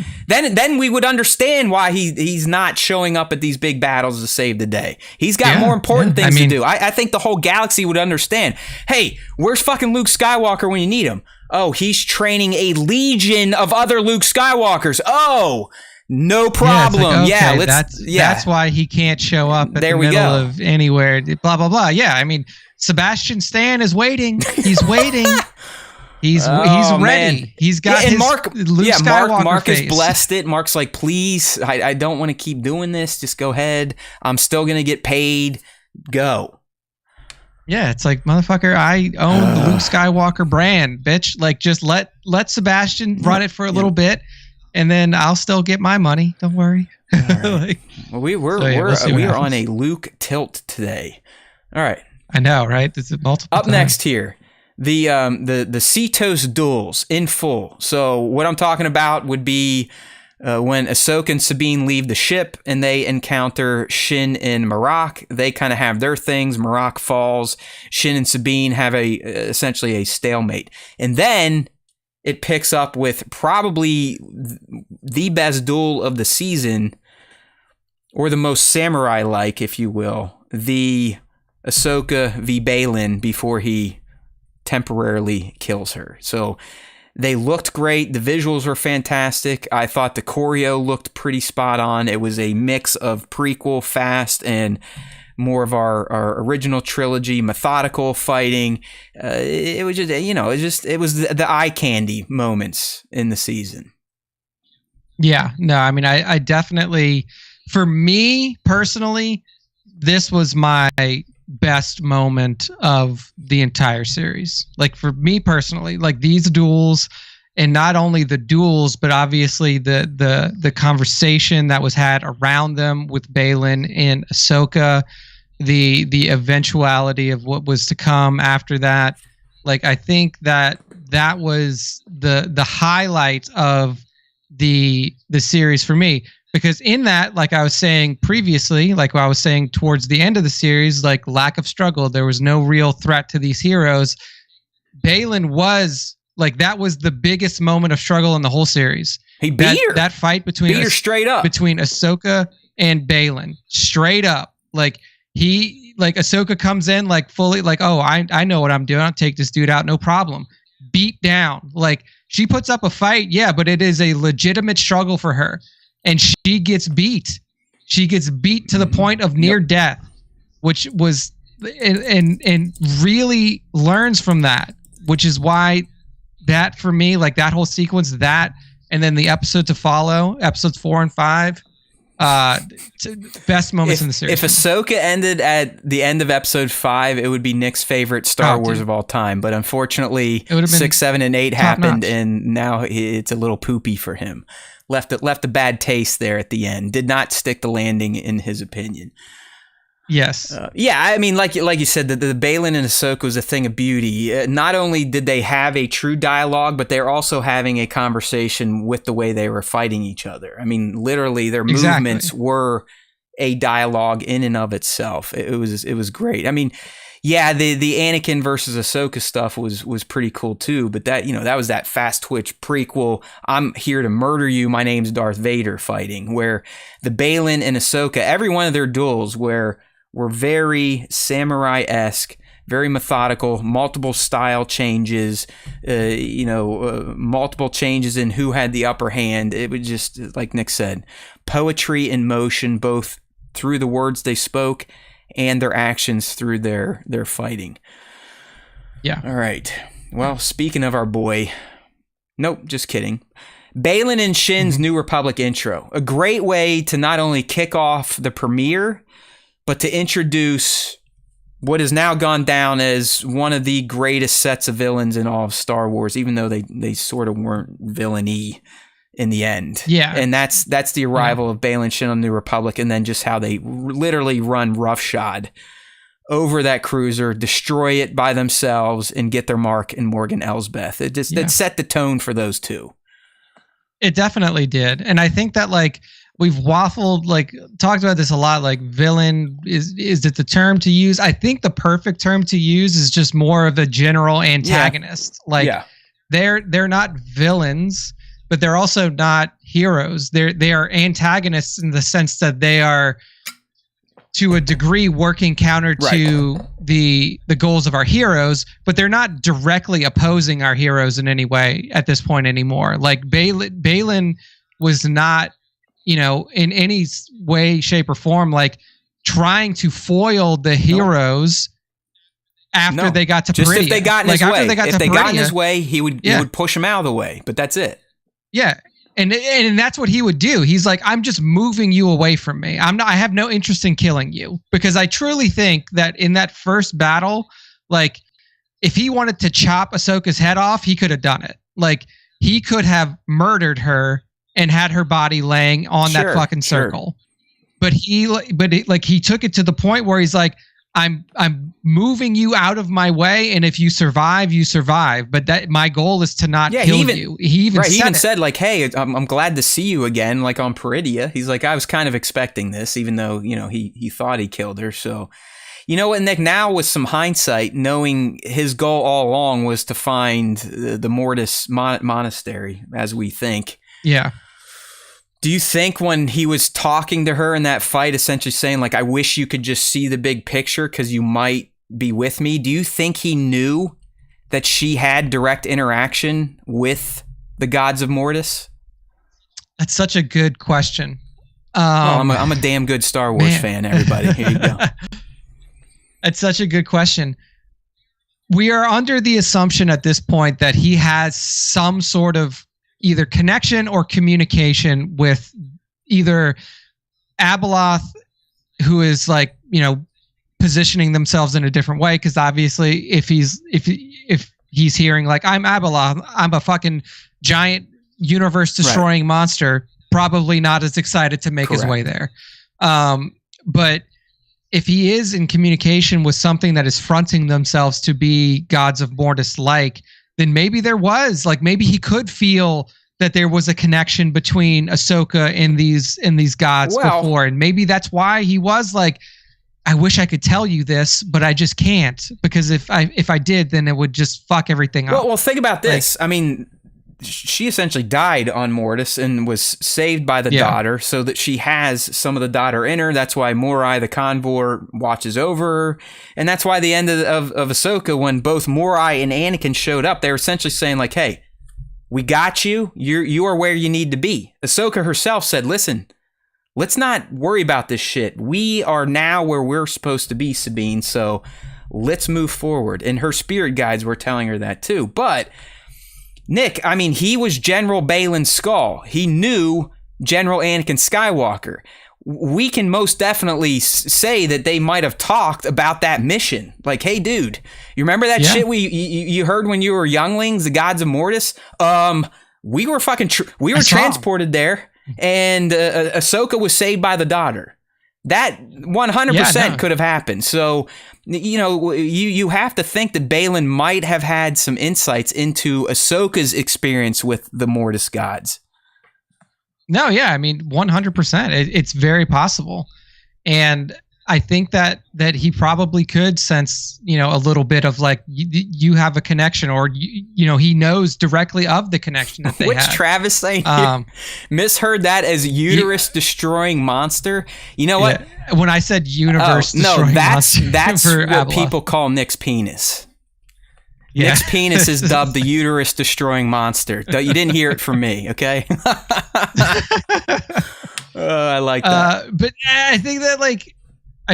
Then we would understand why he's not showing up at these big battles to save the day. He's got more important things to do. I think the whole galaxy would understand. Hey, where's fucking Luke Skywalker when you need him? Oh, he's training a legion of other Luke Skywalkers. Oh, No problem. Yeah, it's like, okay, that's why he can't show up at the middle of anywhere. Blah blah blah. Yeah, I mean, Sebastian Stan is waiting. He's waiting. He's ready. Man. He's got his Luke Skywalker Mark face. has blessed it. Mark's like, please, I don't want to keep doing this. Just go ahead. I'm still gonna get paid. Go. Yeah, it's like, motherfucker, I own the Luke Skywalker brand, bitch. Like, just let Sebastian run it for a little bit, and then I'll still get my money. Don't worry. Right. Well, we're on a Luke tilt today. All right. I know, right? This is multiple. Up next here, the SWTS duels in full. So what I'm talking about would be when Ahsoka and Sabine leave the ship and they encounter Shin and Marok. They kind of have their things. Marok falls. Shin and Sabine have essentially a stalemate. And then it picks up with probably the best duel of the season, or the most samurai-like, if you will, the Ahsoka v. Baylan before he temporarily kills her. So they looked great. The visuals were fantastic. I thought the choreo looked pretty spot on. It was a mix of prequel, fast, and more of our original trilogy, methodical fighting. It was just, it was the eye candy moments in the season. Yeah, no, I mean, I definitely, for me personally, this was my best moment of the entire series. Like, for me personally, like, these duels, and not only the duels, but obviously the conversation that was had around them with Baylan and Ahsoka, the eventuality of what was to come after that. Like, I think that was the highlight of the series for me. Because in that, like I was saying previously, like I was saying towards the end of the series, like, lack of struggle, there was no real threat to these heroes. Baylan was, like, that was the biggest moment of struggle in the whole series. He beat her. That fight between her straight up. Between Ahsoka and Baylan, straight up. Like, Ahsoka comes in, like, fully, like, oh, I know what I'm doing. I'll take this dude out, no problem. Beat down. Like, she puts up a fight, yeah, but it is a legitimate struggle for her. And she gets beat. She gets beat to the point of near death, which was, and really learns from that, which is why that, for me, like, that whole sequence, that, and then the episode to follow, episodes 4 and 5, best moments in the series. If Ahsoka ended at the end of episode 5, it would be Nick's favorite Star Wars of all time. But unfortunately, 6, 7, and 8 happened, notch. And now it's a little poopy for him. Left a bad taste there at the end. Did not stick the landing, in his opinion. Yes. Yeah, I mean, like you said, the Baylan and Ahsoka was a thing of beauty. Not only did they have a true dialogue, but they're also having a conversation with the way they were fighting each other. I mean, literally, their movements were a dialogue in and of itself. It was great. I mean, yeah, the Anakin versus Ahsoka stuff was pretty cool too. But that was that fast twitch prequel, I'm here to murder you, my name's Darth Vader fighting, where the Baylan and Ahsoka, every one of their duels were very samurai-esque, very methodical, multiple style changes, multiple changes in who had the upper hand. It was just, like Nick said, poetry in motion, both through the words they spoke and their actions through their fighting. Yeah. All right. Well, speaking of our boy, nope, just kidding. Baylan and Shin's New Republic intro. A great way to not only kick off the premiere, but to introduce what has now gone down as one of the greatest sets of villains in all of Star Wars, even though they sort of weren't villainy in the end. Yeah. And that's the arrival of Baylan Shin on New Republic, and then just how they literally run roughshod over that cruiser, destroy it by themselves, and get their mark in Morgan Elsbeth. It set the tone for those two. It definitely did. And I think that, like, we've waffled, like, talked about this a lot, like, villain, is it the term to use? I think the perfect term to use is just more of a general antagonist. They're not villains, but they're also not heroes. They are antagonists in the sense that they are, to a degree, working counter to the goals of our heroes, but they're not directly opposing our heroes in any way at this point anymore. Like, Baylan was not in any way, shape, or form, like trying to foil the heroes after they got to just Peridia. If they got in his way. If they got in his way, he would push him out of the way. But that's it. Yeah. And that's what he would do. He's like, I'm just moving you away from me. I have no interest in killing you, because I truly think that in that first battle, like if he wanted to chop Ahsoka's head off, he could have done it. Like he could have murdered her and had her body laying on that fucking circle. But he took it to the point where he's like, I'm moving you out of my way, and if you survive, you survive. But that my goal is to not kill you. He even said like, "Hey, I'm glad to see you again." Like on Peridia, he's like, "I was kind of expecting this, even though he thought he killed her." So, you know what, Nick? Now with some hindsight, knowing his goal all along was to find the Mortis monastery, as we think. Yeah. Do you think when he was talking to her in that fight, essentially saying, like, I wish you could just see the big picture because you might be with me, do you think he knew that she had direct interaction with the gods of Mortis? That's such a good question. I'm a damn good Star Wars fan, everybody. Here you go. It's such a good question. We are under the assumption at this point that he has some sort of either connection or communication with either Abeloth, who is like, positioning themselves in a different way. Cause obviously if he's hearing like, I'm Abeloth, I'm a fucking giant universe destroying monster, probably not as excited to make his way there. But if he is in communication with something that is fronting themselves to be gods of Mortis like, then maybe maybe he could feel that there was a connection between Ahsoka and these gods before. And maybe that's why he was like, I wish I could tell you this, but I just can't, because if I did, then it would just fuck everything up. Well, think about this. I mean, she essentially died on Mortis and was saved by the daughter, so that she has some of the daughter in her. That's why Morai the Convor watches over her. And that's why the end of Ahsoka, when both Morai and Anakin showed up, they were essentially saying like, hey, we got you. You are where you need to be. Ahsoka herself said, listen, let's not worry about this shit. We are now where we're supposed to be, Sabine, so let's move forward. And her spirit guides were telling her that too. But Nick, I mean, he was General Baylan Skoll. He knew General Anakin Skywalker. We can most definitely say that they might have talked about that mission. Like, hey, dude, you remember that shit you heard when you were younglings, the gods of Mortis? We were transported there, and Ahsoka was saved by the daughter. That 100% could have happened. So, you have to think that Baylan might have had some insights into Ahsoka's experience with the Mortis gods. No, yeah, I mean, 100%. It's very possible. And I think that he probably could sense, a little bit of like, you have a connection, or, he knows directly of the connection that they have. Which Travis saying misheard that as uterus destroying monster. You know what? Yeah. When I said universe destroying monster. That's what people call Nick's penis. Yeah. Nick's penis is dubbed the uterus destroying monster. You didn't hear it from me, okay? I like that. But I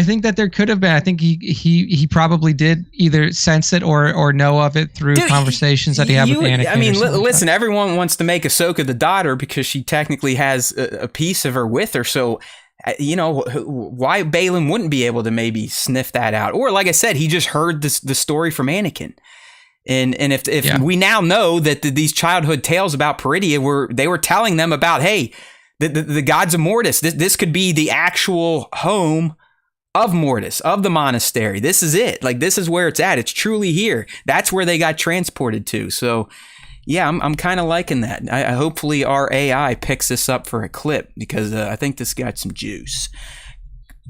think that there could have been. I think he probably did either sense it or know of it through conversations that he had with Anakin. I mean, listen, everyone wants to make Ahsoka the daughter because she technically has a piece of her with her. So, why Baylan wouldn't be able to maybe sniff that out? Or, like I said, he just heard the story from Anakin. And if we now know that these childhood tales about Peridia they were telling them about, hey, the gods of Mortis, this could be the actual home of Mortis, of the monastery. This is it. Like, this is where it's at. It's truly here. That's where they got transported to. So, yeah, I'm kind of liking that. I hopefully our AI picks this up for a clip, because I think this got some juice.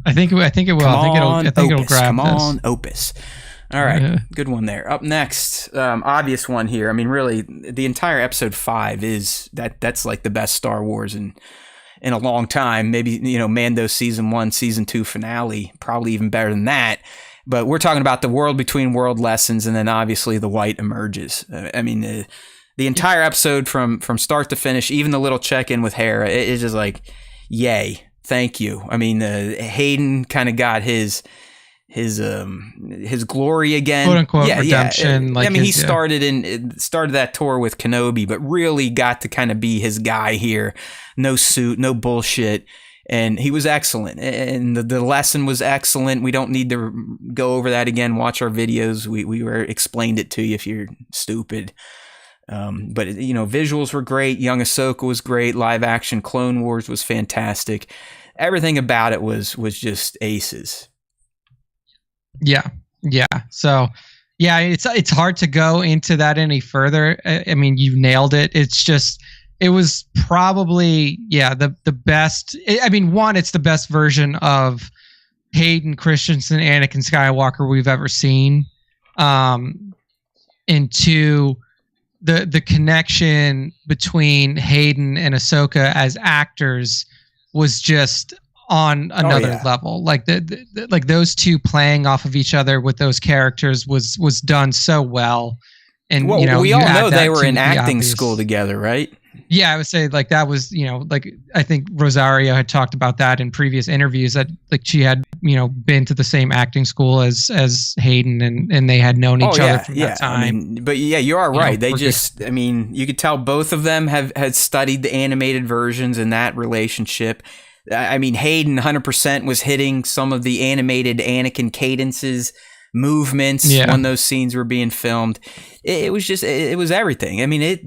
I think it will. I think it'll grab Come this. on, Opus. All right, good one there. Up next, obvious one here. I mean, really, the entire episode 5 is that's like the best Star Wars in a long time. Maybe, Mando season 1, season 2 finale, probably even better than that. But we're talking about the world between world lessons, and then obviously the white emerges. I mean, the entire episode from start to finish, even the little check-in with Hera, it's just like, yay, thank you. I mean, Hayden kind of got his glory again, quote unquote, redemption. Yeah. Like I mean, he started that tour with Kenobi, but really got to kind of be his guy here. No suit, no bullshit. And he was excellent. And the lesson was excellent. We don't need to go over that again. Watch our videos. We explained it to you if you're stupid. But visuals were great. Young Ahsoka was great. Live action Clone Wars was fantastic. Everything about it was just aces. Yeah. So, yeah, it's hard to go into that any further. I mean, you nailed it. It was probably, the best. I mean, one, it's the best version of Hayden Christensen, Anakin Skywalker we've ever seen. And two, the connection between Hayden and Ahsoka as actors was just on another level. Like like those two playing off of each other with those characters was done so well. And we all know they were in acting school together, right? Yeah, I would say like that was, like I think Rosario had talked about that in previous interviews that like she had, been to the same acting school as Hayden and they had known each other from that time. I mean, but yeah, you are right. They just, I mean, you could tell both of them had studied the animated versions in that relationship. I mean, Hayden 100% was hitting some of the animated Anakin cadences, movements when those scenes were being filmed. It was everything. I mean,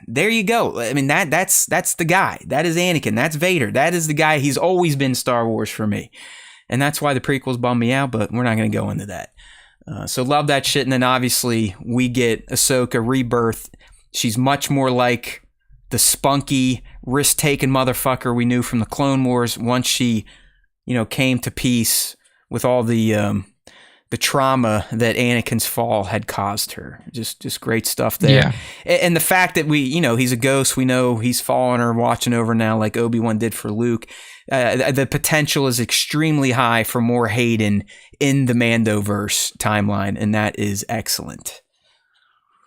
there you go. I mean, that's the guy. That is Anakin. That's Vader. That is the guy. He's always been Star Wars for me. And that's why the prequels bum me out, but we're not going to go into that. So love that shit. And then obviously we get Ahsoka rebirth. She's much more like the spunky, risk-taking motherfucker we knew from the Clone Wars once she, came to peace with all the trauma that Anakin's fall had caused her. Just great stuff there. Yeah. And the fact that he's a ghost, we know he's following her, watching over now like Obi-Wan did for Luke. The potential is extremely high for more Hayden in the Mandoverse timeline, and that is excellent.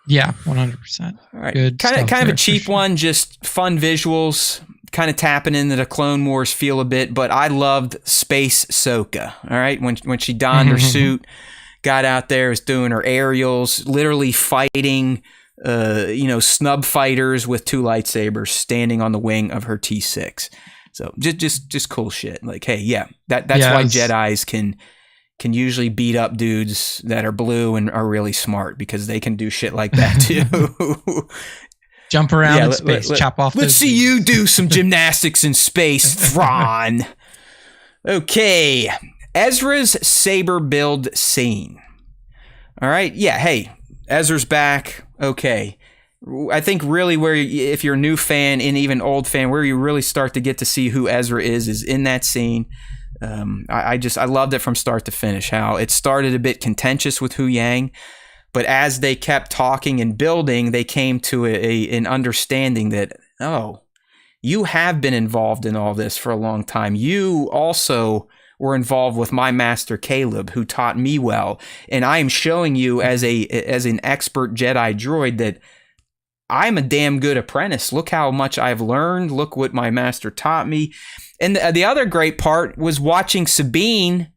Yeah, 100%. All right. Good kind of a cheap one, just fun visuals, kind of tapping into the Clone Wars feel a bit, but I loved Space Ahsoka. All right, when she donned her suit, got out there, was doing her aerials, literally fighting, snub fighters with two lightsabers, standing on the wing of her T6. So just cool shit. Like, hey, yeah, that's why Jedis can usually beat up dudes that are blue and are really smart, because they can do shit like that too. Jump around in space, chop off. Let's see you do some gymnastics in space, Thrawn. Okay, Ezra's saber build scene. All right, yeah, hey, Ezra's back. Okay, I think really where, if you're a new fan and even old fan, where you really start to get to see who Ezra is in that scene. I loved it from start to finish. How it started a bit contentious with Hu Yang, but as they kept talking and building, they came to an understanding that, oh, you have been involved in all this for a long time. You also were involved with my master Caleb, who taught me well, and I am showing you as an expert Jedi droid that I'm a damn good apprentice. Look how much I've learned. Look what my master taught me. And the other great part was watching Sabine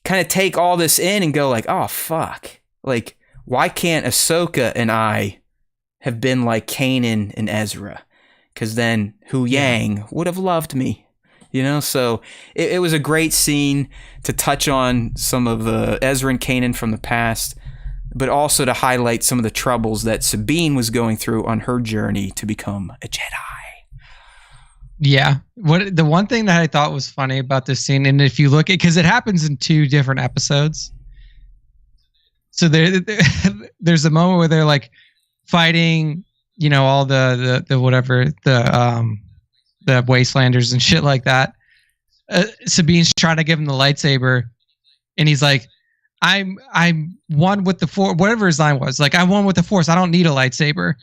kind of take all this in and go like, oh, fuck. Like, why can't Ahsoka and I have been like Kanan and Ezra? Because then Hu Yang would have loved me. So it was a great scene to touch on some of Ezra and Kanan from the past, but also to highlight some of the troubles that Sabine was going through on her journey to become a Jedi. Yeah. The one thing that I thought was funny about this scene, and if you look at, because it happens in 2 different episodes. So there's a moment where they're like fighting, all the whatever, the wastelanders and shit like that. Sabine's trying to give him the lightsaber, and he's like, I'm one with the Force, whatever his line was. Like, I'm one with the Force. I don't need a lightsaber.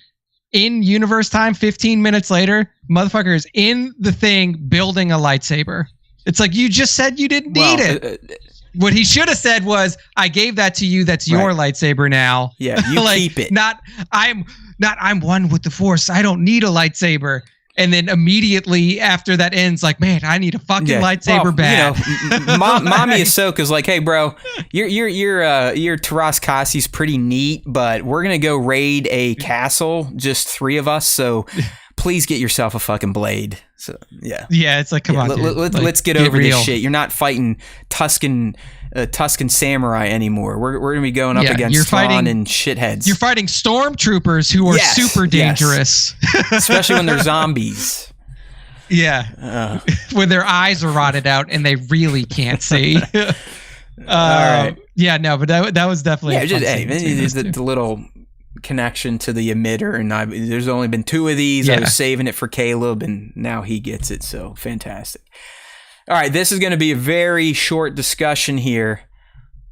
In universe time, 15 minutes later, motherfucker is in the thing building a lightsaber. It's like, you just said you didn't need it. What he should have said was, I gave that to you. That's your lightsaber now. Yeah, you keep it. I'm one with the Force. I don't need a lightsaber. And then immediately after that ends, like, man, I need a fucking lightsaber bad. Mommy Ahsoka's like, hey, bro, your Taras Kasi's pretty neat, but we're gonna go raid a castle, just 3 of us. So please get yourself a fucking blade. So yeah, it's like, come on, dude. Let's get over this shit. You're not fighting Tuscan samurai anymore. We're gonna be going up against Thrawn and shitheads. You're fighting stormtroopers who are super dangerous, especially when they're zombies. Yeah, when their eyes are rotted out and they really can't see. All right. Yeah, no, but that was definitely the little connection to the emitter, and there's only been 2 of these. I was saving it for Caleb, and now he gets it. So fantastic. All right, this is going to be a very short discussion here,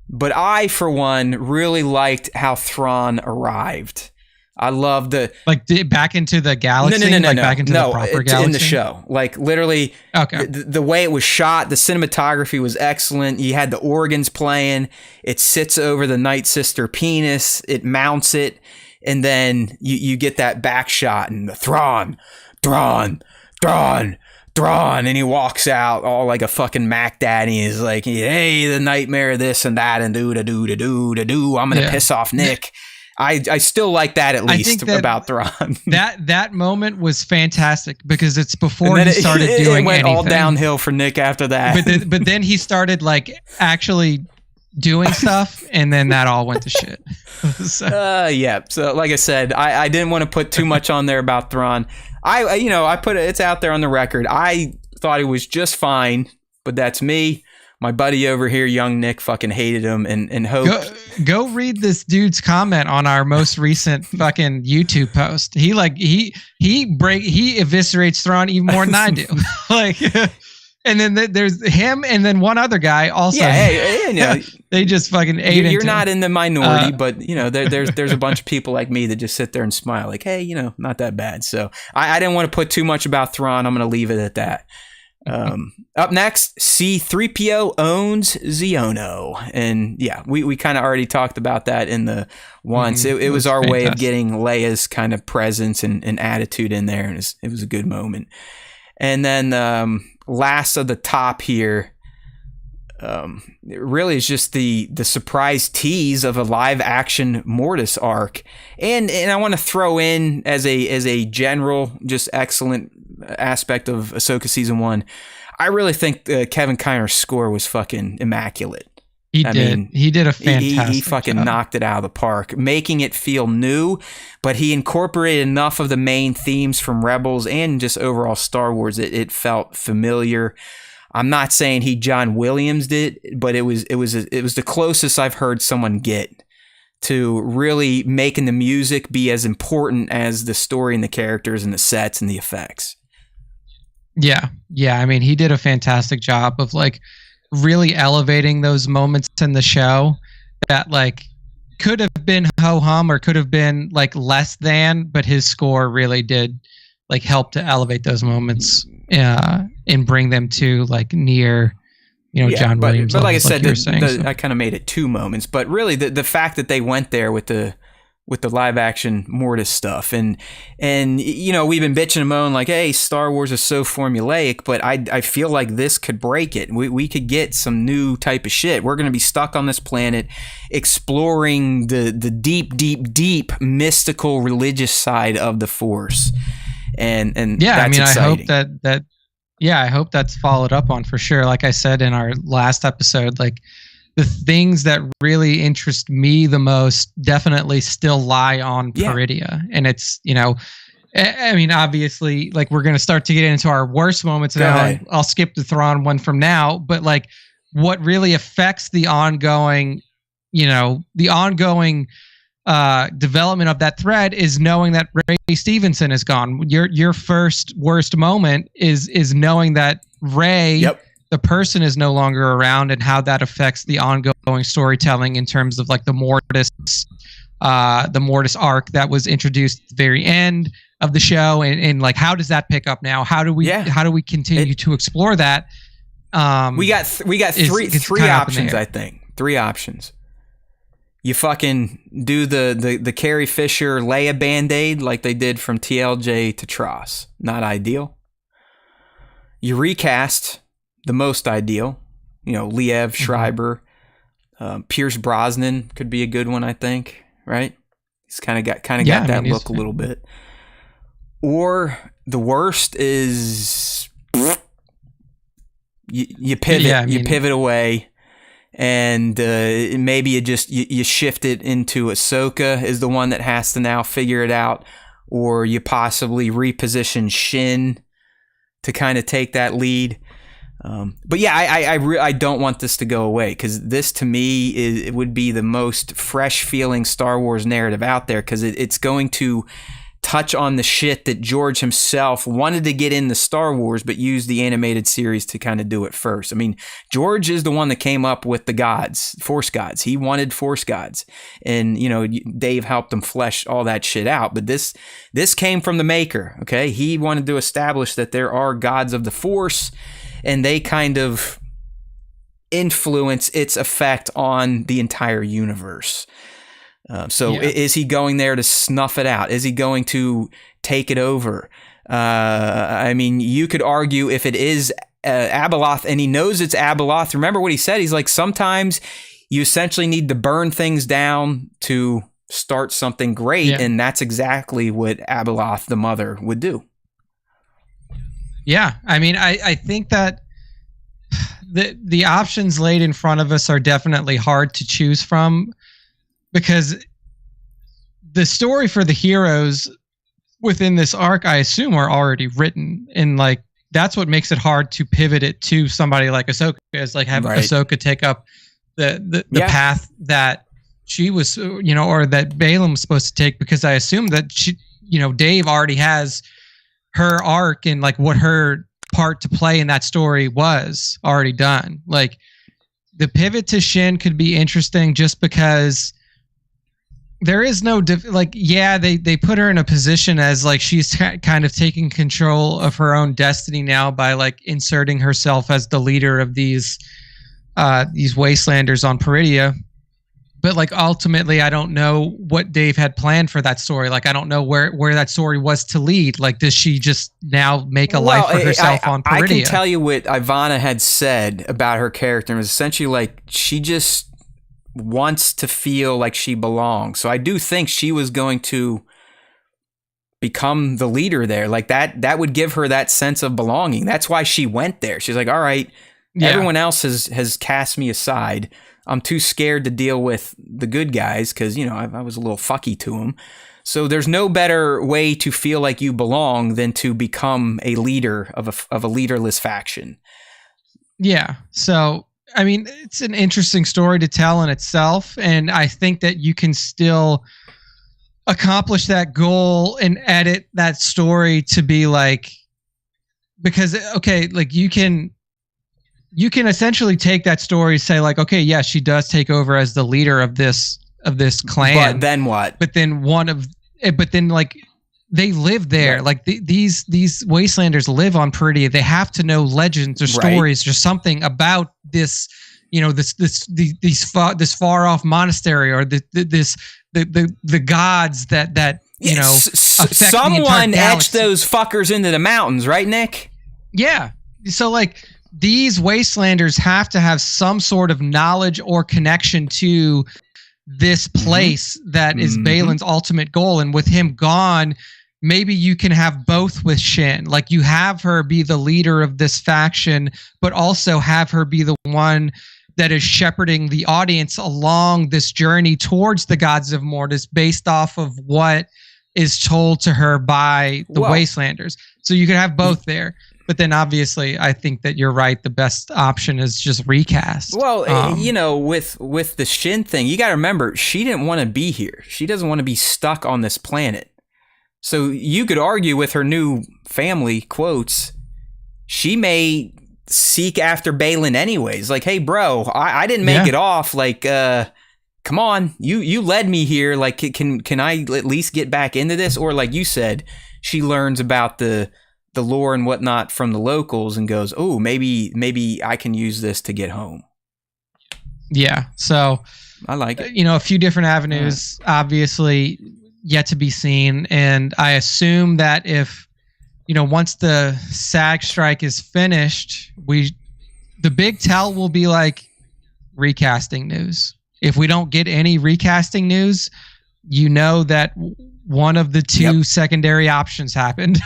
but I, for one, really liked how Thrawn arrived. I love back into the galaxy. No. Back into the proper galaxy in the show. Like literally, the way it was shot, the cinematography was excellent. You had the organs playing. It sits over the Night Sister penis. It mounts it, and then you get that back shot and the Thrawn, and he walks out all like a fucking Mac Daddy. He's like, hey, the nightmare of this and that and do. I'm gonna piss off Nick. I still like that, at least, about Thrawn. That moment was fantastic because it's before he started doing anything. It went all downhill for Nick after that. But then he started like actually doing stuff, and then that all went to shit. So like I said, I didn't want to put too much on there about Thrawn. I put it's out there on the record. I thought he was just fine, but that's me. My buddy over here, young Nick, fucking hated him and hoped. Go read this dude's comment on our most recent fucking YouTube post. He eviscerates Thrawn even more than I do. Like, and then there's him, and then one other guy also. Yeah, they just fucking ate. You're not in the minority, but there's a bunch of people like me that just sit there and smile, like, hey, not that bad. So I didn't want to put too much about Thrawn. I'm going to leave it at that. Up next, C-3PO owns Xiono, and we kind of already talked about that in the once. It was our way of getting Leia's kind of presence and attitude in there, and it was a good moment. And then last of the top here, really is just the surprise tease of a live action Mortis arc, and I want to throw in as a general, just excellent aspect of Ahsoka season 1. I really think Kevin Kiner's score was fucking immaculate. He did a fantastic he fucking job. knocked it out of the park, making it feel new, but he incorporated enough of the main themes from Rebels and just overall Star Wars. It felt familiar. I'm not saying he John Williams did, but it was the closest I've heard someone get to really making the music be as important as the story and the characters and the sets and the effects. Yeah. I mean, he did a fantastic job of like really elevating those moments in the show that like could have been ho-hum or could have been like less than, but his score really did like help to elevate those moments and bring them to like near, John Williams. But like I said, I kind of made it 2 moments, but really the fact that they went there with the live action Mortis stuff and we've been bitching and moaning like, hey, Star Wars is so formulaic, but I feel like this could break it. We could get some new type of shit. We're going to be stuck on this planet exploring the deep mystical religious side of the Force. And that's exciting. I hope that's followed up on for sure. Like I said in our last episode, like the things that really interest me the most definitely still lie on Peridia. And it's, I mean, obviously, like we're going to start to get into our worst moments now. I'll skip the Thrawn one from now, but like what really affects the ongoing development of that thread is knowing that Ray Stevenson is gone. Your first worst moment is knowing that Ray, the person, is no longer around, and how that affects the ongoing storytelling in terms of like the Mortis arc that was introduced at the very end of the show, and like how does that pick up now? How do we continue to explore that? We got three options. I think 3 options. You fucking do the Carrie Fisher Leia Band-Aid like they did from TLJ to Tross. Not ideal. You recast the most ideal. You know, Liev Schreiber. Pierce Brosnan could be a good one, I think. Right? He's kind of got that look a little bit. Or the worst is you pivot. You pivot away. And maybe you shift it into Ahsoka is the one that has to now figure it out, or you possibly reposition Shin to kind of take that lead. But yeah, I don't want this to go away, because this to me it would be the most fresh feeling Star Wars narrative out there, because it's going to touch on the shit that George himself wanted to get into Star Wars, but used the animated series to kind of do it first. I mean, George is the one that came up with the gods, Force gods. He wanted Force gods, and you know, Dave helped him flesh all that shit out. But this came from the maker. Okay, he wanted to establish that there are gods of the Force, and they kind of influence its effect on the entire universe. Is he going there to snuff it out? Is he going to take it over? I mean, you could argue if it is Abeloth, and he knows it's Abeloth. Remember what he said? He's like, sometimes you essentially need to burn things down to start something great, and that's exactly what Abeloth, the mother, would do. Yeah, I mean, I think that the options laid in front of us are definitely hard to choose from, because the story for the heroes within this arc, I assume, are already written, and like that's what makes it hard to pivot it to somebody like Ahsoka, is like have Ahsoka take up the path that she was, you know, or that Balaam was supposed to take, because I assume that she, you know, Dave already has her arc and like what her part to play in that story was already done. Like the pivot to Shin could be interesting just because there is no they put her in a position as like she's kind of taking control of her own destiny now by like inserting herself as the leader of these wastelanders on Peridia. But like ultimately, I don't know what Dave had planned for that story. Like I don't know where that story was to lead. Like does she just now make a life for herself on Peridia? I can tell you what Ivana had said about her character. It was essentially like she just wants to feel like she belongs. So I do think she was going to become the leader there. Like that would give her that sense of belonging. That's why she went there. She's like, all right, everyone else has cast me aside. I'm too scared to deal with the good guys because, you know, I was a little fucky to them. So there's no better way to feel like you belong than to become a leader of a leaderless faction. Yeah. So I mean, it's an interesting story to tell in itself, and I think that you can still accomplish that goal and edit that story to be like, because okay, like you can essentially take that story, say like, okay, yeah, she does take over as the leader of this clan, but then what? But then like they live there. Like these wastelanders live on Peridia. They have to know legends or stories or something about this, you know, this far off monastery or the gods that you know. Someone etched those fuckers into the mountains, right, Nick? Yeah. So like these wastelanders have to have some sort of knowledge or connection to this place that is Balin's ultimate goal. And with him gone, maybe you can have both with Shin. Like you have her be the leader of this faction, but also have her be the one that is shepherding the audience along this journey towards the gods of Mortis based off of what is told to her by the Wastelanders. So you could have both there. But then obviously, I think that you're right. The best option is just recast. Well, you know, with the Shin thing, you got to remember, she didn't want to be here. She doesn't want to be stuck on this planet. So you could argue with her new family, quotes, she may seek after Balin anyways. Like, hey, bro, I didn't make it off. Like, come on, you led me here. Like, can I at least get back into this? Or like you said, she learns about the lore and whatnot from the locals and goes, oh, maybe I can use this to get home. Yeah. So I like it. A few different avenues, obviously yet to be seen. And I assume that if, once the SAG strike is finished, the big tell will be like recasting news. If we don't get any recasting news, that one of the two secondary options happened.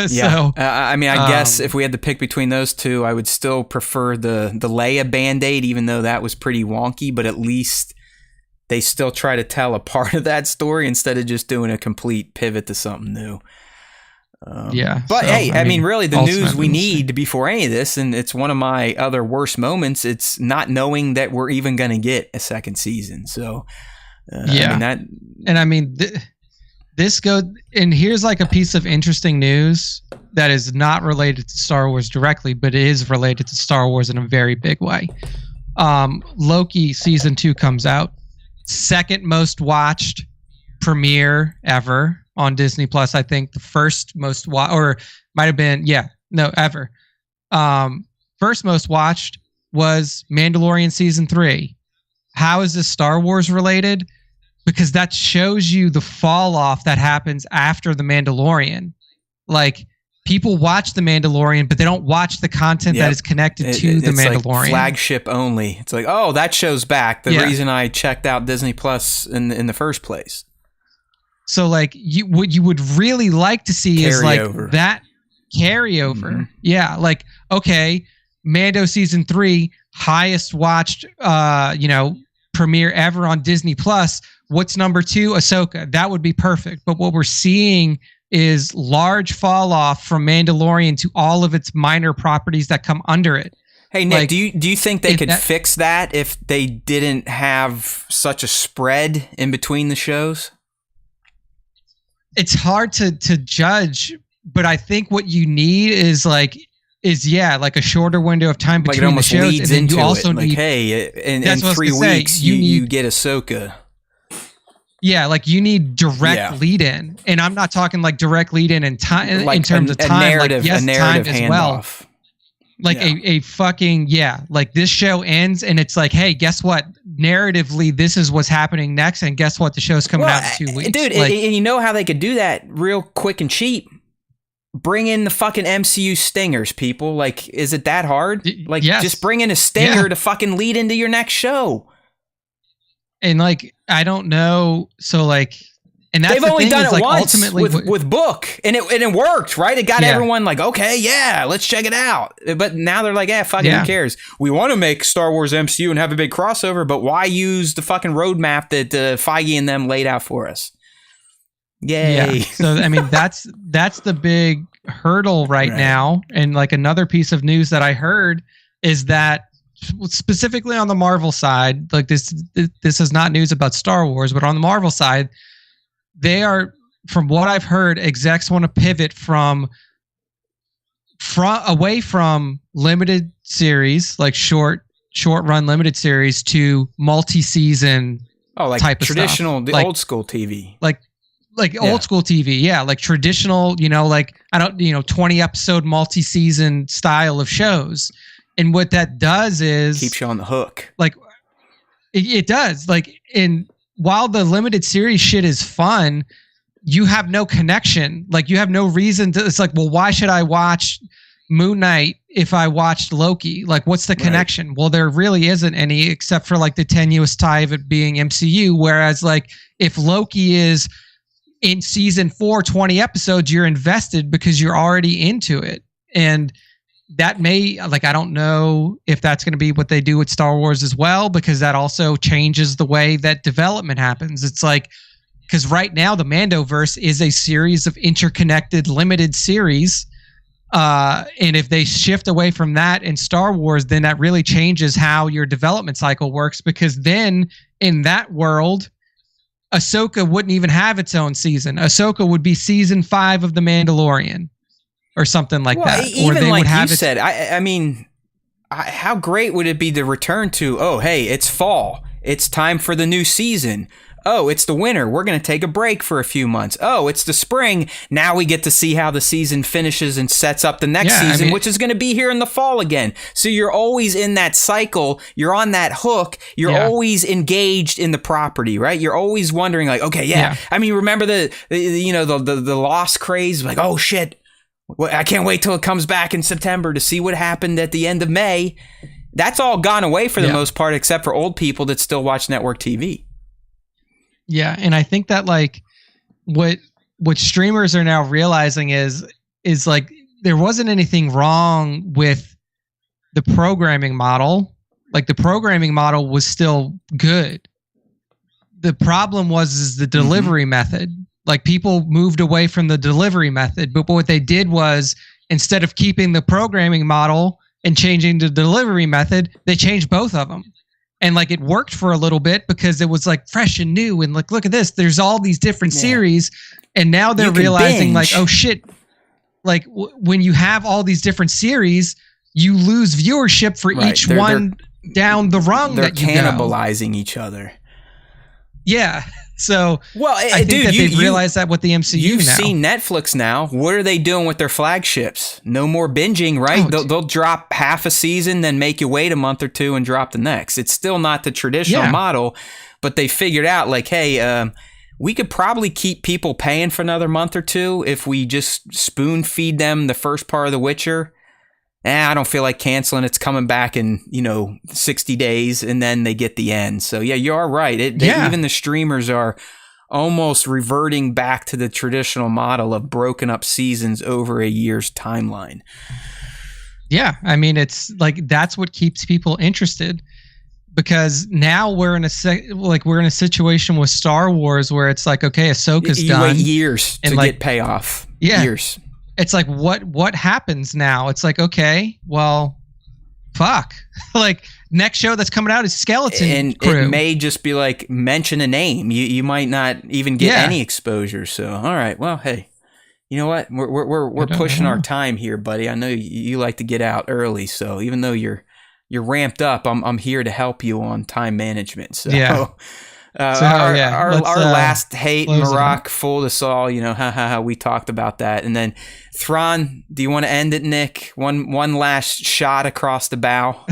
So, I guess if we had to pick between those two, I would still prefer the Leia Band-Aid, even though that was pretty wonky, but at least they still try to tell a part of that story instead of just doing a complete pivot to something new. But really the news we need before any of this, and it's one of my other worst moments, it's not knowing that we're even going to get a second season. So, this goes, and here's like a piece of interesting news that is not related to Star Wars directly, but it is related to Star Wars in a very big way. Loki season 2 comes out, second most watched premiere ever on Disney Plus. I think the first most or might have been, ever. First most watched was Mandalorian season 3. How is this Star Wars related? Because that shows you the fall off that happens after the Mandalorian. Like, people watch the Mandalorian, but they don't watch the content that is connected to the Mandalorian. Like flagship only. It's like, oh, that show's back. The reason I checked out Disney Plus in the first place. So, like, what you would really like to see is like that carryover. Mm-hmm. Yeah, like, okay, Mando season 3, highest watched, premiere ever on Disney Plus. What's number 2? Ahsoka. That would be perfect. But what we're seeing is large fall off from Mandalorian to all of its minor properties that come under it. Hey, Nick, like, do you think they could fix that if they didn't have such a spread in between the shows? It's hard to judge, but I think what you need is like a shorter window of time between the shows. Leads and then you also need, hey, in 3 weeks you get Ahsoka. Yeah, like you need direct lead in, and I'm not talking like direct lead in time like in terms of time. Narrative, like, yes, a narrative time as handoff. Well. Like a fucking like this show ends and it's like, hey, guess what? Narratively, this is what's happening next, and guess what? The show's coming out in 2 weeks, dude. Like, and you know how they could do that real quick and cheap? Bring in the fucking MCU stingers, people. Like, is it that hard? Like, just bring in a stinger to fucking lead into your next show. And like, I don't know. So like, and that's they've only done it like, once ultimately with Book, and it worked, right? It got everyone like, okay, let's check it out. But now they're like, fuck it, who cares? We want to make Star Wars MCU and have a big crossover, but why use the fucking roadmap that Feige and them laid out for us? Yay! Yeah. So I mean, that's the big hurdle right now. And like another piece of news that I heard is that, specifically on the Marvel side, like this is not news about Star Wars, but on the Marvel side, they are, from what I've heard, execs want to pivot from away from limited series, like short run limited series, to multi-season type of traditional, stuff. Old school TV. Like old school TV, like traditional, like 20 episode multi-season style of shows. And what that does is keeps you on the hook. Like it does. Like, while the limited series shit is fun, you have no connection. Like, you have no reason to. It's like, well, why should I watch Moon Knight if I watched Loki? Like, what's the connection? Right. Well, there really isn't any, except for like the tenuous tie of it being MCU. Whereas, like, if Loki is in season 4, 20 episodes, you're invested because you're already into it. And that may, like, I don't know if that's going to be what they do with Star Wars as well, because that also changes the way that development happens. It's like, because right now the Mandoverse is a series of interconnected limited series. And if they shift away from that in Star Wars, then that really changes how your development cycle works, because then in that world, Ahsoka wouldn't even have its own season. Ahsoka would be season 5 of The Mandalorian. Or something like that. Even or they like would have you said, I mean, how great would it be to return to, oh, hey, it's fall. It's time for the new season. Oh, it's the winter. We're going to take a break for a few months. Oh, it's the spring. Now we get to see how the season finishes and sets up the next season, which is going to be here in the fall again. So you're always in that cycle. You're on that hook. You're always engaged in the property, right? You're always wondering like, okay, I mean, remember the Lost craze? Like, oh shit, I can't wait till it comes back in September to see what happened at the end of May. That's all gone away for the most part, except for old people that still watch network TV. Yeah, and I think that like what streamers are now realizing is like there wasn't anything wrong with the programming model. Like the programming model was still good. The problem was the delivery method. Like people moved away from the delivery method, but what they did was instead of keeping the programming model and changing the delivery method, they changed both of them. And like it worked for a little bit because it was like fresh and new and like, look at this, there's all these different series. And now they're realizing like, oh shit, like when you have all these different series, you lose viewership for each one down the rung. They're cannibalizing each other. Yeah. So well, I think that they've realized that with the MCU you've now. seen Netflix now. What are they doing with their flagships? No more binging, right? They'll drop half a season, then make you wait a month or two and drop the next. It's still not the traditional model, but they figured out like, hey, we could probably keep people paying for another month or two if we just spoon feed them the first part of The Witcher. I don't feel like canceling. It's coming back in, 60 days, and then they get the end. So, yeah, you are right. Even the streamers are almost reverting back to the traditional model of broken up seasons over a year's timeline. Yeah, I mean, it's like that's what keeps people interested because now we're in a situation with Star Wars where it's like, okay, Ahsoka's done. You wait years to get payoff. Yeah. Years. It's like, what happens now? It's like, okay, well, fuck. Like, next show that's coming out is Skeleton Crew. It may just be like, mention a name. You might not even get any exposure. So, all right, well, hey, you know what? We're pushing our time here, buddy. I know you like to get out early. So even though you're ramped up, I'm here to help you on time management. So, our last hate, Maroc fooled us all. We talked about that. And then Thrawn, do you want to end it, Nick? One last shot across the bow.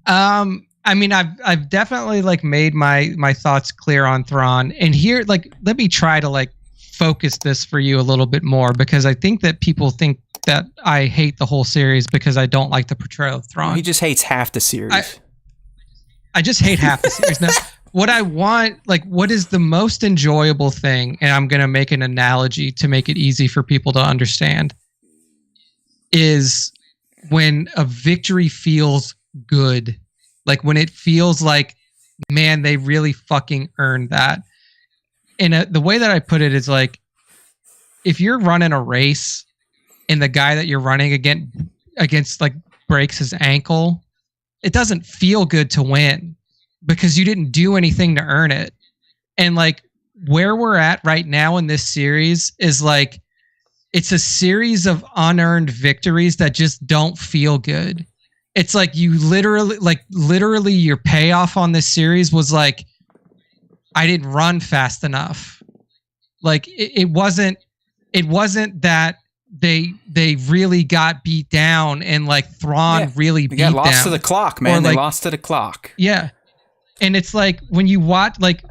I mean, I've definitely like made my thoughts clear on Thrawn. And here, like, let me try to like focus this for you a little bit more because I think that people think that I hate the whole series because I don't like the portrayal of Thrawn. He just hates half the series. I just hate half the series. Now, what I want, like, what is the most enjoyable thing, and I'm going to make an analogy to make it easy for people to understand, is when a victory feels good. Like, when it feels like, man, they really fucking earned that. And the way that I put it is like, if you're running a race and the guy that you're running against like breaks his ankle, it doesn't feel good to win because you didn't do anything to earn it. And like where we're at right now in this series is like, it's a series of unearned victories that just don't feel good. It's like you literally your payoff on this series was like, I didn't run fast enough. Like it wasn't that they really got beat down and like Thrawn really beat them. They lost to the clock, man. They lost to the clock. Yeah. And it's like when you watch, like,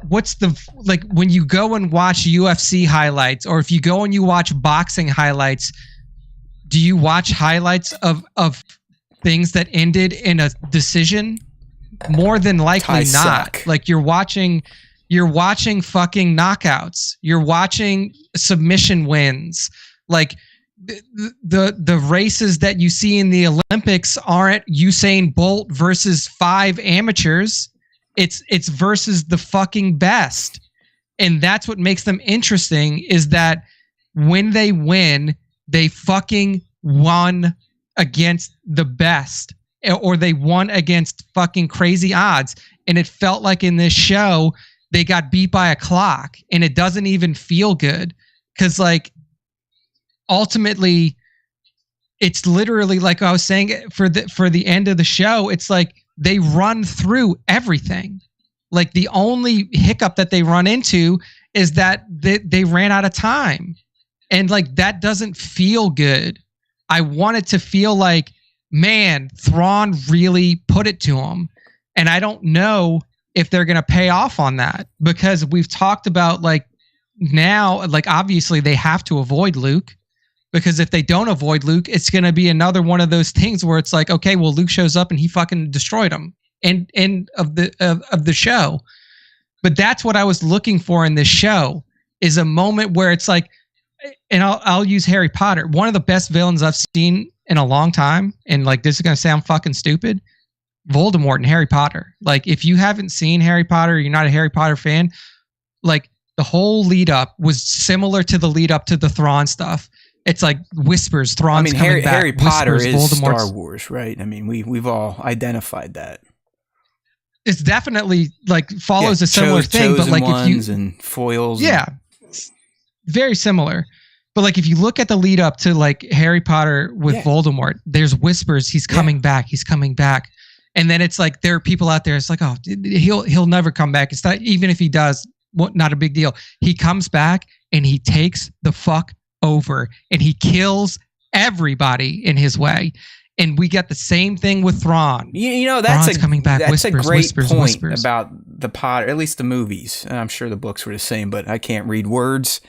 when you go and watch UFC highlights, or if you go and you watch boxing highlights, do you watch highlights of things that ended in a decision? More than likely not. Like you're watching fucking knockouts. You're watching submission wins. Like the races that you see in the Olympics aren't Usain Bolt versus 5 amateurs. It's versus the fucking best. And that's what makes them interesting, is that when they win, they fucking won against the best, or they won against fucking crazy odds. And it felt like in this show, they got beat by a clock, and it doesn't even feel good. Cause like ultimately it's literally like I was saying for the end of the show, it's like they run through everything. Like the only hiccup that they run into is that they ran out of time. And like that doesn't feel good. I want it to feel like, man, Thrawn really put it to him. And I don't know if they're going to pay off on that, because we've talked about like now, like obviously they have to avoid Luke, because if they don't avoid Luke, it's going to be another one of those things where it's like, okay, well, Luke shows up and he fucking destroyed him. End of the show. But that's what I was looking for in this show, is a moment where it's like, and I'll use Harry Potter. One of the best villains I've seen in a long time, and like this is going to sound fucking stupid, Voldemort in Harry Potter. Like if you haven't seen Harry Potter, you're not a Harry Potter fan, like the whole lead up was similar to the lead up to the Thrawn stuff. It's like whispers, Thrawn's coming back. Harry Potter whispers, is Voldemort's, Star Wars, right? I mean, we've all identified that. It's definitely like follows a similar thing, but like if you and foils, very similar. But like if you look at the lead up to like Harry Potter with Voldemort, there's whispers, he's coming back, he's coming back. And then it's like there are people out there, it's like, oh, he'll never come back. It's not, even if he does, not a big deal. He comes back and he takes the fuck over and he kills everybody in his way. And we get the same thing with Thrawn. You know, that's coming back. That's a great point about the Potter, at least the movies. I'm sure the books were the same, but I can't read words.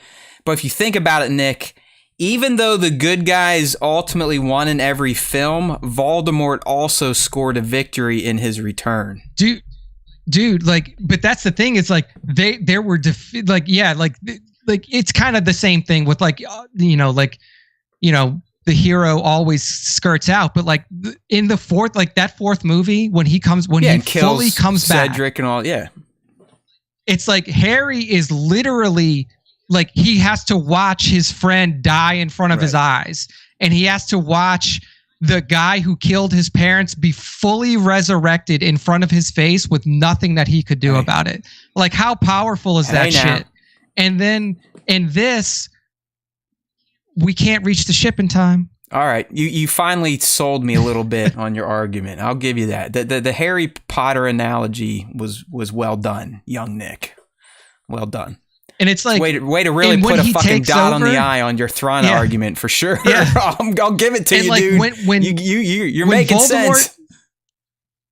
But if you think about it, Nick, even though the good guys ultimately won in every film, Voldemort also scored a victory in his return. Dude, like, but that's the thing. It's like there were like it's kind of the same thing with like, the hero always skirts out, but like in the fourth movie, when he fully comes back, Cedric and all, it's like Harry is literally like he has to watch his friend die in front of his eyes, and he has to watch the guy who killed his parents be fully resurrected in front of his face with nothing that he could do about it. Like, how powerful is that shit? And then in this, we can't reach the ship in time. All right, you finally sold me a little bit on your argument. I'll give you that. The Harry Potter analogy was well done, young Nick. Well done. And it's like way to really put a fucking dot on the I on your Thrawn argument for sure. Yeah. I'll give it to you, like, dude. When you're making sense.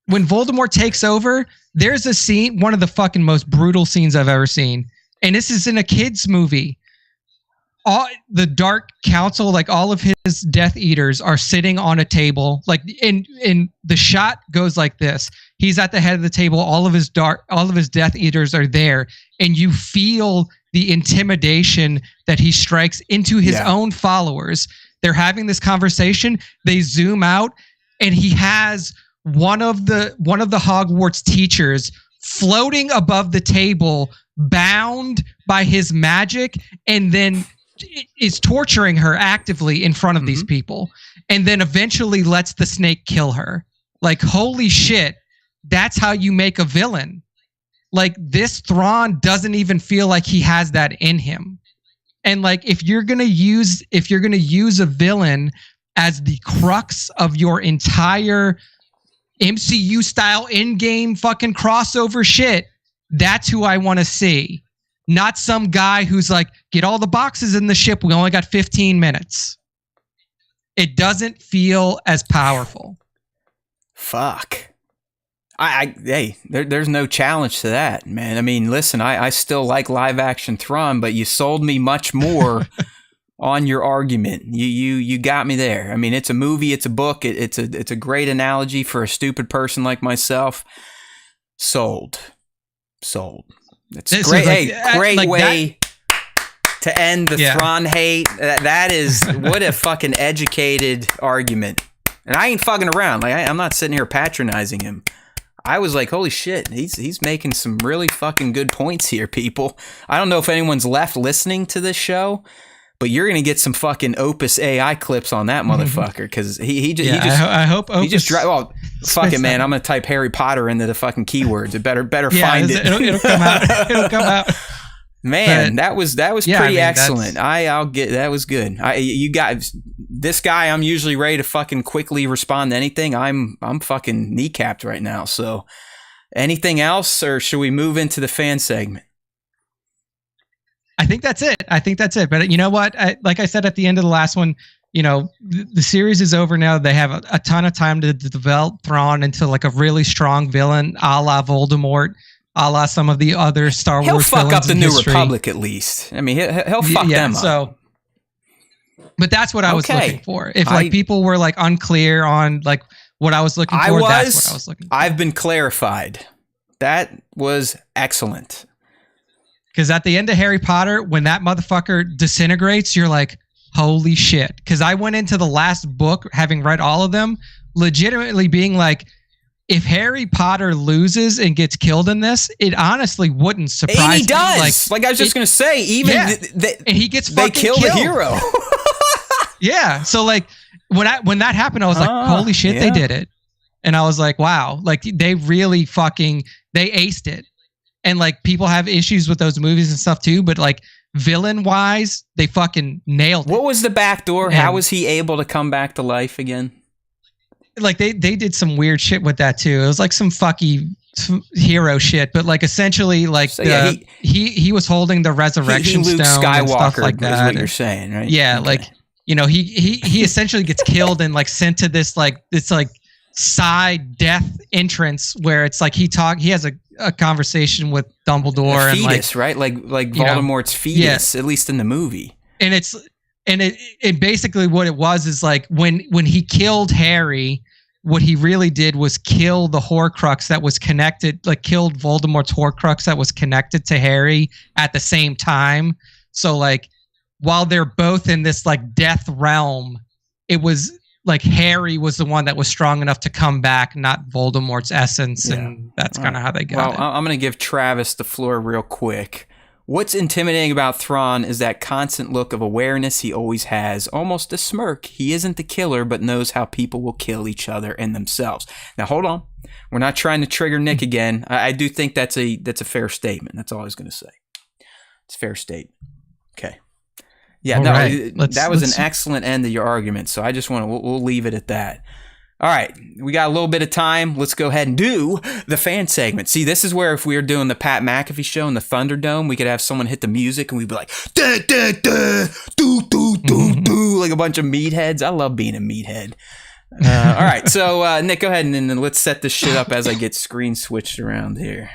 When Voldemort takes over, there's a scene, one of the fucking most brutal scenes I've ever seen, and this is in a kids movie. All the Dark Council, like all of his Death Eaters, are sitting on a table. Like in the shot goes like this: he's at the head of the table. All of his Death Eaters are there, and you feel the intimidation that he strikes into his own followers. They're having this conversation. They zoom out, and he has one of the Hogwarts teachers floating above the table, bound by his magic, and then is torturing her actively in front of these people, and then eventually lets the snake kill her. Like, holy shit, that's how you make a villain. Like, this Thrawn doesn't even feel like he has that in him. And like, if you're gonna use a villain as the crux of your entire MCU style in-game fucking crossover shit, that's who I want to see. Not some guy who's like, get all the boxes in the ship, we only got 15 minutes. It doesn't feel as powerful. Fuck. There's no challenge to that, man. I mean, listen, I still like live action Thrawn, but you sold me much more on your argument. You got me there. I mean, it's a movie, it's a book, it's a great analogy for a stupid person like myself. Sold. It's this great. Great way to end the Thrawn hate. That is, what a fucking educated argument. And I ain't fucking around. Like, I'm not sitting here patronizing him. I was like, holy shit, he's making some really fucking good points here, people. I don't know if anyone's left listening to this show, but you're gonna get some fucking Opus AI clips on that motherfucker, because I hope Opus. He just fuck it, man. I'm gonna type Harry Potter into the fucking keywords. It better find it. It'll come out. It'll come out. Man, that was pretty excellent. That was good. You guys, this guy, I'm usually ready to fucking quickly respond to anything. I'm fucking kneecapped right now. So Anything else, or should we move into the fan segment? I think that's it. But you know what? Like I said at the end of the last one, the series is over now. They have a ton of time to develop Thrawn into like a really strong villain, a la Voldemort, a la some of the other Star Wars villains. He'll fuck up the New history. Republic at least. I mean, he'll fuck them up. But that's what I was looking for. If like people were like unclear on like what I was looking for, that's what I was looking for. I've been clarified. That was excellent. Because at the end of Harry Potter, when that motherfucker disintegrates, you're like, holy shit. Because I went into the last book, having read all of them, legitimately being like, if Harry Potter loses and gets killed in this, it honestly wouldn't surprise me. And he does. Like I was just going to say, even and he gets they kill the hero. Yeah. So like when that happened, I was like, holy shit, they did it. And I was like, wow, like they really they aced it. And like people have issues with those movies and stuff too, but like villain wise, they fucking nailed it. What was the back door? How was he able to come back to life again? Like they did some weird shit with that too. It was like some hero shit, but like essentially like he was holding the resurrection stone Skywalker and stuff like that. Is what you're saying, right? Yeah, okay. Like he essentially gets killed and like sent to this side death entrance where it's like he has a conversation with Dumbledore a fetus, and right? Like Voldemort's fetus, at least in the movie. And it basically what it was is like when he killed Harry, what he really did was kill the Horcrux that was connected, like killed Voldemort's Horcrux that was connected to Harry at the same time. So like while they're both in this like death realm, it was like Harry was the one that was strong enough to come back, not Voldemort's essence, and that's kind of how they got it. I'm going to give Travis the floor real quick. What's intimidating about Thrawn is that constant look of awareness he always has, almost a smirk. He isn't the killer, but knows how people will kill each other and themselves. Now, hold on. We're not trying to trigger Nick again. I do think that's a fair statement. That's all I was going to say. It's a fair statement. Okay. Yeah, that was an excellent end to your argument. So I just we'll leave it at that. All right, we got a little bit of time. Let's go ahead and do the fan segment. See, this is where if we were doing the Pat McAfee show in the Thunderdome, we could have someone hit the music and we'd be like, da, da, da, do, do, do, do, like a bunch of meatheads. I love being a meathead. All right, so Nick, go ahead and let's set this shit up as I get screen switched around here.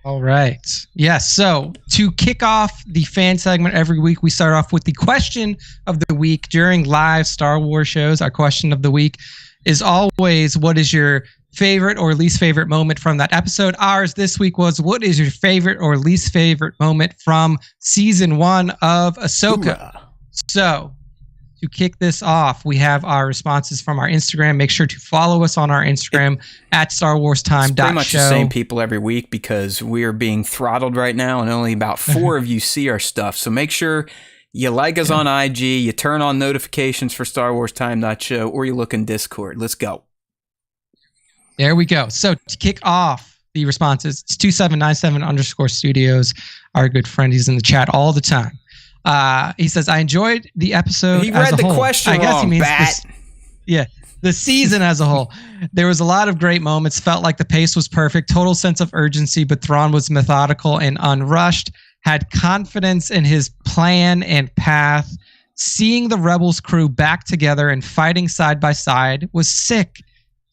All right. Yes. So to kick off the fan segment every week, we start off with the question of the week during live Star Wars shows. Our question of the week is always, what is your favorite or least favorite moment from that episode? Ours this week was, what is your favorite or least favorite moment from season 1 of Ahsoka? Hoorah. So to kick this off, we have our responses from our Instagram. Make sure to follow us on our Instagram at StarWarsTime.show. It's pretty much the same people every week because we are being throttled right now and only about 4 of you see our stuff. So make sure you like us on IG, you turn on notifications for StarWarsTime.show, or you look in Discord. Let's go. There we go. So to kick off the responses, it's 2797_studios. Our good friend, he's in the chat all the time. He says, I enjoyed the episode. He read the question wrong, I guess he means the season as a whole. There was a lot of great moments. Felt like the pace was perfect. Total sense of urgency, but Thrawn was methodical and unrushed. Had confidence in his plan and path. Seeing the Rebels crew back together and fighting side by side was sick.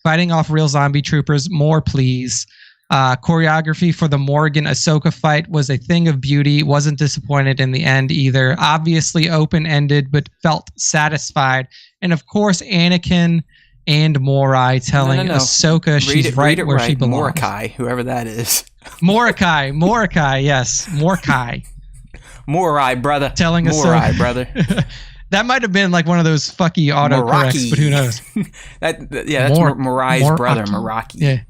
Fighting off real zombie troopers, more please. Choreography for the Morgan Ahsoka fight was a thing of beauty. Wasn't disappointed in the end either. Obviously open-ended, but felt satisfied. And of course, Anakin and Morai telling Ahsoka she's right where she belongs. Morokai, whoever that is. Morokai, yes. Morai, brother. Telling Morai, Ahsoka. brother. That might have been like one of those fucky autocorrects, but who knows? That's Morai's brother, Meraki.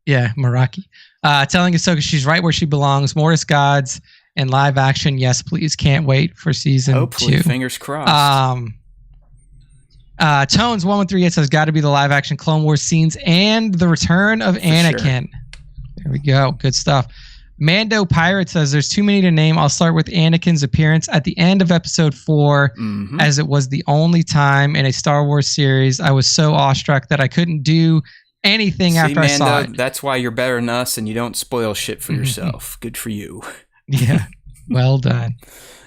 Yeah, Meraki. Telling Ahsoka she's right where she belongs. Morris Gods and live action. Yes, please. Can't wait for season 2. Hopefully, fingers crossed. Tones 1138 says got to be the live action Clone Wars scenes and the return of Anakin. Sure. There we go. Good stuff. Mando Pirate says there's too many to name. I'll start with Anakin's appearance at the end of episode 4, as it was the only time in a Star Wars series I was so awestruck that I couldn't do anything after I saw it. That's why you're better than us, and you don't spoil shit for yourself. Good for you. Yeah, well done.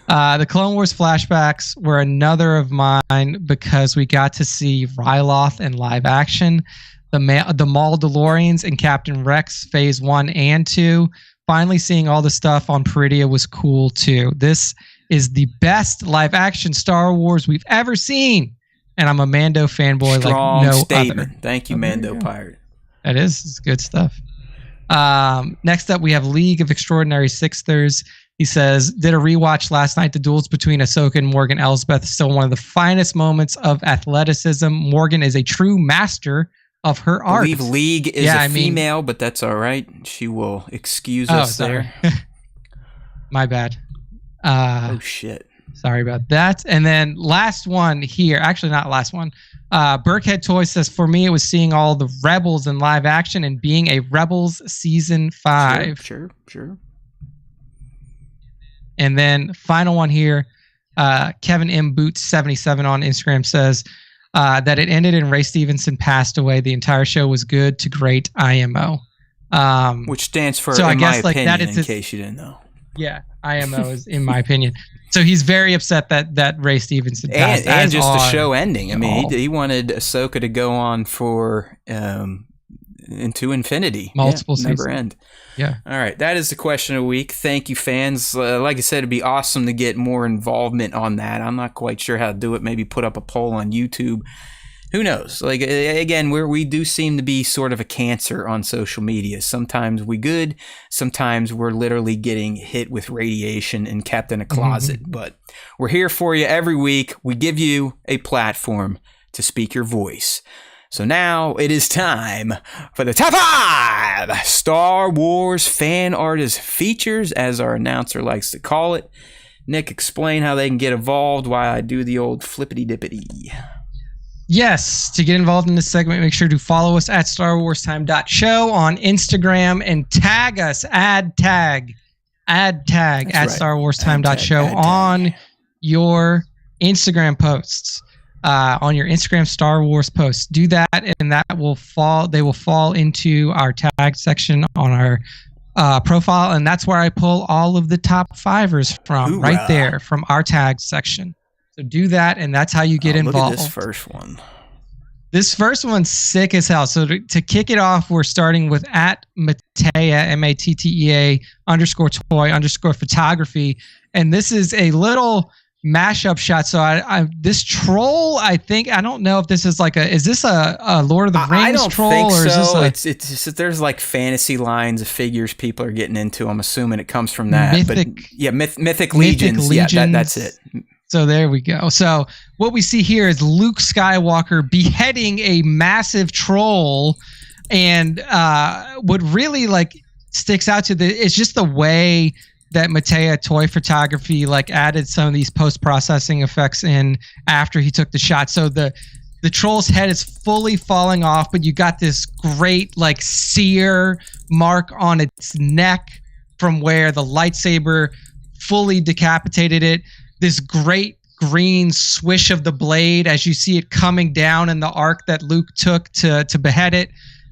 The Clone Wars flashbacks were another of mine because we got to see Ryloth in live action, the Mandalorians and Captain Rex Phase 1 and 2. Finally seeing all the stuff on Peridea was cool too. This is the best live action Star Wars we've ever seen. And I'm a Mando fanboy Strong like no statement. other. Thank you, Mando Pirate. It is. It's good stuff. Next up, we have League of Extraordinary Sixthers. He says, did a rewatch last night. The duels between Ahsoka and Morgan Elsbeth is still one of the finest moments of athleticism. Morgan is a true master of her art. I believe League is female, but that's all right. She will excuse us there. My bad. Oh, shit. Sorry about that. And then last one here. Actually, not last one. Burkhead Toy says, for me, it was seeing all the Rebels in live action and being a Rebels Season 5. Sure. And then final one here. Kevin M. Boots 77 on Instagram says that it ended and Ray Stevenson passed away. The entire show was good to great IMO. Which stands for, so in I guess, my like, opinion, that is in case you didn't know. Yeah, IMO is in my opinion. So he's very upset that Ray Stevenson passed. And just the show ending. I mean, he wanted Ahsoka to go on for into infinity. Multiple seasons. Never end. Yeah. All right. That is the question of the week. Thank you, fans. Like I said, it'd be awesome to get more involvement on that. I'm not quite sure how to do it. Maybe put up a poll on YouTube. Who knows? Like, again, we do seem to be sort of a cancer on social media. Sometimes we good. Sometimes we're literally getting hit with radiation and kept in a closet. But we're here for you every week. We give you a platform to speak your voice. So now it is time for the top 5 Star Wars fan artist features, as our announcer likes to call it. Nick, explain how they can get involved while I do the old flippity-dippity. Yes, to get involved in this segment, make sure to follow us at StarWarsTime.show on Instagram and tag us, add tag at StarWarsTime.show on your Instagram posts. On your Instagram Star Wars posts. Do that, and they will fall into our tag section on our profile, and that's where I pull all of the top 5ers from. Hoorah. Right there from our tag section. So do that, and that's how you get involved. Look at this first one. This first one's sick as hell. So to kick it off, we're starting with at Mattea, MATTEA _toy _photography, and this is a little mashup shot. So this troll, I don't know if this is like is this a Lord of the Rings I don't troll think or so. is this it's just, there's like fantasy lines of figures people are getting into. I'm assuming it comes from that. Mythic Legions. Yeah, that's it. So there we go. So what we see here is Luke Skywalker beheading a massive troll, and what really like sticks out to it's just the way that Mattea Toy Photography like added some of these post-processing effects in after he took the shot. So the troll's head is fully falling off, but you got this great like sear mark on its neck from where the lightsaber fully decapitated it. This great green swish of the blade as you see it coming down in the arc that Luke took to behead it.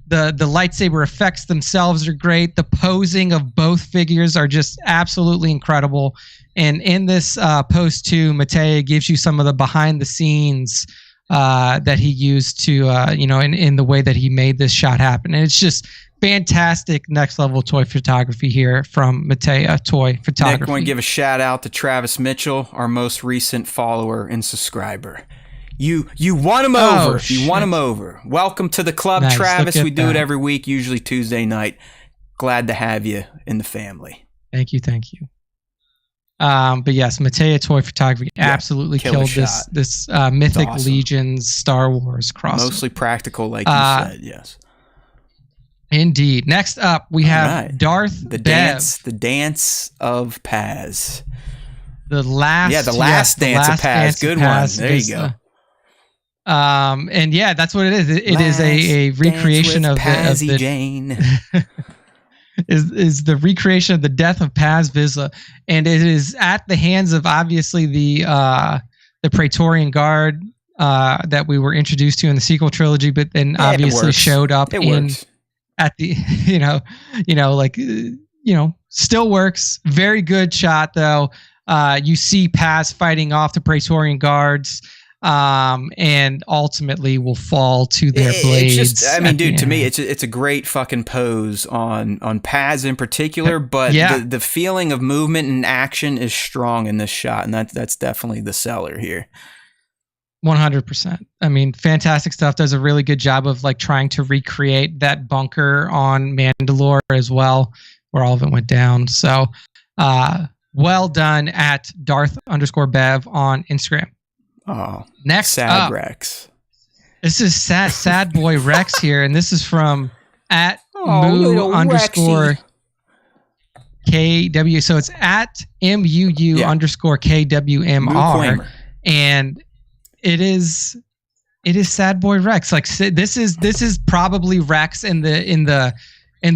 The lightsaber effects themselves are great. The posing of both figures are just absolutely incredible. And in this post too, Mattea gives you some of the behind the scenes that he used to, in the way that he made this shot happen. And it's just fantastic next level toy photography here from Mattea Toy Photography. Nick, I want to give a shout out to Travis Mitchell, our most recent follower and subscriber. You won him over. Shit. You won him over. Welcome to the club, nice. Travis. We do it every week, usually Tuesday night. Glad to have you in the family. Thank you. But yes, Mattea Toy Photography absolutely killed this Mythic awesome. Legions Star Wars crossover. Mostly practical, like you said. Yes. Indeed. Next up, we have Darth the Bev. The dance of Paz. The last dance of Paz. Good one. There you go. And yeah, that's what it is. It is a recreation of the Jane. is the recreation of the death of Paz Vizsla, and it is at the hands of obviously the Praetorian Guard. that we were introduced to in the sequel trilogy, but then obviously showed up at the still works. Very good shot though. You see Paz fighting off the Praetorian guards, and ultimately will fall to their blades. Dude, to me, it's a great fucking pose on Paz in particular, but the feeling of movement and action is strong in this shot, and that's definitely the seller here. 100%. I mean, fantastic stuff. Does a really good job of like trying to recreate that bunker on Mandalore as well, where all of it went down. So, well done at Darth_Bev on Instagram. Oh, next sad up, Rex. This is sad boy Rex here, and this is from at @Moo_KW. So it's at MUU_KWMR, and it is sad boy Rex. Like this is probably Rex in the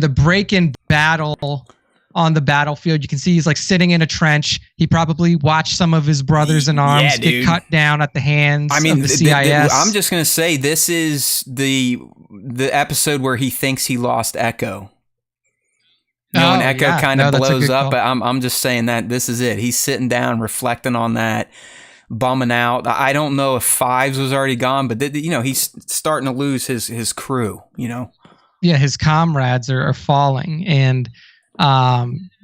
break-in battle on the battlefield. You can see he's like sitting in a trench. He probably watched some of his brothers in arms get cut down at the hands of the CIS. I'm just gonna say this is the episode where he thinks he lost Echo. When Echo kind of blows up. I'm just saying that this is it. He's sitting down, reflecting on that, bumming out. I don't know if Fives was already gone, but he's starting to lose his crew. Yeah, his comrades are falling, and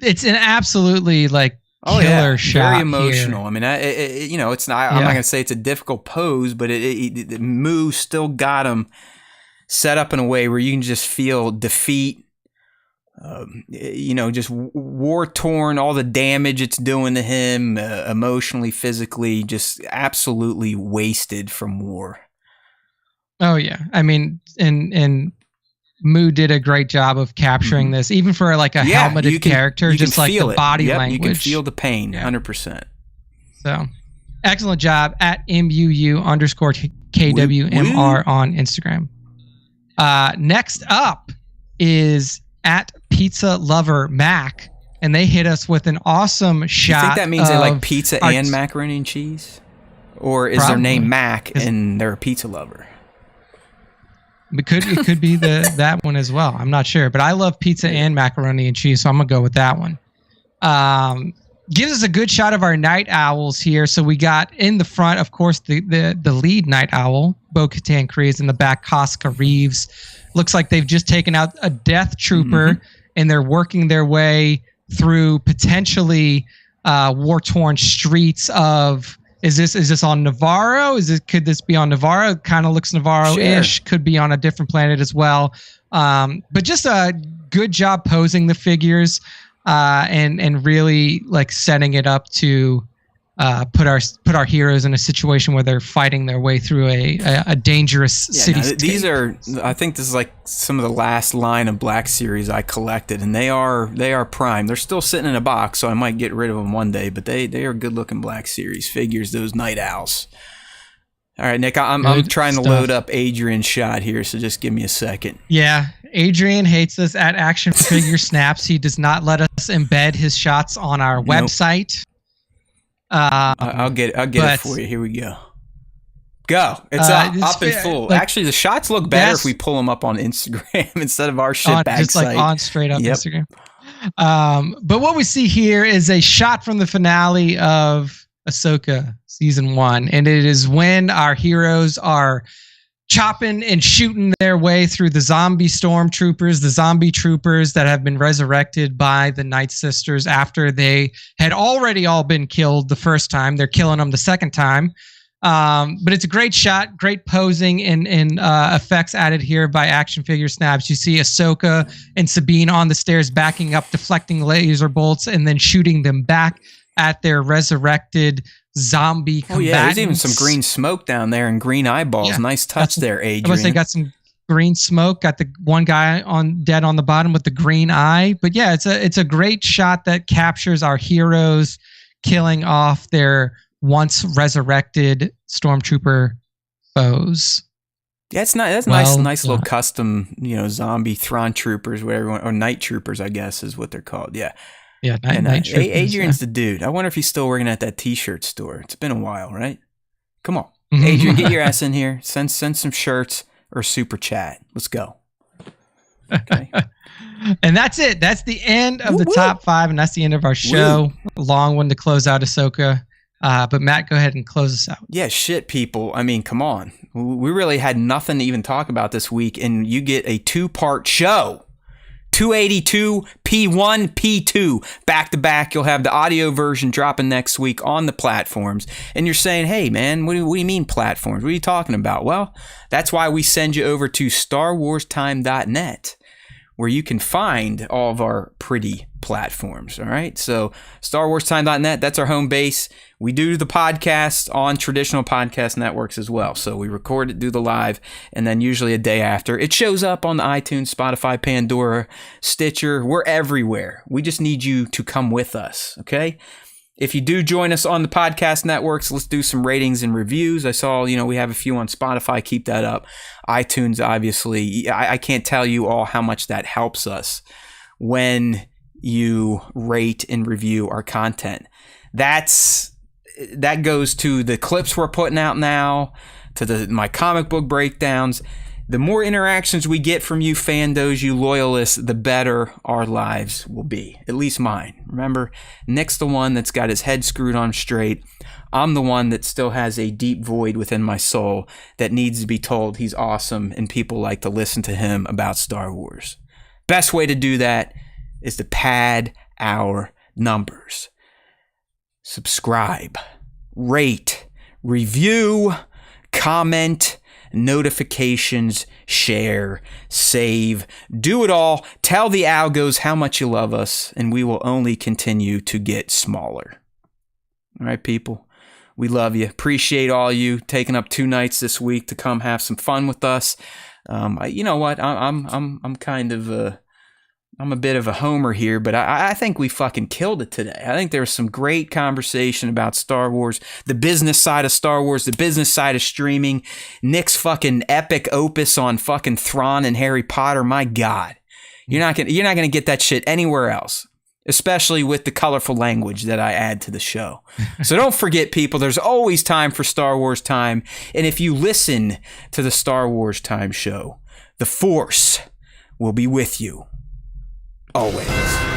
it's an absolutely like killer shot. Very emotional. Here. I mean, it's not. I'm not gonna say it's a difficult pose, but Moo still got him set up in a way where you can just feel defeat. Just war torn, all the damage it's doing to him, emotionally, physically, just absolutely wasted from war. Oh yeah, I mean, and Moo did a great job of capturing this, even for like a helmeted character, just like the body language. You can feel the pain, 100%. So, excellent job at MUU_KWMR on Instagram. Next up is at Pizza Lover Mac, and they hit us with an awesome shot. You think that means they like pizza and macaroni and cheese? Or is their name Mac and they're a pizza lover? It could be that one as well. I'm not sure, but I love pizza and macaroni and cheese, so I'm gonna go with that one. Gives us a good shot of our night owls here. So we got in the front, of course, the lead night owl, Bo-Katan Kryze, in the back, Casca Reeves. Looks like they've just taken out a Death Trooper, and they're working their way through potentially war-torn streets of. Is this on Navarro? Could this be on Navarro? Kind of looks Navarro-ish. Sure. Could be on a different planet as well. But just a good job posing the figures, and really like setting it up to put our heroes in a situation where they're fighting their way through a dangerous city. These are, I think this is like some of the last line of Black Series I collected, and they are prime. They're still sitting in a box, so I might get rid of them one day. But they are good looking Black Series figures. Those night owls. All right, Nick, I'm trying to load up Adrian's shot here, so just give me a second. Yeah, Adrian hates us at Action Figure Snaps. He does not let us embed his shots on our website. I'll get it for you. Here we go. It's up and full. Like, actually, the shots look better if we pull them up on Instagram instead of our shitbag just site. Like on straight up Instagram. But what we see here is a shot from the finale of Ahsoka season 1, and it is when our heroes are chopping and shooting their way through the zombie stormtroopers, the zombie troopers that have been resurrected by the Night Sisters after they had already all been killed the first time. They're killing them the second time. But it's a great shot, great posing and effects added here by Action Figure Snaps. You see Ahsoka and Sabine on the stairs backing up, deflecting laser bolts, and then shooting them back at their resurrected zombie combatants. Yeah, there's even some green smoke down there and green eyeballs. Yeah, nice touch there, Adrian. They got some green smoke. Got the one guy dead on the bottom with the green eye. But yeah, it's a great shot that captures our heroes killing off their once resurrected stormtrooper foes. Yeah, that's nice little custom, zombie Thrawn troopers, whatever, or night troopers, I guess is what they're called. Yeah. Yeah, night troopers. Adrian's the dude. I wonder if he's still working at that T-shirt store. It's been a while, right? Come on. Adrian, get your ass in here. Send some shirts or super chat. Let's go. Okay. And that's it. That's the end of the top 5, and that's the end of our show. A long one to close out Ahsoka. But Matt, go ahead and close us out. Yeah, shit, people. I mean, come on. We really had nothing to even talk about this week, and you get a 2-part show. 282 P1 P2 back to back. You'll have the audio version dropping next week on the platforms. And you're saying, hey man, what do you mean platforms? What are you talking about? Well, that's why we send you over to StarWarsTime.net, where you can find all of our pretty platforms. All right. So StarWarsTime.net, that's our home base. We do the podcast on traditional podcast networks as well. So we record it, do the live, and then usually a day after, it shows up on the iTunes, Spotify, Pandora, Stitcher. We're everywhere. We just need you to come with us. Okay. If you do join us on the podcast networks, let's do some ratings and reviews. I saw, we have a few on Spotify. Keep that up. iTunes, obviously, I can't tell you all how much that helps us when you rate and review our content. That goes to the clips we're putting out now, to my comic book breakdowns. The more interactions we get from you fandos, you loyalists, the better our lives will be. At least mine. Remember, Nick's the one that's got his head screwed on straight. I'm the one that still has a deep void within my soul that needs to be told he's awesome and people like to listen to him about Star Wars. Best way to do that is to pad our numbers. Subscribe, rate, review, comment, notifications, share, save, do it all. Tell the algos how much you love us, and we will only continue to get smaller. All right, people, we love you. Appreciate all you taking up 2 nights this week to come have some fun with us. You know what? I'm kind of I'm a bit of a homer here, but I think we fucking killed it today. I think there was some great conversation about Star Wars, the business side of Star Wars, the business side of streaming, Nick's fucking epic opus on fucking Thrawn and Harry Potter. My God, you're not gonna get that shit anywhere else, especially with the colorful language that I add to the show. So don't forget, people, there's always time for Star Wars Time, and if you listen to the Star Wars Time show, the Force will be with you. Always.